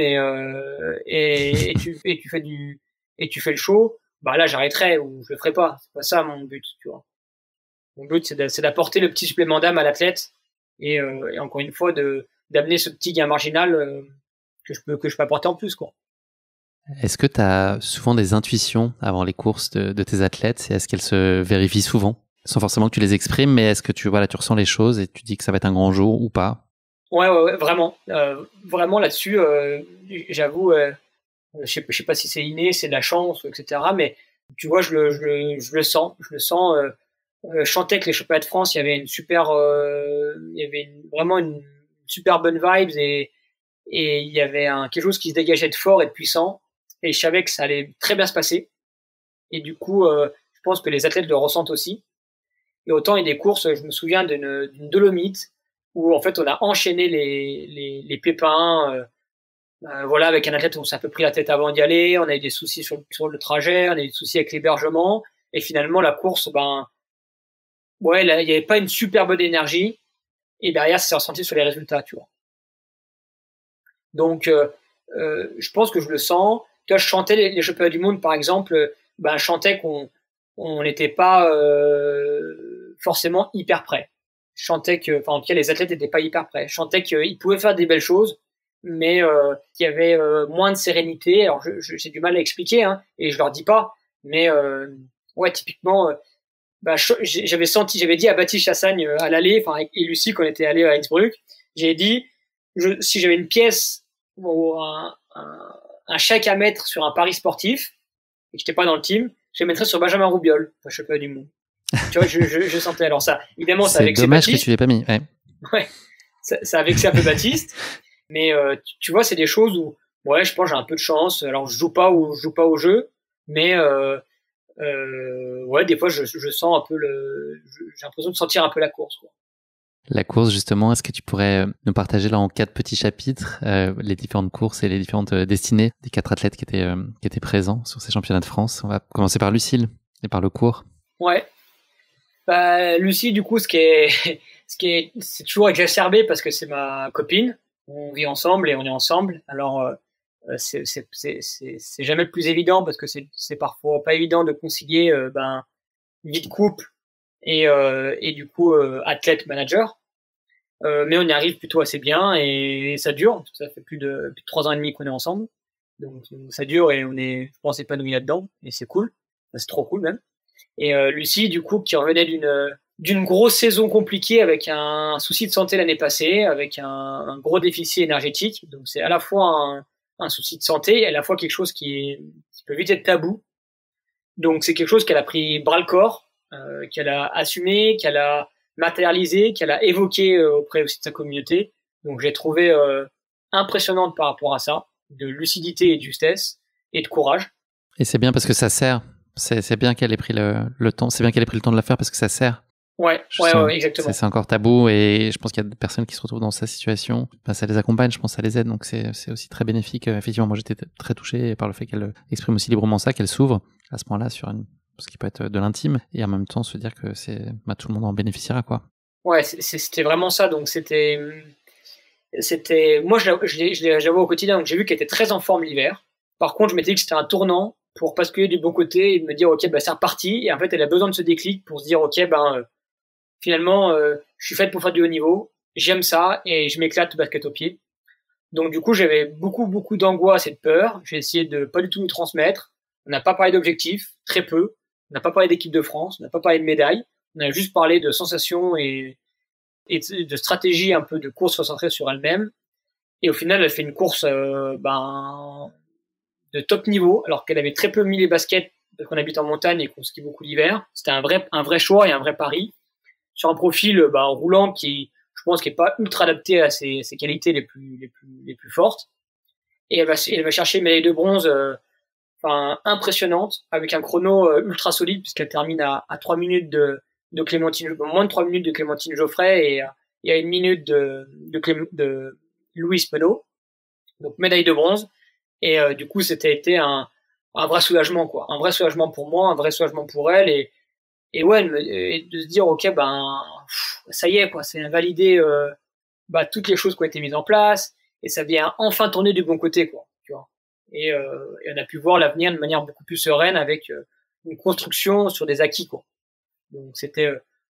et tu fais le show, là j'arrêterai ou je le ferai pas. C'est pas ça mon but, tu vois. Mon but c'est d'apporter le petit supplément d'âme à l'athlète et encore une fois d'amener ce petit gain marginal que je peux apporter en plus quoi. Est-ce que tu as souvent des intuitions avant les courses de tes athlètes et est-ce qu'elles se vérifient souvent? Sans forcément que tu les exprimes, mais est-ce que tu ressens les choses et tu dis que ça va être un grand jour ou pas? Ouais, vraiment. Vraiment là-dessus, j'avoue, je sais pas si c'est inné, c'est de la chance, etc. Mais tu vois, je le sens. Je le sens. Je sentais que les championnats de France, il y avait vraiment une super bonne vibes et il y avait quelque chose qui se dégageait de fort et de puissant. Et je savais que ça allait très bien se passer. Et du coup, je pense que les athlètes le ressentent aussi. Et autant il y a des courses, je me souviens d'une Dolomite où en fait on a enchaîné les pépins. Voilà, avec un athlète, on s'est un peu pris la tête avant d'y aller. On a eu des soucis sur le trajet, on a eu des soucis avec l'hébergement. Et finalement, la course, ouais, là, il n'y avait pas une super bonne énergie. Et derrière, ça s'est ressenti sur les résultats, tu vois. Donc, je pense que je le sens. Tu vois, je chantais les championnats du monde, par exemple. Je chantais qu'on n'était pas forcément hyper prêts. Je chantais en tout cas, les athlètes n'étaient pas hyper prêts. Je chantais qu'ils pouvaient faire des belles choses, mais qu'il y avait moins de sérénité. Alors, j'ai du mal à expliquer, hein, et je leur dis pas. Mais ouais, typiquement, j'avais dit à Baptiste Chassagne à l'aller, et Lucie, quand on était allé à Innsbruck, j'ai dit, si j'avais une pièce ou un chèque à mettre sur un pari sportif et que j'étais pas dans le team, je le mettrais sur Benjamin Roubiol, championnat du monde. Tu vois, je sentais. Alors ça, évidemment, ça avec c'est dommage que tu l'aies pas mis. Ouais, ça a vexé un peu Baptiste, mais tu vois, c'est des choses où, ouais, je pense que j'ai un peu de chance. Alors je joue pas au jeu, mais ouais, des fois je sens un peu j'ai l'impression de sentir un peu la course, quoi. La course, justement, est-ce que tu pourrais nous partager là en 4 petits chapitres les différentes courses et les différentes destinées des 4 athlètes qui étaient présents sur ces championnats de France? On va commencer par Lucille et par le cours. Ouais. Lucie, du coup, c'est toujours exacerbé parce que c'est ma copine. On vit ensemble et on est ensemble. Alors, c'est jamais le plus évident parce que c'est parfois pas évident de concilier vie de couple et du coup athlète manager. Mais on y arrive plutôt assez bien et ça dure. Ça fait plus de 3 ans et demi qu'on est ensemble. Donc ça dure et on est, je pense, épanoui là-dedans et c'est cool. C'est trop cool même. Et Lucie, du coup, qui revenait d'une grosse saison compliquée avec un souci de santé l'année passée, avec un gros déficit énergétique. Donc c'est à la fois un souci de santé et à la fois quelque chose qui peut vite être tabou. Donc c'est quelque chose qu'elle a pris bras le corps, qu'elle a assumé, qu'elle a matérialisé, qu'elle a évoqué auprès aussi de sa communauté. Donc j'ai trouvé impressionnante par rapport à ça, de lucidité et de justesse et de courage. Et c'est bien parce que ça sert. C'est bien qu'elle ait pris le temps. C'est bien qu'elle ait pris le temps de la faire parce que ça sert. Ouais, exactement. C'est encore tabou et je pense qu'il y a des personnes qui se retrouvent dans sa situation. Ça les accompagne, je pense, ça les aide. Donc c'est aussi très bénéfique. Effectivement, moi j'étais très touché par le fait qu'elle exprime aussi librement ça, qu'elle s'ouvre à ce point-là sur ce qui peut être de l'intime et en même temps se dire que tout le monde en bénéficiera, quoi. Ouais, c'était vraiment ça. Donc moi je l'avoue au quotidien. Donc j'ai vu qu'elle était très en forme l'hiver. Par contre, je m'étais dit que c'était un tournant pour basculer du bon côté et de me dire ok, c'est reparti. Et en fait, elle a besoin de ce déclic pour se dire ok, finalement, je suis faite pour faire du haut niveau, j'aime ça et je m'éclate au basket au pied. Donc du coup, j'avais beaucoup d'angoisse et de peur. J'ai essayé de pas du tout nous transmettre. On n'a pas parlé d'objectifs, très peu. On n'a pas parlé d'équipe de France, on n'a pas parlé de médailles. On a juste parlé de sensations et de stratégie un peu de course concentrée sur elle-même. Et au final, elle fait une course de top niveau, alors qu'elle avait très peu mis les baskets parce qu'on habite en montagne et qu'on skie beaucoup l'hiver. C'était un vrai choix et un vrai pari sur un profil roulant qui, je pense, qui est pas ultra adapté à ses qualités les plus fortes. Et elle va chercher une médaille de bronze impressionnante avec un chrono ultra solide puisqu'elle termine à 3 minutes de Clémentine, moins de 3 minutes de Clémentine Geoffrey et à 1 minute de Louise Penaud. Donc médaille de bronze. Et du coup, c'était été un vrai soulagement, quoi. Un vrai soulagement pour moi, un vrai soulagement pour elle. Et ouais, et de se dire, ok, ça y est, quoi, c'est invalidé toutes les choses qui ont été mises en place, et ça vient enfin tourner du bon côté, quoi, tu vois. Et on a pu voir l'avenir de manière beaucoup plus sereine avec une construction sur des acquis, quoi. Donc c'était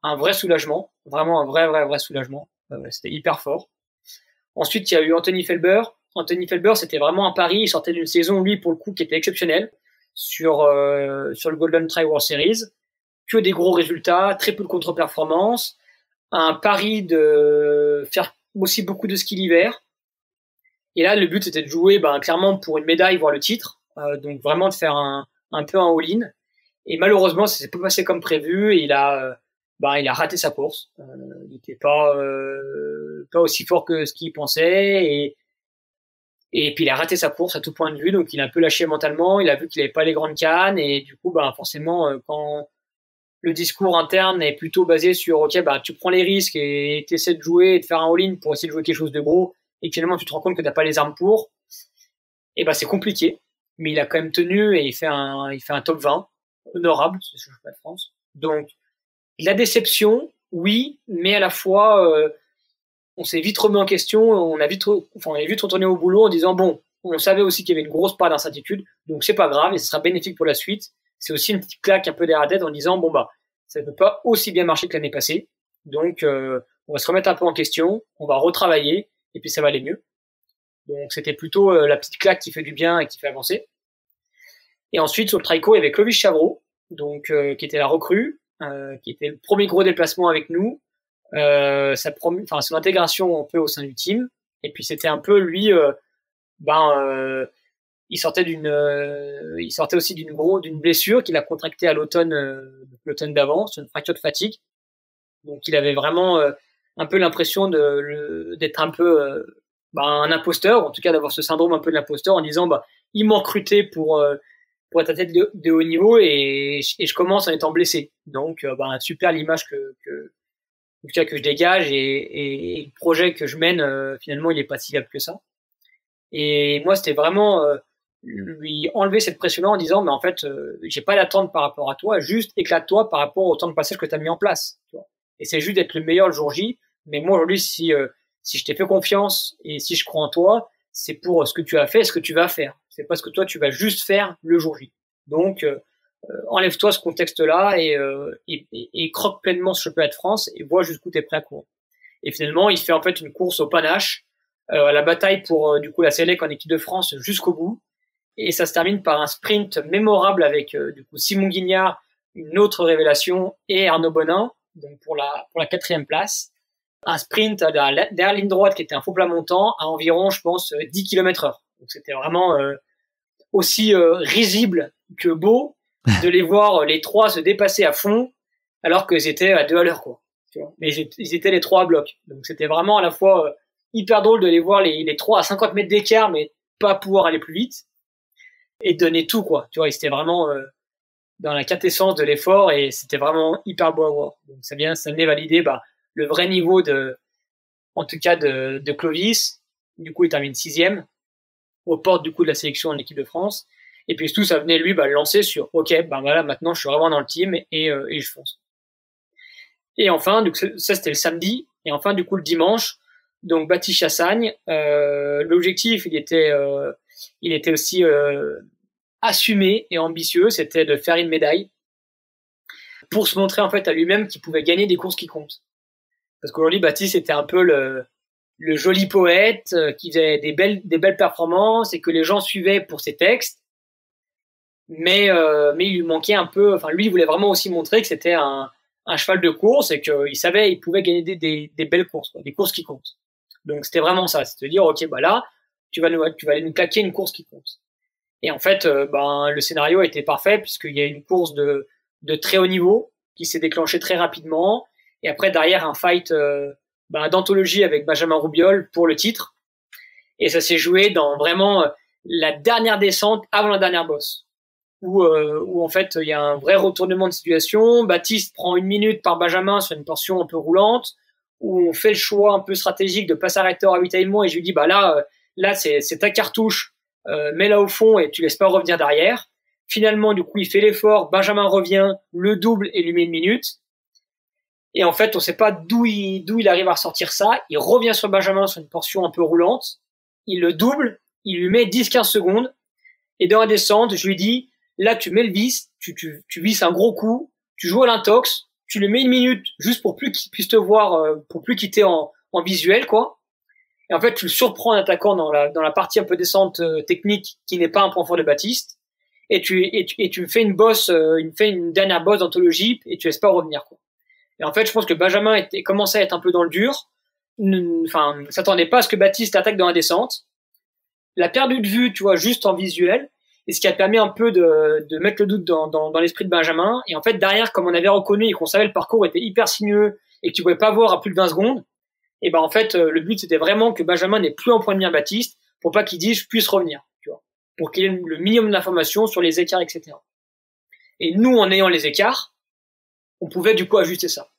un vrai soulagement, vraiment un vrai soulagement. C'était hyper fort. Ensuite, il y a eu Anthony Felber, Anthony Felber, c'était vraiment un pari. Il sortait d'une saison, lui, pour le coup, qui était exceptionnelle sur le Golden Try World Series. Que des gros résultats, très peu de contre-performances. Un pari de faire aussi beaucoup de ski l'hiver. Et là, le but, c'était de jouer clairement pour une médaille, voire le titre. Donc vraiment de faire un peu un all-in. Et malheureusement, ça s'est pas passé comme prévu. Et il a raté sa course. Il n'était pas aussi fort que ce qu'il pensait. Et puis il a raté sa course à tout point de vue. Donc il a un peu lâché mentalement. Il a vu qu'il avait pas les grandes cannes. Et du coup, forcément, quand le discours interne est plutôt basé sur ok, tu prends les risques et tu essaies de jouer et de faire un all-in pour essayer de jouer quelque chose de gros. Et finalement, tu te rends compte que t'as pas les armes pour. Et c'est compliqué. Mais il a quand même tenu et il fait un top 20 honorable, c'est ce que je fais de France. Donc, la déception, oui, mais à la fois, on s'est vite remis en question, on est vite retourné au boulot en disant bon, on savait aussi qu'il y avait une grosse part d'incertitude, donc c'est pas grave et ce sera bénéfique pour la suite. C'est aussi une petite claque un peu derrière la tête en disant bon ça ne peut pas aussi bien marcher que l'année passée, donc on va se remettre un peu en question, on va retravailler et puis ça va aller mieux. Donc c'était plutôt la petite claque qui fait du bien et qui fait avancer. Et ensuite sur le Trico, il y avait Clovis Chavreau, donc qui était la recrue, qui était le premier gros déplacement avec nous, son intégration un peu au sein du team. Et puis c'était un peu lui, il sortait aussi d'une blessure qu'il a contractée à l'automne d'avant, c'est une fracture de fatigue. Donc il avait vraiment un peu l'impression d'être un peu un imposteur, en tout cas d'avoir ce syndrome un peu de l'imposteur en disant ils m'ont recruté pour être à tête de haut niveau et je commence en étant blessé. Donc super l'image que je dégage et le projet que je mène finalement il est pas si viable que ça. Et moi c'était vraiment lui enlever cette pression-là en disant mais en fait j'ai pas d'attente par rapport à toi, juste éclate-toi par rapport au temps de passage que tu as mis en place, tu vois. Et c'est juste d'être le meilleur le jour J. Mais moi aujourd'hui si je t'ai fait confiance et si je crois en toi, c'est pour ce que tu as fait et ce que tu vas faire. C'est pas ce que toi tu vas juste faire le jour J. Donc enlève-toi ce contexte-là et croque pleinement ce championnat de France et vois jusqu'où t'es prêt à courir. Et finalement, il fait en fait une course au panache, à la bataille pour du coup la Sélec en équipe de France jusqu'au bout. Et ça se termine par un sprint mémorable avec du coup Simon Guignard, une autre révélation, et Arnaud Bonin, donc pour la 4e place. Un sprint derrière la ligne droite qui était un faux plat montant à environ, je pense, 10 km/h. Donc c'était vraiment aussi risible que beau de les voir les trois se dépasser à fond alors qu'ils étaient à 2 à l'heure, quoi. Tu vois. Mais ils étaient les trois à bloc. Donc c'était vraiment à la fois hyper drôle de les voir les trois à 50 mètres d'écart mais pas pouvoir aller plus vite et donner tout, quoi. Tu vois, ils étaient vraiment dans la quintessence de l'effort et c'était vraiment hyper beau à voir. Donc ça venait valider le vrai niveau en tout cas de Clovis. Du coup, il termine 6e aux portes du coup de la sélection en équipe de France. Et puis tout ça venait lui le lancer sur ok, voilà, maintenant je suis vraiment dans le team et je fonce. Et enfin, donc ça c'était le samedi. Et enfin du coup le dimanche, donc Baptiste Chassagne, l'objectif il était aussi assumé et ambitieux, c'était de faire une médaille pour se montrer en fait à lui-même qu'il pouvait gagner des courses qui comptent. Parce qu'aujourd'hui Baptiste était un peu le joli poète qui faisait des belles performances et que les gens suivaient pour ses textes. Mais il lui manquait un peu, enfin lui il voulait vraiment aussi montrer que c'était un cheval de course et qu'il savait il pouvait gagner des belles courses, quoi, des courses qui comptent. Donc c'était vraiment ça, c'est de dire ok là tu vas aller nous claquer une course qui compte. Et en fait le scénario était parfait puisqu'il y a une course de très haut niveau qui s'est déclenchée très rapidement et après derrière un fight d'anthologie avec Benjamin Roubiol pour le titre et ça s'est joué dans vraiment la dernière descente avant la dernière bosse. Où en fait il y a un vrai retournement de situation. Baptiste prend 1 minute par Benjamin sur une portion un peu roulante, où on fait le choix un peu stratégique de pas s'arrêter au ravitaillement et je lui dis là c'est ta cartouche, mets-la au fond et tu laisses pas revenir derrière. Finalement du coup il fait l'effort, Benjamin revient, le double et lui met 1 minute. Et en fait on sait pas d'où il arrive à ressortir ça. Il revient sur Benjamin sur une portion un peu roulante, il le double, il lui met 10-15 secondes et dans la descente je lui dis là, tu mets le vis, tu visses un gros coup, tu joues à l'intox, tu le mets 1 minute juste pour plus qu'il puisse te voir, pour plus quitter en visuel, quoi. Et en fait, tu le surprends en attaquant dans la partie un peu descente technique qui n'est pas un point fort de Baptiste. Et tu fais une dernière bosse d'anthologie et tu laisses pas revenir, quoi. Et en fait, je pense que Benjamin commençait à être un peu dans le dur. Enfin, s'attendait pas à ce que Baptiste attaque dans la descente. L'a perdu de vue, tu vois, juste en visuel. Et ce qui a permis un peu de mettre le doute dans l'esprit de Benjamin. Et en fait, derrière, comme on avait reconnu et qu'on savait le parcours était hyper sinueux et que tu pouvais pas voir à plus de 20 secondes, et ben en fait, le but c'était vraiment que Benjamin n'ait plus en point de mire Baptiste pour pas qu'il dise je puisse revenir, tu vois, pour qu'il ait le minimum d'informations sur les écarts, etc. Et nous, en ayant les écarts, on pouvait du coup ajuster ça.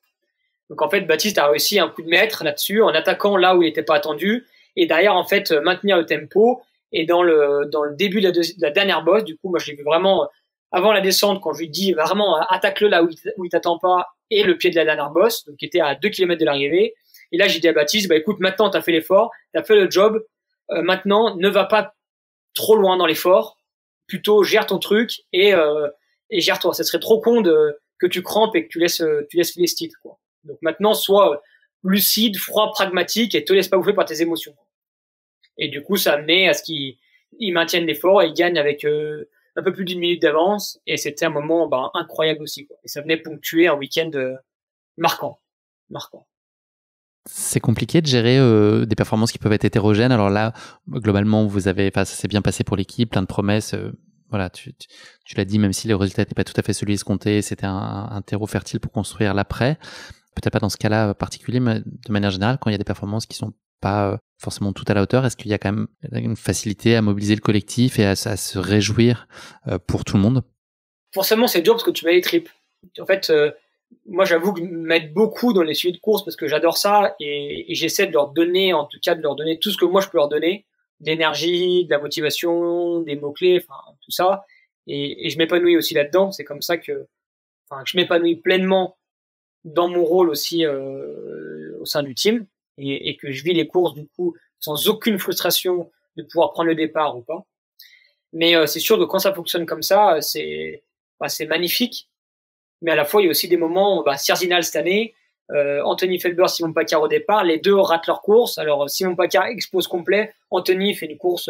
Donc en fait, Baptiste a réussi un coup de maître là-dessus en attaquant là où il n'était pas attendu et derrière en fait maintenir le tempo. Et dans le début de la dernière bosse, du coup, moi je l'ai vu vraiment avant la descente quand je lui dis vraiment attaque-le là où il t'attend pas et le pied de la dernière bosse, donc qui était à 2 km de l'arrivée. Et là j'ai dit à Baptiste, bah écoute, maintenant t'as fait l'effort, t'as fait le job, maintenant ne va pas trop loin dans l'effort, plutôt gère ton truc et gère-toi. Ça serait trop con que tu crampes et que tu laisses filer ce titre, quoi. Donc maintenant sois lucide, froid, pragmatique et te laisse pas bouffer par tes émotions. Et du coup, ça a amené à ce qu'ils maintiennent l'effort et ils gagnent avec un peu plus d'une minute d'avance. Et c'était un moment incroyable aussi, quoi. Et ça venait ponctuer un week-end marquant. C'est compliqué de gérer des performances qui peuvent être hétérogènes. Alors là, globalement, ça s'est bien passé pour l'équipe, plein de promesses. Voilà, tu l'as dit, même si le résultat n'était pas tout à fait celui escompté, c'était un terreau fertile pour construire l'après. Peut-être pas dans ce cas-là particulier, mais de manière générale, quand il y a des performances qui sont pas forcément tout à la hauteur, est-ce qu'il y a quand même une facilité à mobiliser le collectif et à se réjouir pour tout le monde? Forcément, c'est dur parce que tu mets les tripes. En fait, moi, j'avoue que je m'aide beaucoup dans les suivis de course parce que j'adore ça et j'essaie de leur donner, en tout cas, de leur donner tout ce que moi je peux leur donner, d'énergie, de la motivation, des mots-clés, enfin, tout ça. Et je m'épanouis aussi là-dedans. C'est comme ça que je m'épanouis pleinement dans mon rôle aussi au sein du team et que je vis les courses du coup sans aucune frustration de pouvoir prendre le départ ou pas. Mais c'est sûr que quand ça fonctionne comme ça, c'est magnifique. Mais à la fois, il y a aussi des moments, Sierzinal cette année, Anthony Felber, Simon Paccar au départ, les deux ratent leur course. Alors Simon Paccar explose complet, Anthony fait une course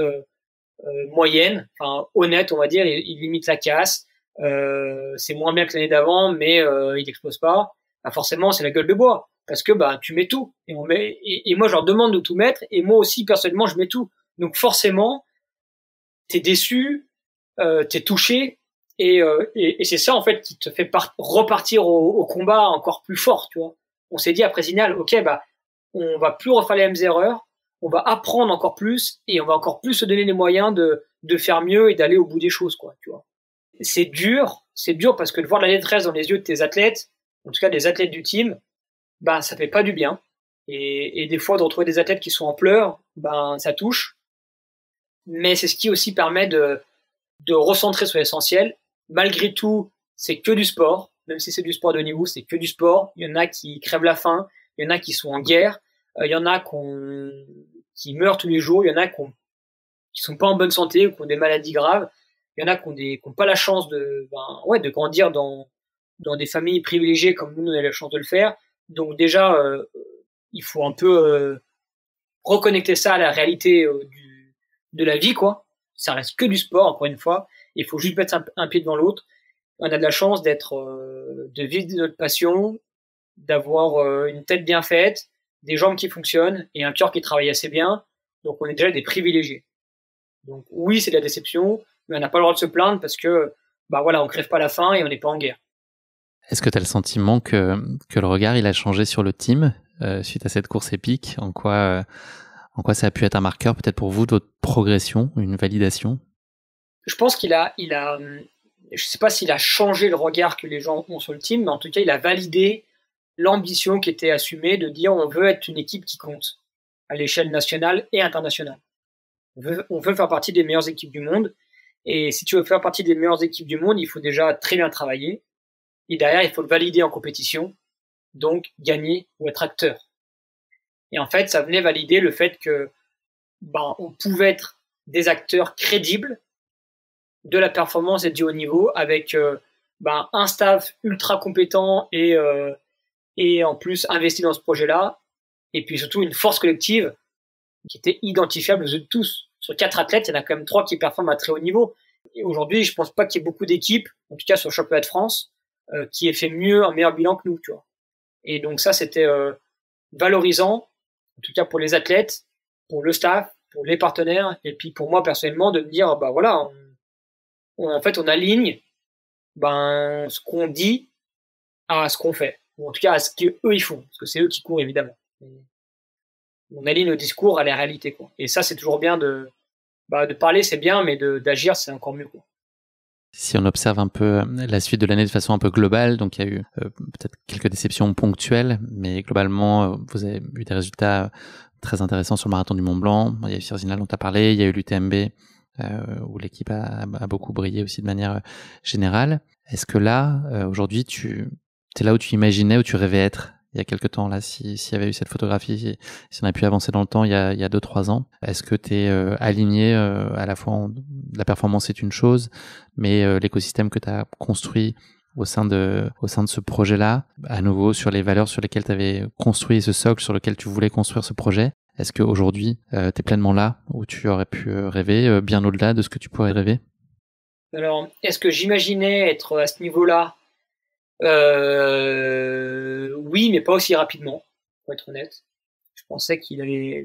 moyenne, enfin honnête on va dire, il limite la casse. C'est moins bien que l'année d'avant, mais il explose pas. Forcément, c'est la gueule de bois parce que tu mets tout et moi je leur demande de tout mettre et moi aussi personnellement je mets tout. Donc forcément, t'es déçu, t'es touché et c'est ça en fait qui te fait repartir au combat encore plus fort, tu vois. On s'est dit après Zinal, ok, on va plus refaire les mêmes erreurs, on va apprendre encore plus et on va encore plus se donner les moyens de faire mieux et d'aller au bout des choses, quoi, tu vois. C'est dur parce que de voir la détresse dans les yeux de tes athlètes, en tout cas des athlètes du team, ça fait pas du bien. Et des fois de retrouver des athlètes qui sont en pleurs, ça touche. Mais c'est ce qui aussi permet de recentrer sur l'essentiel. Malgré tout, c'est que du sport. Même si c'est du sport de haut niveau, c'est que du sport. Il y en a qui crèvent la faim, il y en a qui sont en guerre, il y en a qui meurent tous les jours, il y en a qui sont pas en bonne santé ou qui ont des maladies graves. Il y en a qui ont pas la chance de grandir dans des familles privilégiées comme nous on a la chance de le faire. Donc déjà, il faut un peu reconnecter ça à la réalité de la vie, quoi. Ça reste que du sport, encore une fois. Il faut juste mettre un pied devant l'autre. On a de la chance de vivre de notre passion, d'avoir une tête bien faite, des jambes qui fonctionnent et un cœur qui travaille assez bien. Donc on est déjà des privilégiés. Donc oui, c'est de la déception, mais on n'a pas le droit de se plaindre parce que on crève pas la faim et on n'est pas en guerre. Est-ce que tu as le sentiment que le regard il a changé sur le team suite à cette course épique? En quoi ça a pu être un marqueur peut-être pour vous de votre progression, une validation? Je pense qu'il a je sais pas s'il a changé le regard que les gens ont sur le team, mais en tout cas il a validé l'ambition qui était assumée de dire on veut être une équipe qui compte à l'échelle nationale et internationale. On veut faire partie des meilleures équipes du monde. Et si tu veux faire partie des meilleures équipes du monde, il faut déjà très bien travailler. Et derrière, il faut le valider en compétition. Donc, gagner ou être acteur. Et en fait, ça venait valider le fait que, on pouvait être des acteurs crédibles de la performance et du haut niveau avec, un staff ultra compétent et en plus investi dans ce projet-là. Et puis surtout une force collective qui était identifiable aux yeux de tous. Sur 4 athlètes, il y en a quand même 3 qui performent à très haut niveau. Et aujourd'hui, je pense pas qu'il y ait beaucoup d'équipes, en tout cas sur le championnat de France, qui aient fait un meilleur bilan que nous, tu vois. Et donc ça, c'était valorisant, en tout cas pour les athlètes, pour le staff, pour les partenaires, et puis pour moi personnellement, de me dire, bah voilà, en fait, on aligne ce qu'on dit à ce qu'on fait, ou en tout cas à ce qu'eux ils font, parce que c'est eux qui courent évidemment. On aligne le discours à la réalité, quoi. Et ça, c'est toujours bien de parler, c'est bien, mais d'agir, c'est encore mieux, quoi. Si on observe un peu la suite de l'année de façon un peu globale, donc il y a eu peut-être quelques déceptions ponctuelles, mais globalement, vous avez eu des résultats très intéressants sur le marathon du Mont Blanc. Il y a eu Cirzinal dont tu as parlé, il y a eu l'UTMB, où l'équipe a beaucoup brillé aussi de manière générale. Est-ce que là, aujourd'hui, tu es là où tu imaginais, où tu rêvais être il y a quelques temps, là, s'il y avait eu cette photographie, si on a pu avancer dans le temps il y a 2-3 ans, est-ce que tu es aligné à la fois la performance est une chose, mais l'écosystème que tu as construit au sein de ce projet-là, à nouveau sur les valeurs sur lesquelles tu avais construit ce socle sur lequel tu voulais construire ce projet, est-ce qu'aujourd'hui, tu es pleinement là où tu aurais pu rêver, bien au-delà de ce que tu pourrais rêver? Alors, est-ce que j'imaginais être à ce niveau-là? Oui, mais pas aussi rapidement, pour être honnête. Je pensais que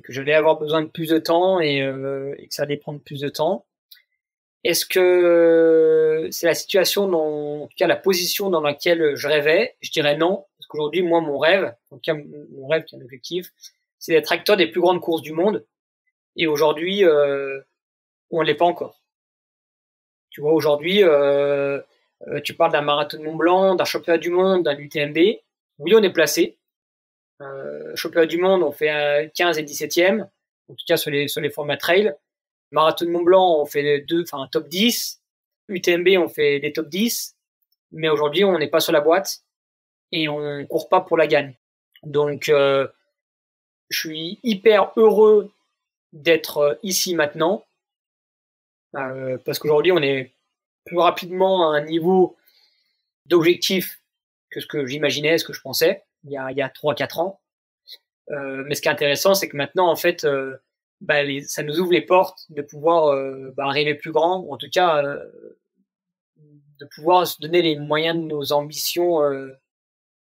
j'allais avoir besoin de plus de temps et que ça allait prendre plus de temps. Est-ce que c'est la situation en tout cas la position dans laquelle je rêvais? Je dirais non, parce qu'aujourd'hui, moi, mon rêve, en tout cas mon rêve qui est un objectif, c'est d'être acteur des plus grandes courses du monde. Et aujourd'hui, on l'est pas encore. Tu vois, aujourd'hui, tu parles d'un marathon de Mont Blanc, d'un championnat du monde, d'un UTMB. Oui, on est placé. Championnat du monde, on fait 15 et 17e, en tout cas sur les formats trail. Marathon de Mont Blanc, on fait un top 10. UTMB, on fait des top 10. Mais aujourd'hui, on n'est pas sur la boîte et on court pas pour la gagne. Donc, je suis hyper heureux d'être ici maintenant, parce qu'aujourd'hui, on est plus rapidement à un niveau d'objectif que ce que j'imaginais, ce que je pensais il y a 3-4 ans. Mais ce qui est intéressant, c'est que maintenant, en fait, ça nous ouvre les portes de pouvoir arriver plus grand, ou en tout cas de pouvoir se donner les moyens de nos ambitions,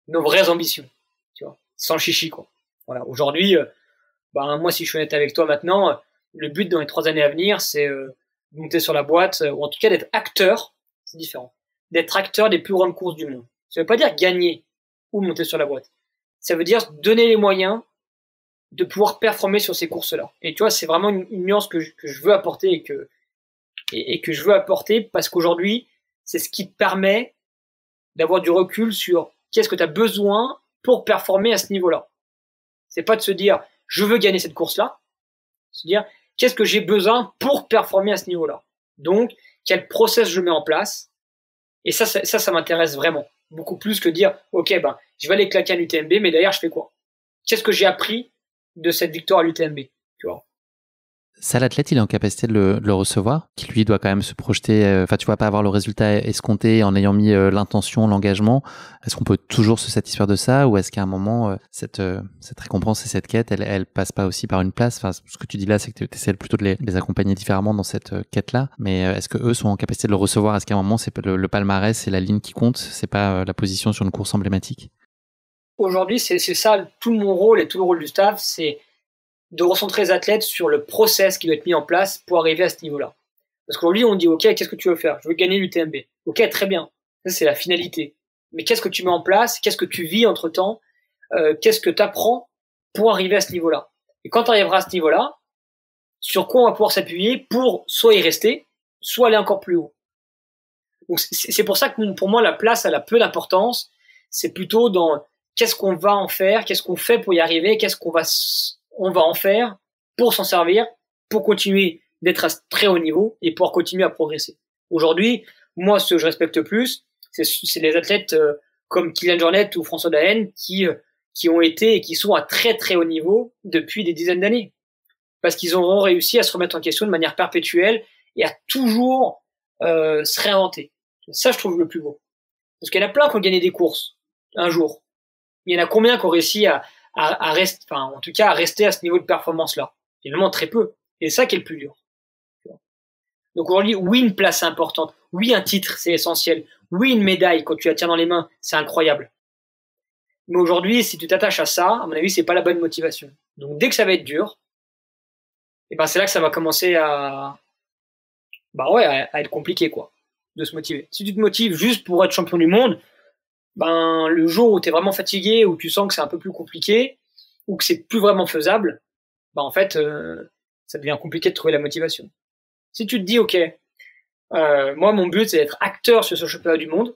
nos vraies ambitions, tu vois, sans chichi, quoi. Voilà. Aujourd'hui, moi, si je suis honnête avec toi maintenant, le but dans les 3 années à venir, c'est de monter sur la boîte, ou en tout cas d'être acteur, c'est différent, d'être acteur des plus grandes courses du monde. Ça veut pas dire gagner ou monter sur la boîte. Ça veut dire donner les moyens de pouvoir performer sur ces courses-là. Et tu vois, c'est vraiment une nuance que je veux apporter et que je veux apporter parce qu'aujourd'hui, c'est ce qui te permet d'avoir du recul sur qu'est-ce que tu as besoin pour performer à ce niveau-là. C'est pas de se dire, je veux gagner cette course-là. C'est dire, qu'est-ce que j'ai besoin pour performer à ce niveau-là. Donc, quel process je mets en place. Et ça m'intéresse vraiment. Beaucoup plus que dire, ok, je vais aller claquer un UTMB, mais derrière, je fais quoi? Qu'est-ce que j'ai appris de cette victoire à l'UTMB, tu vois? Ça, l'athlète, il est en capacité de le recevoir, qui lui doit quand même se projeter, tu vas pas avoir le résultat escompté en ayant mis l'intention, l'engagement. Est-ce qu'on peut toujours se satisfaire de ça, ou est-ce qu'à un moment, cette récompense et cette quête, elle passe pas aussi par une place? Enfin, ce que tu dis là, c'est que tu essaies plutôt de les accompagner différemment dans cette quête-là, mais est-ce que eux sont en capacité de le recevoir? Est-ce qu'à un moment, c'est le palmarès, c'est la ligne qui compte, c'est pas la position sur une course emblématique? Aujourd'hui, c'est ça, tout mon rôle et tout le rôle du staff, c'est de recentrer les athlètes sur le process qui doit être mis en place pour arriver à ce niveau-là. Parce qu'aujourd'hui, on dit, ok, qu'est-ce que tu veux faire? Je veux gagner l'UTMB. Ok, très bien. Ça, c'est la finalité. Mais qu'est-ce que tu mets en place? Qu'est-ce que tu vis entre-temps? Qu'est-ce que tu apprends pour arriver à ce niveau-là? Et quand tu arriveras à ce niveau-là, sur quoi on va pouvoir s'appuyer pour soit y rester, soit aller encore plus haut? Donc, c'est pour ça que pour moi, la place, elle a peu d'importance. C'est plutôt dans qu'est-ce qu'on va en faire, qu'est-ce qu'on fait pour y arriver, qu'est-ce qu'on va en faire pour s'en servir, pour continuer d'être à très haut niveau et pour continuer à progresser. Aujourd'hui, moi, ce que je respecte plus, c'est les athlètes comme Kylian Jornet ou François Daen qui ont été et qui sont à très très haut niveau depuis des dizaines d'années. Parce qu'ils auront réussi à se remettre en question de manière perpétuelle et à toujours se réinventer. Ça, je trouve le plus beau. Parce qu'il y en a plein qui ont gagné des courses un jour. Il y en a combien qui ont réussi à rester à ce niveau de performance-là? Finalement, très peu. Et c'est ça qui est le plus dur. Donc aujourd'hui, oui, une place importante. Oui, un titre, c'est essentiel. Oui, une médaille, quand tu la tiens dans les mains, c'est incroyable. Mais aujourd'hui, si tu t'attaches à ça, à mon avis, c'est pas la bonne motivation. Donc dès que ça va être dur, et ben c'est là que ça va commencer à être compliqué, quoi, de se motiver. Si tu te motives juste pour être champion du monde, ben le jour où tu es vraiment fatigué, où tu sens que c'est un peu plus compliqué, ou que c'est plus vraiment faisable, ben en fait, ça devient compliqué de trouver la motivation. Si tu te dis, ok, moi mon but c'est d'être acteur sur ce championnat du monde,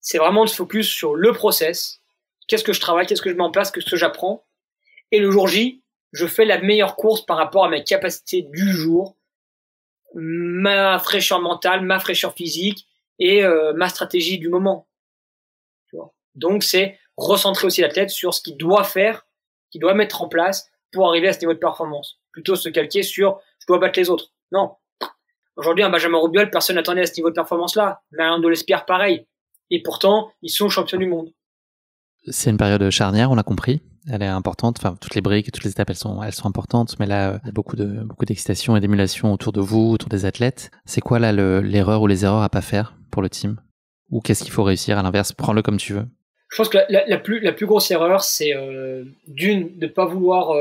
c'est vraiment de se focus sur le process, qu'est-ce que je travaille, qu'est-ce que je mets en place, qu'est-ce que j'apprends, et le jour J, je fais la meilleure course par rapport à mes capacités du jour, ma fraîcheur mentale, ma fraîcheur physique et ma stratégie du moment. Tu vois. Donc c'est recentrer aussi l'athlète sur ce qu'il doit faire, qu'il doit mettre en place pour arriver à ce niveau de performance, plutôt se calquer sur je dois battre les autres. Non. Aujourd'hui, un Benjamin Robiol, personne n'attendait à ce niveau de performance-là. Marion Delespierre, pareil. Et pourtant, ils sont champions du monde. C'est une période charnière, on l'a compris. Elle est importante. Enfin, toutes les briques, toutes les étapes, elles sont importantes. Mais là, il y a beaucoup d'excitation et d'émulation autour de vous, autour des athlètes. C'est quoi là l'erreur ou les erreurs à pas faire pour le team? Ou qu'est-ce qu'il faut réussir? À l'inverse, prends-le comme tu veux. Je pense que la plus grosse erreur, c'est d'une, de pas vouloir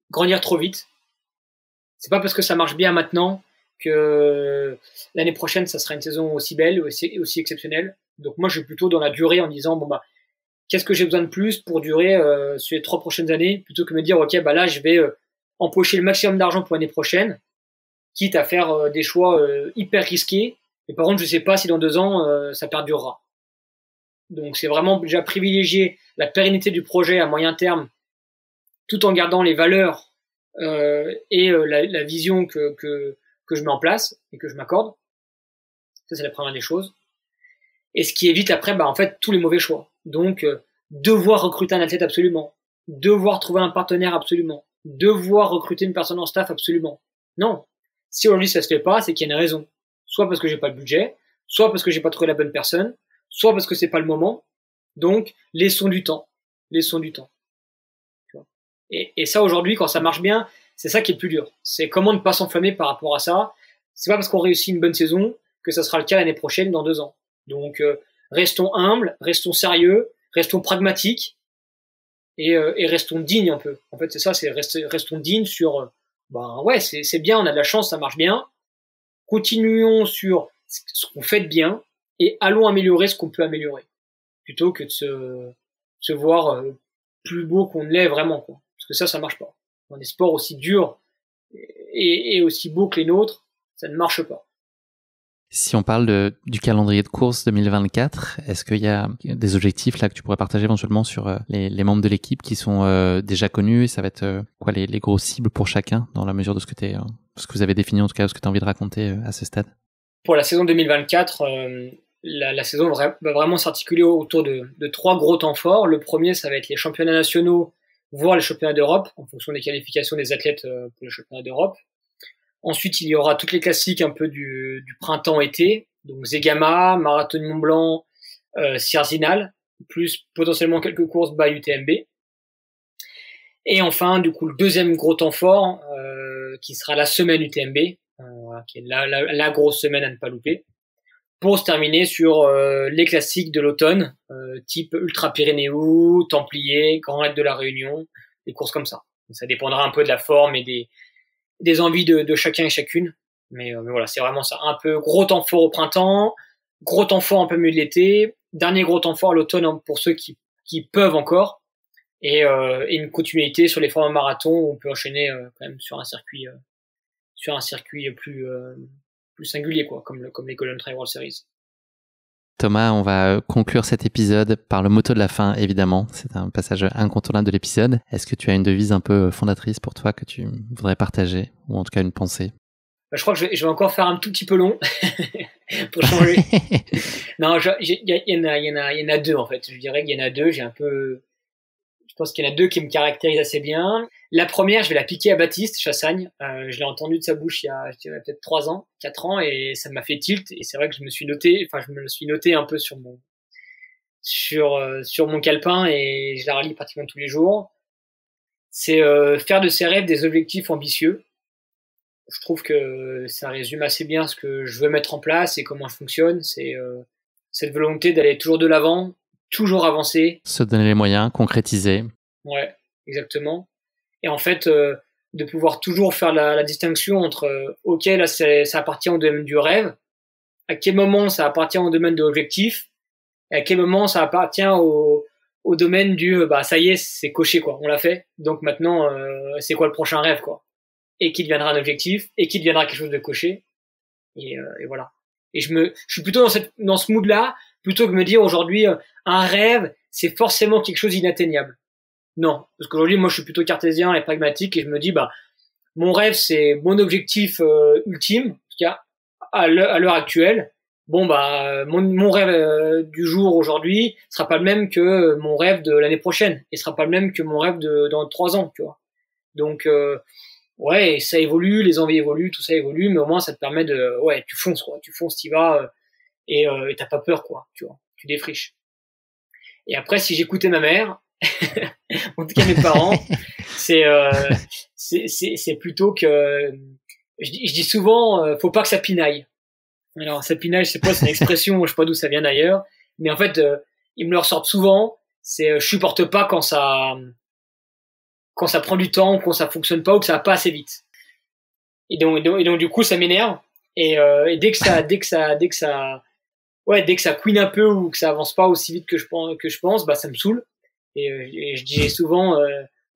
grandir trop vite. C'est pas parce que ça marche bien maintenant que l'année prochaine, ça sera une saison aussi belle, aussi exceptionnelle. Donc moi, je suis plutôt dans la durée en disant, bon bah, qu'est-ce que j'ai besoin de plus pour durer sur les 3 prochaines années, plutôt que me dire, ok, bah là, je vais empocher le maximum d'argent pour l'année prochaine, quitte à faire des choix hyper risqués. Et par contre, je sais pas si dans 2 ans, ça perdurera. Donc c'est vraiment déjà privilégier la pérennité du projet à moyen terme, tout en gardant les valeurs la vision que je mets en place et que je m'accorde. Ça, c'est la première des choses. Et ce qui évite après, bah, en fait, tous les mauvais choix. Donc, devoir recruter un athlète absolument. Devoir trouver un partenaire absolument. Devoir recruter une personne en staff absolument. Non. Si aujourd'hui ça se fait pas, c'est qu'il y a une raison. Soit parce que j'ai pas le budget, soit parce que j'ai pas trouvé la bonne personne, soit parce que c'est pas le moment. Donc, laissons du temps. Laissons du temps. Et ça, aujourd'hui, quand ça marche bien, c'est ça qui est le plus dur. C'est comment ne pas s'enflammer par rapport à ça. C'est pas parce qu'on réussit une bonne saison que ça sera le cas l'année prochaine, dans 2 ans. Donc, restons humbles, restons sérieux, restons pragmatiques et restons dignes un peu. En fait, c'est ça, c'est restons dignes sur, c'est bien, on a de la chance, ça marche bien. Continuons sur ce qu'on fait de bien et allons améliorer ce qu'on peut améliorer, plutôt que de se voir plus beau qu'on ne l'est vraiment, quoi. Parce que ça marche pas. Dans des sports aussi durs et aussi beaux que les nôtres, ça ne marche pas. Si on parle du calendrier de course 2024, est-ce qu'il y a des objectifs là que tu pourrais partager éventuellement sur les membres de l'équipe qui sont déjà connus? Ça va être quoi les grosses cibles pour chacun dans la mesure de ce que vous avez défini, en tout cas, ce que tu as envie de raconter à ce stade? Pour la saison 2024, la saison va vraiment s'articuler autour de 3 gros temps forts. Le premier, ça va être les championnats nationaux, voire les championnats d'Europe, en fonction des qualifications des athlètes pour les championnats d'Europe. Ensuite, il y aura toutes les classiques un peu du printemps-été, donc Zegama, Marathon de Mont-Blanc, Sierzinal, plus potentiellement quelques courses by UTMB. Et enfin, du coup, le deuxième gros temps fort, qui sera la semaine UTMB, qui est la grosse semaine à ne pas louper, pour se terminer sur les classiques de l'automne, type Ultra Pyrénéo, Templier, Grand Raid de la Réunion, des courses comme ça. Ça dépendra un peu de la forme et des envies de chacun et chacune. Mais voilà, c'est vraiment ça. Un peu gros temps fort au printemps, gros temps fort un peu milieu de l'été, dernier gros temps fort à l'automne pour ceux qui peuvent encore, et une continuité sur les formats marathon où on peut enchaîner quand même sur un circuit plus singulier, quoi, comme les Golden Trail World Series. Thomas, on va conclure cet épisode par le motto de la fin, évidemment. C'est un passage incontournable de l'épisode. Est-ce que tu as une devise un peu fondatrice pour toi que tu voudrais partager, ou en tout cas une pensée? Je crois que je vais encore faire un tout petit peu long pour changer. Non, il y en a 2 en fait. Je dirais qu'il y en a 2. Je pense qu'il y en a 2 qui me caractérisent assez bien. La première, je vais la piquer à Baptiste Chassagne. Je l'ai entendu de sa bouche il y a, je dirais, peut-être 3 ans, 4 ans, et ça m'a fait tilt. Et c'est vrai que je me le suis noté un peu sur mon calepin, et je la relis pratiquement tous les jours. c'est faire de ses rêves des objectifs ambitieux. Je trouve que ça résume assez bien ce que je veux mettre en place et comment je fonctionne. C'est cette volonté d'aller toujours de l'avant, toujours avancer. Se donner les moyens, concrétiser. Ouais, exactement. Et en fait, de pouvoir toujours faire la distinction entre ok, là ça appartient au domaine du rêve, à quel moment ça appartient au domaine de l'objectif, et à quel moment ça appartient au domaine du ça y est, c'est coché quoi, on l'a fait. Donc maintenant c'est quoi le prochain rêve quoi, et qui deviendra un objectif et qui deviendra quelque chose de coché, et voilà. Et je suis plutôt dans ce mood là, plutôt que de me dire aujourd'hui un rêve c'est forcément quelque chose d'inatteignable. Non, parce qu'aujourd'hui moi je suis plutôt cartésien et pragmatique, et je me dis mon rêve c'est mon objectif ultime, en tout cas à l'heure actuelle. Bon mon rêve du jour aujourd'hui sera pas le même que mon rêve de l'année prochaine, et sera pas le même que mon rêve dans 3 ans, tu vois. Donc ouais, ça évolue, les envies évoluent, tout ça évolue, mais au moins ça te permet tu fonces quoi, t'y vas, et t'as pas peur quoi, tu vois, tu défriches. Et après, si j'écoutais ma mère, en tout cas mes parents, c'est plutôt que je dis souvent faut pas que ça pinaille. Alors ça pinaille, je sais pas, c'est une expression, je sais pas d'où ça vient d'ailleurs, mais en fait ils me le ressortent souvent, c'est je supporte pas quand ça prend du temps, quand ça fonctionne pas ou que ça va pas assez vite. Et donc du coup ça m'énerve, et dès que ça couine un peu ou que ça avance pas aussi vite que je pense, ça me saoule, et je dis souvent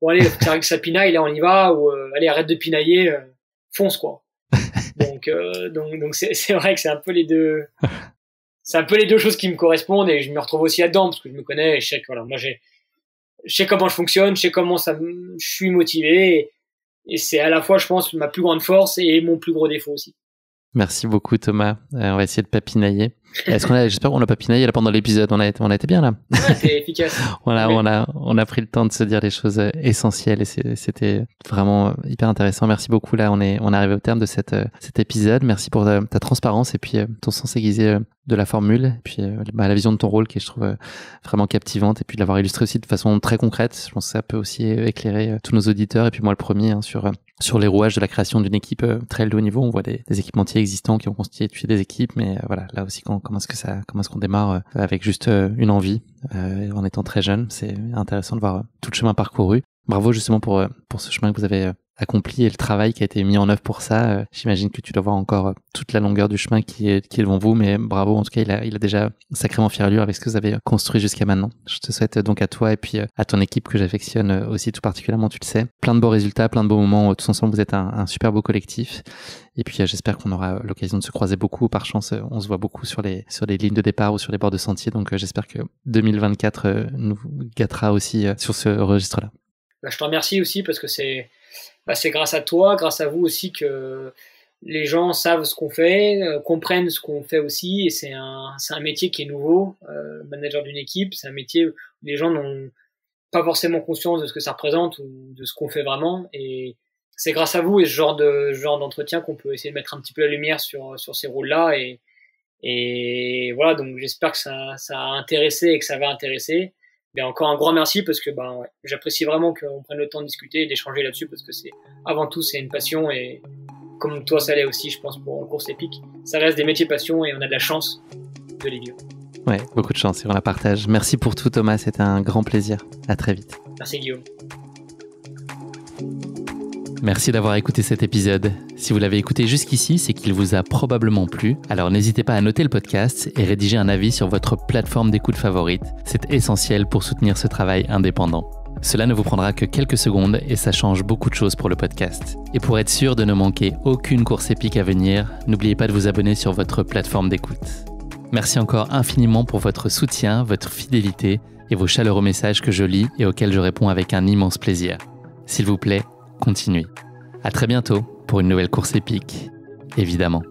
bon allez, c'est vrai que ça pinaille, là on y va, ou allez arrête de pinailler, fonce quoi. Donc c'est vrai que c'est un peu les deux choses qui me correspondent, et je me retrouve aussi là-dedans parce que je me connais, et je sais que voilà, moi je sais comment je fonctionne, je sais comment je suis motivé, et c'est à la fois je pense ma plus grande force et mon plus gros défaut aussi. Merci beaucoup Thomas, on va essayer de papinailler. J'espère qu'on a papinaillé là pendant l'épisode, on a été bien là. Ouais, c'est efficace. On a pris le temps de se dire les choses essentielles, et c'était vraiment hyper intéressant. Merci beaucoup, là on est arrivé au terme de cet épisode. Merci pour ta transparence et puis ton sens aiguisé de la formule, et puis la vision de ton rôle qui est, je trouve, vraiment captivante, et puis de l'avoir illustré aussi de façon très concrète. Je pense que ça peut aussi éclairer tous nos auditeurs, et puis moi le premier, sur les rouages de la création d'une équipe très de haut niveau. On voit des équipementiers existants qui ont constitué des équipes, mais voilà, là aussi comment est-ce qu'on démarre avec juste une envie, en étant très jeune. C'est intéressant de voir tout le chemin parcouru. Bravo justement pour ce chemin que vous avez accompli, et le travail qui a été mis en œuvre pour ça. J'imagine que tu dois voir encore toute la longueur du chemin qui est devant vous, mais bravo, en tout cas il a déjà sacrément fait allure avec ce que vous avez construit jusqu'à maintenant. Je te souhaite donc à toi et puis à ton équipe, que j'affectionne aussi tout particulièrement, tu le sais, plein de beaux résultats, plein de beaux moments. Tous ensemble vous êtes un super beau collectif, et puis j'espère qu'on aura l'occasion de se croiser beaucoup. Par chance on se voit beaucoup sur les lignes de départ ou sur les bords de sentier, donc j'espère que 2024 nous gâtera aussi sur ce registre-là. Je te remercie aussi, parce que c'est grâce à toi, grâce à vous aussi, que les gens savent ce qu'on fait, comprennent ce qu'on fait aussi, et c'est un métier qui est nouveau. Manager d'une équipe, c'est un métier où les gens n'ont pas forcément conscience de ce que ça représente ou de ce qu'on fait vraiment, et c'est grâce à vous et ce genre d'entretien qu'on peut essayer de mettre un petit peu la lumière sur ces rôles-là, et voilà, donc j'espère que ça a intéressé et que ça va intéresser. Encore un grand merci, parce que j'apprécie vraiment qu'on prenne le temps de discuter et d'échanger là-dessus, parce que avant tout c'est une passion, et comme toi ça l'est aussi, je pense, pour Course Épique, ça reste des métiers passion, et on a de la chance de les vivre. Ouais, beaucoup de chance, et on la partage. Merci pour tout Thomas, c'était un grand plaisir. À très vite. Merci Guillaume. Merci d'avoir écouté cet épisode. Si vous l'avez écouté jusqu'ici, c'est qu'il vous a probablement plu. Alors n'hésitez pas à noter le podcast et rédiger un avis sur votre plateforme d'écoute favorite. C'est essentiel pour soutenir ce travail indépendant. Cela ne vous prendra que quelques secondes, et ça change beaucoup de choses pour le podcast. Et pour être sûr de ne manquer aucune course épique à venir, n'oubliez pas de vous abonner sur votre plateforme d'écoute. Merci encore infiniment pour votre soutien, votre fidélité et vos chaleureux messages que je lis et auxquels je réponds avec un immense plaisir. S'il vous plaît, continuez. À très bientôt pour une nouvelle course épique, évidemment.